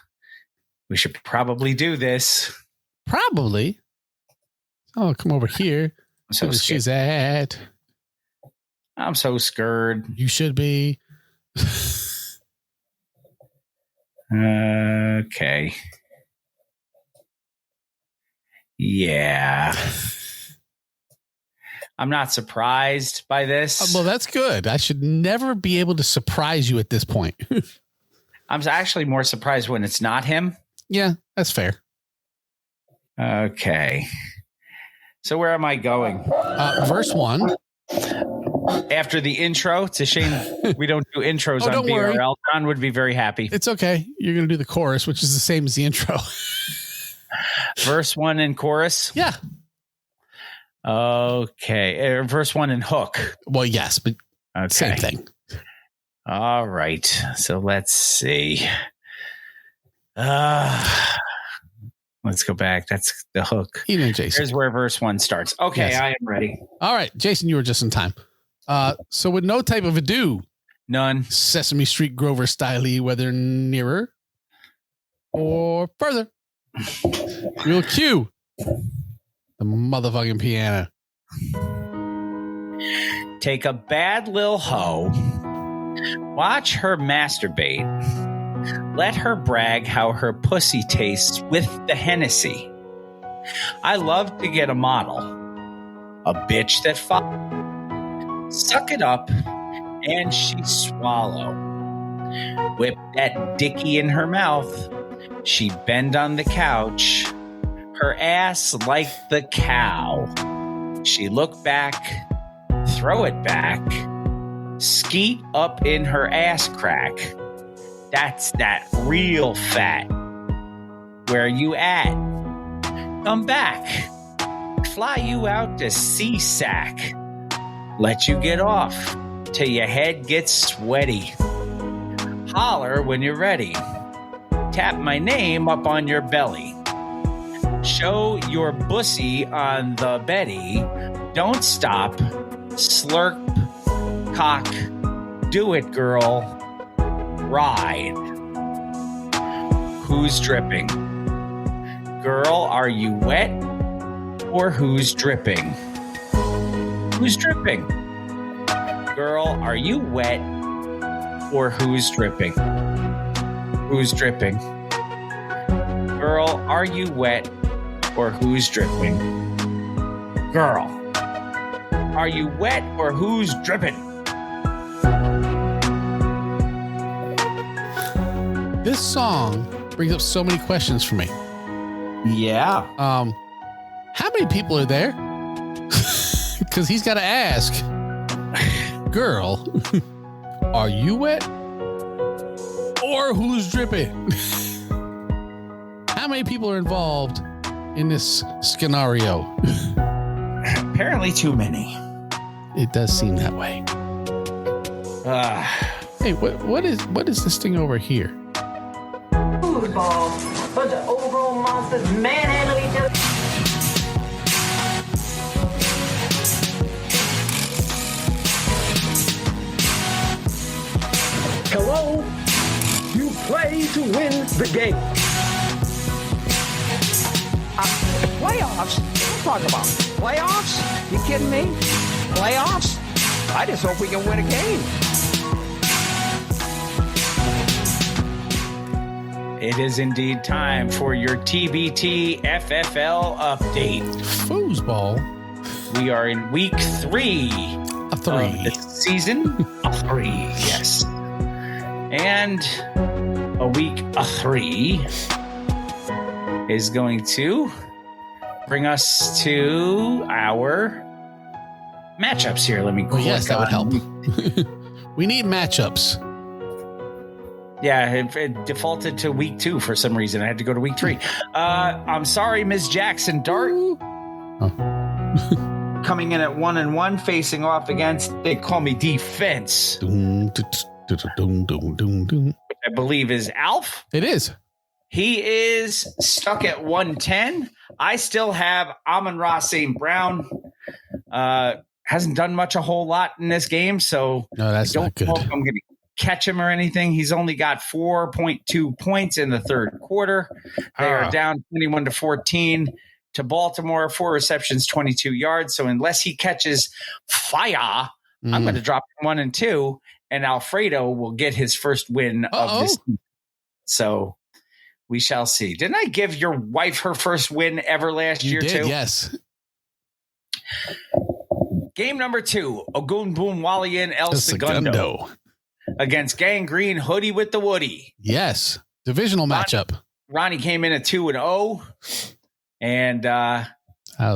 [SPEAKER 1] we should probably do this.
[SPEAKER 7] Probably. Oh, come over here.
[SPEAKER 1] So
[SPEAKER 7] she's at.
[SPEAKER 1] I'm so scared.
[SPEAKER 7] You should be.
[SPEAKER 1] Okay. Yeah. I'm not surprised by this.
[SPEAKER 7] Well, that's good. I should never be able to surprise you at this point.
[SPEAKER 1] I'm actually more surprised when it's not him.
[SPEAKER 7] Yeah, that's fair.
[SPEAKER 1] Okay. So where am I going?
[SPEAKER 7] Verse 1.
[SPEAKER 1] After the intro. It's a shame we don't do intros on BRL. John would be very happy.
[SPEAKER 7] It's okay. You're going to do the chorus, which is the same as the intro.
[SPEAKER 1] Verse 1 and chorus?
[SPEAKER 7] Yeah.
[SPEAKER 1] Okay. Verse 1 and hook.
[SPEAKER 7] Well, yes, but same thing.
[SPEAKER 1] All right. So let's see. Let's go back. That's the hook.
[SPEAKER 7] Even Jason.
[SPEAKER 1] Here's where verse 1 starts. Okay, yes. I am ready.
[SPEAKER 7] All right, Jason, you were just in time. So with no type of ado,
[SPEAKER 1] none.
[SPEAKER 7] Sesame Street Grover Stiley, whether nearer or further, we'll cue the motherfucking piano.
[SPEAKER 1] Take a bad lil hoe, watch her masturbate, let her brag how her pussy tastes with the Hennessy. I love to get a model, a bitch that suck it up and she swallow. Whip that dicky in her mouth, she bend on the couch, her ass like the cow. She look back, throw it back, skeet up in her ass crack. That's that real fat. Where you at? Come back. Fly you out to C-Sack. Let you get off till your head gets sweaty. Holler when you're ready. Tap my name up on your belly. Show your bussy on the Betty. Don't stop. Slurp. Cock. Do it, girl. Ride. Who's dripping? Girl, are you wet? Or who's dripping? Who's dripping? Girl, are you wet? Or who's dripping? Who's dripping? Girl, are you wet? Or who's dripping? Girl, are you wet? Or who's dripping?
[SPEAKER 7] This song brings up so many questions for me.
[SPEAKER 1] Yeah.
[SPEAKER 7] How many people are there? Because he's got to ask, girl, are you wet? Or who's dripping? How many people are involved in this scenario?
[SPEAKER 1] Apparently too many.
[SPEAKER 7] It does seem that way. Hey, what is this thing over here?
[SPEAKER 4] Foosball, bunch of overall monsters manhandling each other.
[SPEAKER 6] Hello, you play to win the game.
[SPEAKER 8] Playoffs? What are you talking about? Playoffs? You kidding me? Playoffs? I just hope we can win a game.
[SPEAKER 1] It is indeed time for your TBT FFL update.
[SPEAKER 7] Foosball.
[SPEAKER 1] We are in week 3
[SPEAKER 7] of the
[SPEAKER 1] season. 3, yes. And a week 3 is going to bring us to our matchups here. Let me click.
[SPEAKER 7] Yes, that would help. We need matchups.
[SPEAKER 1] Yeah, it defaulted to week 2 for some reason. I had to go to week 3. I'm sorry, Ms. Jackson Dart. Coming in at 1-1, facing off against, they call me defense. I believe is Alf.
[SPEAKER 7] It is.
[SPEAKER 1] He is stuck at 110. I still have Amon-Ra St. Brown. Hasn't done a whole lot in this game, so
[SPEAKER 7] no, that's not good.
[SPEAKER 1] I'm going to catch him or anything. He's only got 4.2 points in the third quarter. They are down 21-14 to Baltimore. 4 receptions, 22 yards. So unless he catches fire, I'm going to drop 1 and 2, and Alfredo will get his first win of this season. So we shall see. Didn't I give your wife her first win ever last year too?
[SPEAKER 7] Yes.
[SPEAKER 1] Game number 2, Ogunbunwalian El Segundo against Gangrene Hoodie with the Woody.
[SPEAKER 7] Yes. Divisional matchup.
[SPEAKER 1] Ronnie came in at 2-0, and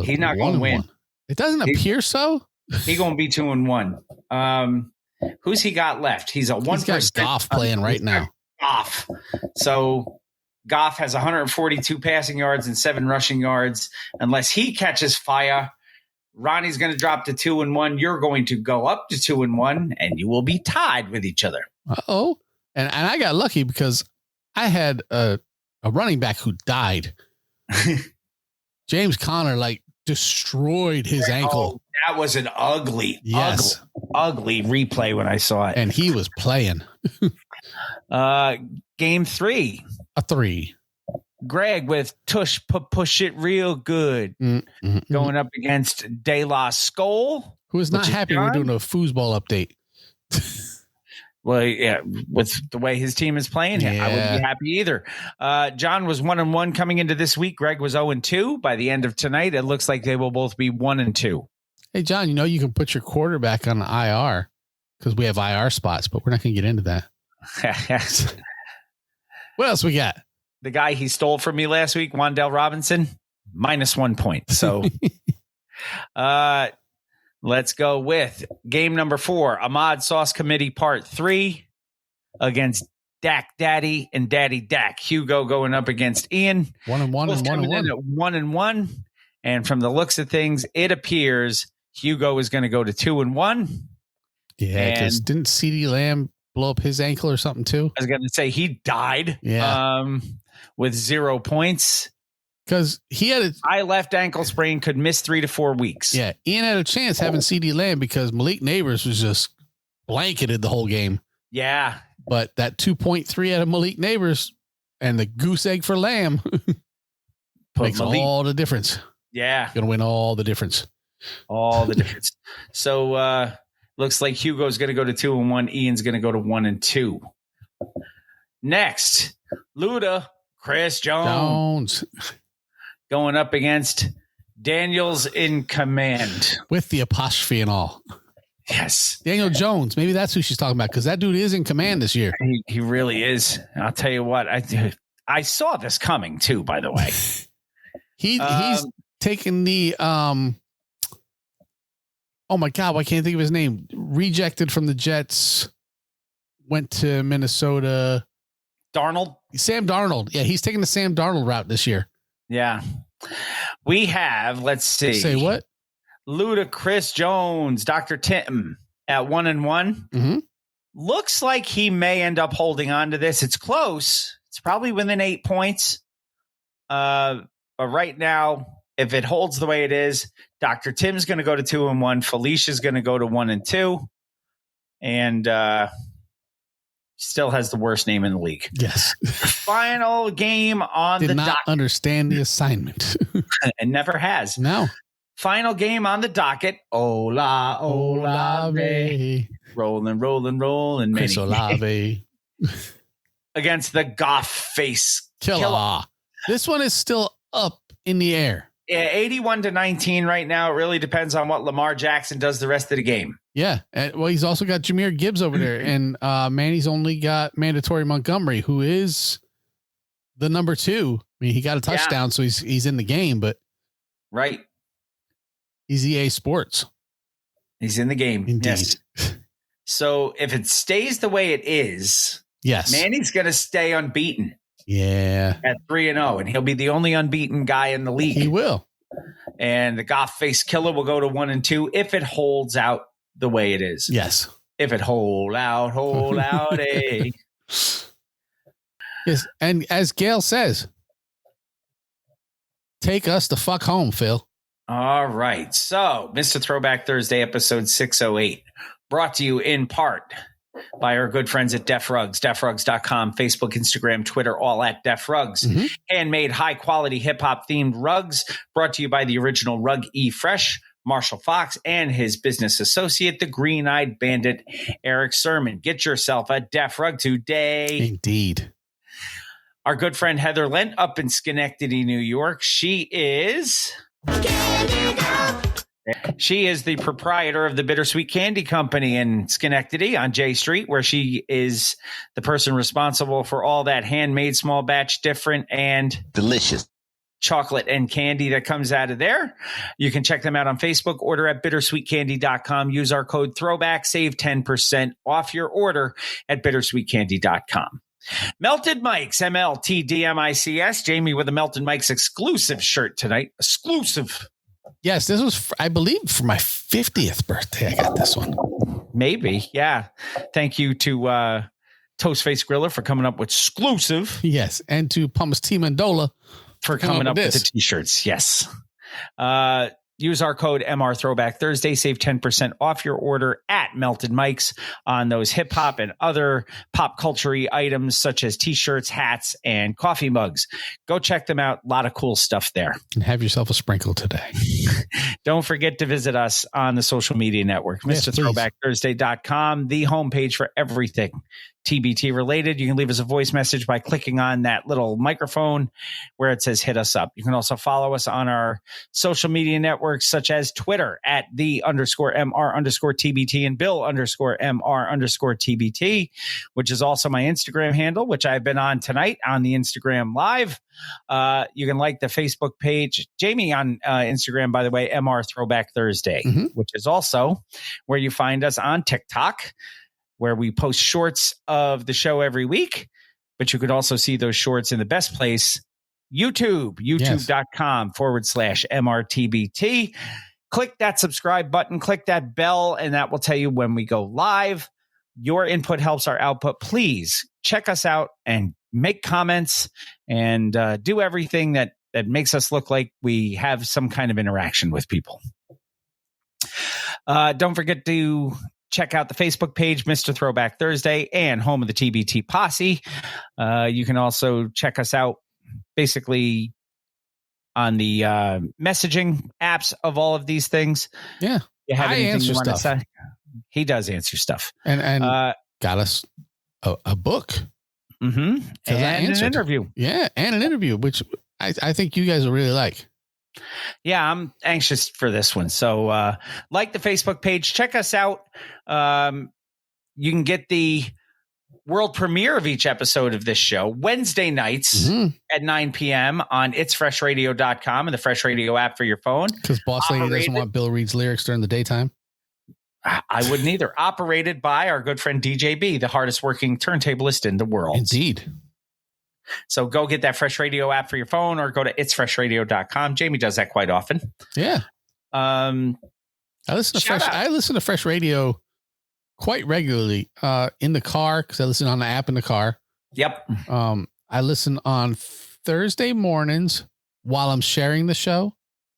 [SPEAKER 1] he's not going to win.
[SPEAKER 7] It doesn't appear so.
[SPEAKER 1] He's going to be 2-1. Who's he got left? He's a 1%.
[SPEAKER 7] He's got Goff playing right now.
[SPEAKER 1] Goff. So Goff has 142 passing yards and 7 rushing yards. Unless he catches fire, Ronnie's going to drop to 2-1. You're going to go up to 2-1, and you will be tied with each other.
[SPEAKER 7] Uh-oh. And I got lucky because I had a running back who died. James Conner destroyed his ankle.
[SPEAKER 1] That was an ugly replay when I saw it.
[SPEAKER 7] And he was playing.
[SPEAKER 1] Game 3.
[SPEAKER 7] A 3.
[SPEAKER 1] Greg with Tush Push It Real Good going up against De La Skull.
[SPEAKER 7] Who is not happy we're doing a foosball update.
[SPEAKER 1] Well, yeah, with the way his team is playing, I wouldn't be happy either. John was 1-1 coming into this week. Greg was 0-2. By the end of tonight, it looks like they will both be 1-2.
[SPEAKER 7] Hey, John, you can put your quarterback on IR because we have IR spots, but we're not going to get into that. What else we got?
[SPEAKER 1] The guy he stole from me last week, Wan'Dale Robinson, -1 point. So let's go with game number 4, Ahmad Sauce Committee Part 3 against Dak Daddy and Daddy Dak. Hugo going up against Ian.
[SPEAKER 7] 1-1 and 1-1.
[SPEAKER 1] 1-1. And from the looks of things, it appears Hugo is going to go to 2-1.
[SPEAKER 7] Yeah, because didn't CeeDee Lamb blow up his ankle or something too?
[SPEAKER 1] I was going to say he died with 0 points.
[SPEAKER 7] Because he had
[SPEAKER 1] a left ankle sprain, could miss 3 to 4 weeks.
[SPEAKER 7] Yeah, Ian had a chance having CeeDee Lamb because Malik Neighbors was just blanketed the whole game.
[SPEAKER 1] Yeah.
[SPEAKER 7] But that 2.3 out of Malik Neighbors and the goose egg for Lamb makes all the difference.
[SPEAKER 1] Yeah.
[SPEAKER 7] Going to win all the difference.
[SPEAKER 1] All the difference. So looks like Hugo's going to go to 2-1. Ian's going to go to 1-2. Next, Luda, Chris Jones. Going up against Daniels in command.
[SPEAKER 7] With the apostrophe and all.
[SPEAKER 1] Yes.
[SPEAKER 7] Daniel Jones. Maybe that's who she's talking about because that dude is in command this year.
[SPEAKER 1] He really is. I'll tell you what. I saw this coming too, by the way.
[SPEAKER 7] He's taking the oh my God, why can't I think of his name? Rejected from the Jets, went to Minnesota. Sam Darnold. Yeah, he's taking the Sam Darnold route this year.
[SPEAKER 1] Yeah. We have, let's see.
[SPEAKER 7] Say what?
[SPEAKER 1] Luda Chris Jones, Dr. Tim at 1-1.
[SPEAKER 7] Mm-hmm.
[SPEAKER 1] Looks like he may end up holding on to this. It's close. It's probably within 8 points. But right now, if it holds the way it is, Dr. Tim's going to go to 2-1. Felicia's going to go to 1-2. And still has the worst name in the league.
[SPEAKER 7] Yes.
[SPEAKER 1] Final game on the docket.
[SPEAKER 7] Did not understand the assignment.
[SPEAKER 1] And never has.
[SPEAKER 7] No.
[SPEAKER 1] Final game on the docket. Ola, Olave. Rolling.
[SPEAKER 7] Chris Olave.
[SPEAKER 1] Against the Goff face killer.
[SPEAKER 7] This one is still up in the air.
[SPEAKER 1] Yeah, 81-19 right now. It really depends on what Lamar Jackson does the rest of the game.
[SPEAKER 7] Yeah. Well, he's also got Jahmyr Gibbs over there. And Manny's only got Mandatory Montgomery, who is the number 2. I mean, he got a touchdown, so he's in the game, but
[SPEAKER 1] right.
[SPEAKER 7] He's EA Sports.
[SPEAKER 1] He's in the game.
[SPEAKER 7] Indeed.
[SPEAKER 1] Yes. So if it stays the way it is,
[SPEAKER 7] yes,
[SPEAKER 1] Manny's going to stay unbeaten.
[SPEAKER 7] Yeah.
[SPEAKER 1] At 3-0, and he'll be the only unbeaten guy in the league.
[SPEAKER 7] He will.
[SPEAKER 1] And the Goff face killer will go to 1-2 if it holds out the way it is.
[SPEAKER 7] Yes.
[SPEAKER 1] If it hold out, eh?
[SPEAKER 7] Yes. And as Gail says, take us the fuck home, Phil.
[SPEAKER 1] All right. So, Mr. Throwback Thursday, episode 608, brought to you in part by our good friends at Def Rugs, defrugs.com, Facebook, Instagram, Twitter, all at Def Rugs. Mm-hmm. Handmade, high-quality, hip-hop themed rugs brought to you by the original Rug E Fresh, Marshall Fox, and his business associate, the green-eyed bandit, Eric Sermon. Get yourself a Def Rug today.
[SPEAKER 7] Indeed.
[SPEAKER 1] Our good friend Heather Lent up in Schenectady, New York. She is the proprietor of the Bittersweet Candy Company in Schenectady on J Street, where she is the person responsible for all that handmade, small batch, different, and delicious chocolate and candy that comes out of there. You can check them out on Facebook. Order at bittersweetcandy.com. Use our code Throwback. Save 10% off your order at bittersweetcandy.com. Melted Mike's, MLTDMICS. Jamie with a Melted Mike's exclusive shirt tonight. Exclusive.
[SPEAKER 7] Yes, this was, I believe, for my 50th birthday. I got this one.
[SPEAKER 1] Maybe, yeah. Thank you to Toastface Griller for coming up with exclusive.
[SPEAKER 7] Yes, and to Pumice T. Mandola
[SPEAKER 1] for coming up with the T-shirts. Yes. Use our code MR Throwback Thursday. Save 10% off your order at Melted Mike's on those hip hop and other pop culture-y items such as T-shirts, hats, and coffee mugs. Go check them out. A lot of cool stuff there.
[SPEAKER 7] And have yourself a sprinkle today.
[SPEAKER 1] Don't forget to visit us on the social media network,
[SPEAKER 7] Yes,
[SPEAKER 1] MrThrowbackThursday.com, the homepage for everything TBT related. You can leave us a voice message by clicking on that little microphone where it says hit us up. You can also follow us on our social media networks such as Twitter at @the_MR_TBT and Bill_MR_TBT, which is also my Instagram handle, which I've been on tonight on the Instagram Live. You can like the Facebook page, Jamie on Instagram, by the way, MR Throwback Thursday, which is also where you find us on TikTok, where we post shorts of the show every week. But you could also see those shorts in the best place, YouTube, youtube.com/MRTBT. Click that subscribe button, click that bell, and that will tell you when we go live. Your input helps our output. Please check us out and make comments and do everything that makes us look like we have some kind of interaction with people. Don't forget to check out the Facebook page, Mr. Throwback Thursday, and home of the TBT Posse. You can also check us out basically on the messaging apps of all of these things.
[SPEAKER 7] Yeah.
[SPEAKER 1] You have anything you want
[SPEAKER 7] stuff.
[SPEAKER 1] to say? He does answer stuff.
[SPEAKER 7] And got us a book.
[SPEAKER 1] Mm-hmm. And an interview.
[SPEAKER 7] Yeah, and an interview, which I think you guys will really like.
[SPEAKER 1] Yeah, I'm anxious for this one. So like the Facebook page, check us out. You can get the world premiere of each episode of this show Wednesday nights at 9 p.m. on itsfreshradio.com and the Fresh Radio app for your phone.
[SPEAKER 7] Because Boss Lady doesn't want Bill reads lyrics during the daytime.
[SPEAKER 1] I wouldn't either. Operated by our good friend DJ B, the hardest working turntablist in the world.
[SPEAKER 7] Indeed.
[SPEAKER 1] So go get that Fresh Radio app for your phone or go to itsfreshradio.com. Jamie does that quite often.
[SPEAKER 7] Yeah. I listen to Fresh Radio quite regularly in the car because I listen on the app in the car.
[SPEAKER 1] Yep.
[SPEAKER 7] I listen on Thursday mornings while I'm sharing the show.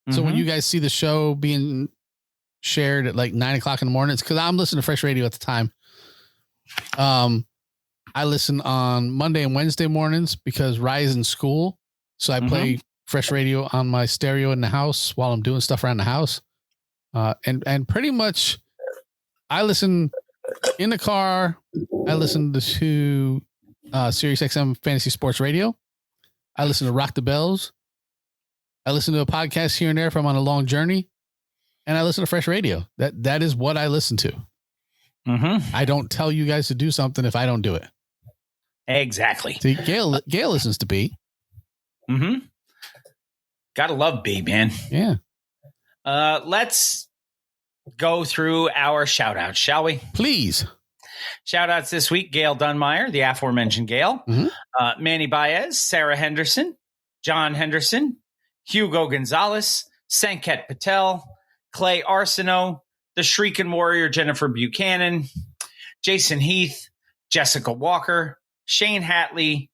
[SPEAKER 7] So when you guys see the show being shared at like 9 o'clock in the morning, it's because I'm listening to Fresh Radio at the time. I listen on Monday and Wednesday mornings because Rye's in school. So I play Fresh Radio on my stereo in the house while I'm doing stuff around the house. And pretty much I listen in the car. I listen to Sirius XM Fantasy Sports Radio. I listen to Rock the Bells. I listen to a podcast here and there if I'm on a long journey. And I listen to Fresh Radio. That is what I listen to. I don't tell you guys to do something if I don't do it.
[SPEAKER 1] Exactly.
[SPEAKER 7] See, Gail listens to B.
[SPEAKER 1] Gotta love B, man.
[SPEAKER 7] Yeah.
[SPEAKER 1] Let's go through our shout outs, shall we?
[SPEAKER 7] Please.
[SPEAKER 1] Shout outs this week: Gail Dunmeyer, the aforementioned Gail, Manny Baez, Sarah Henderson, John Henderson, Hugo Gonzalez, Sanket Patel, Clay Arsenault, the Shrieking Warrior Jennifer Buchanan, Jason Heath, Jessica Walker, Shane Hatley,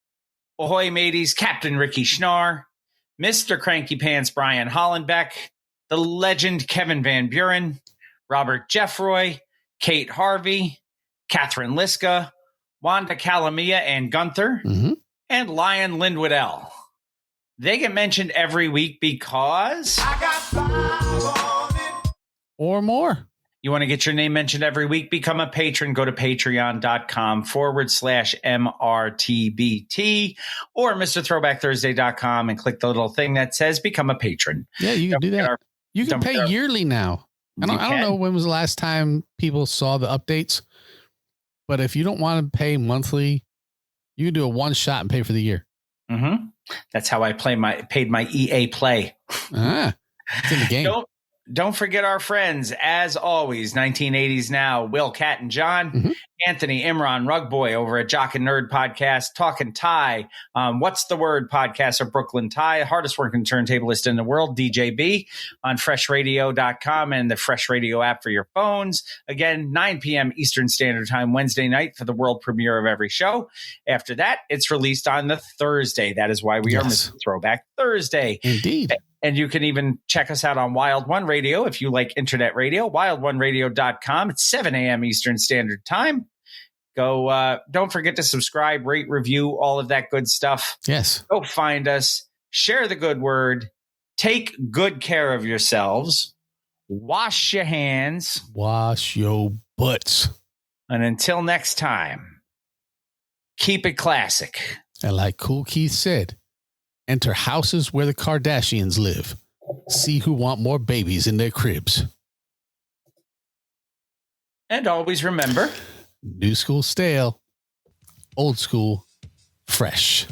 [SPEAKER 1] Ahoy Mateys, Captain Ricky Schnarr, Mr. Cranky Pants Brian Hollenbeck, the legend Kevin Van Buren, Robert Jeffroy, Kate Harvey, Catherine Liska, Wanda Calamia and Gunther, and Lion Lindwoodell. They get mentioned every week because...
[SPEAKER 7] or more.
[SPEAKER 1] You want to get your name mentioned every week? Become a patron. Go to patreon.com/MRTBT or MrThrowbackThursday.com and click the little thing that says become a patron.
[SPEAKER 7] Yeah, you can do that. You can pay yearly now. I don't know when was the last time people saw the updates, but if you don't want to pay monthly, you can do a one shot and pay for the year.
[SPEAKER 1] Mm-hmm. That's how I paid my EA Play.
[SPEAKER 7] It's in the game.
[SPEAKER 1] Don't forget our friends, as always, 1980s Now, Will, Cat, and John, Anthony, Imran, Rugboy over at Jock and Nerd Podcast, Talking Thai, What's the Word Podcast of Brooklyn Thai, hardest working turntablist in the world, DJ B, on freshradio.com and the Fresh Radio app for your phones. Again, 9 p.m. Eastern Standard Time, Wednesday night for the world premiere of every show. After that, it's released on the Thursday. That is why we are Mr. Throwback Thursday.
[SPEAKER 7] Indeed.
[SPEAKER 1] And you can even check us out on Wild One Radio if you like internet radio, wildoneradio.com. It's 7 a.m. Eastern Standard Time. Go, don't forget to subscribe, rate, review, all of that good stuff.
[SPEAKER 7] Yes.
[SPEAKER 1] Go find us, share the good word, take good care of yourselves, wash your hands,
[SPEAKER 7] wash your butts.
[SPEAKER 1] And until next time, keep it classic.
[SPEAKER 7] And like Cool Keith said, enter houses where the Kardashians live. See who want more babies in their cribs.
[SPEAKER 1] And always remember,
[SPEAKER 7] new school stale, old school fresh.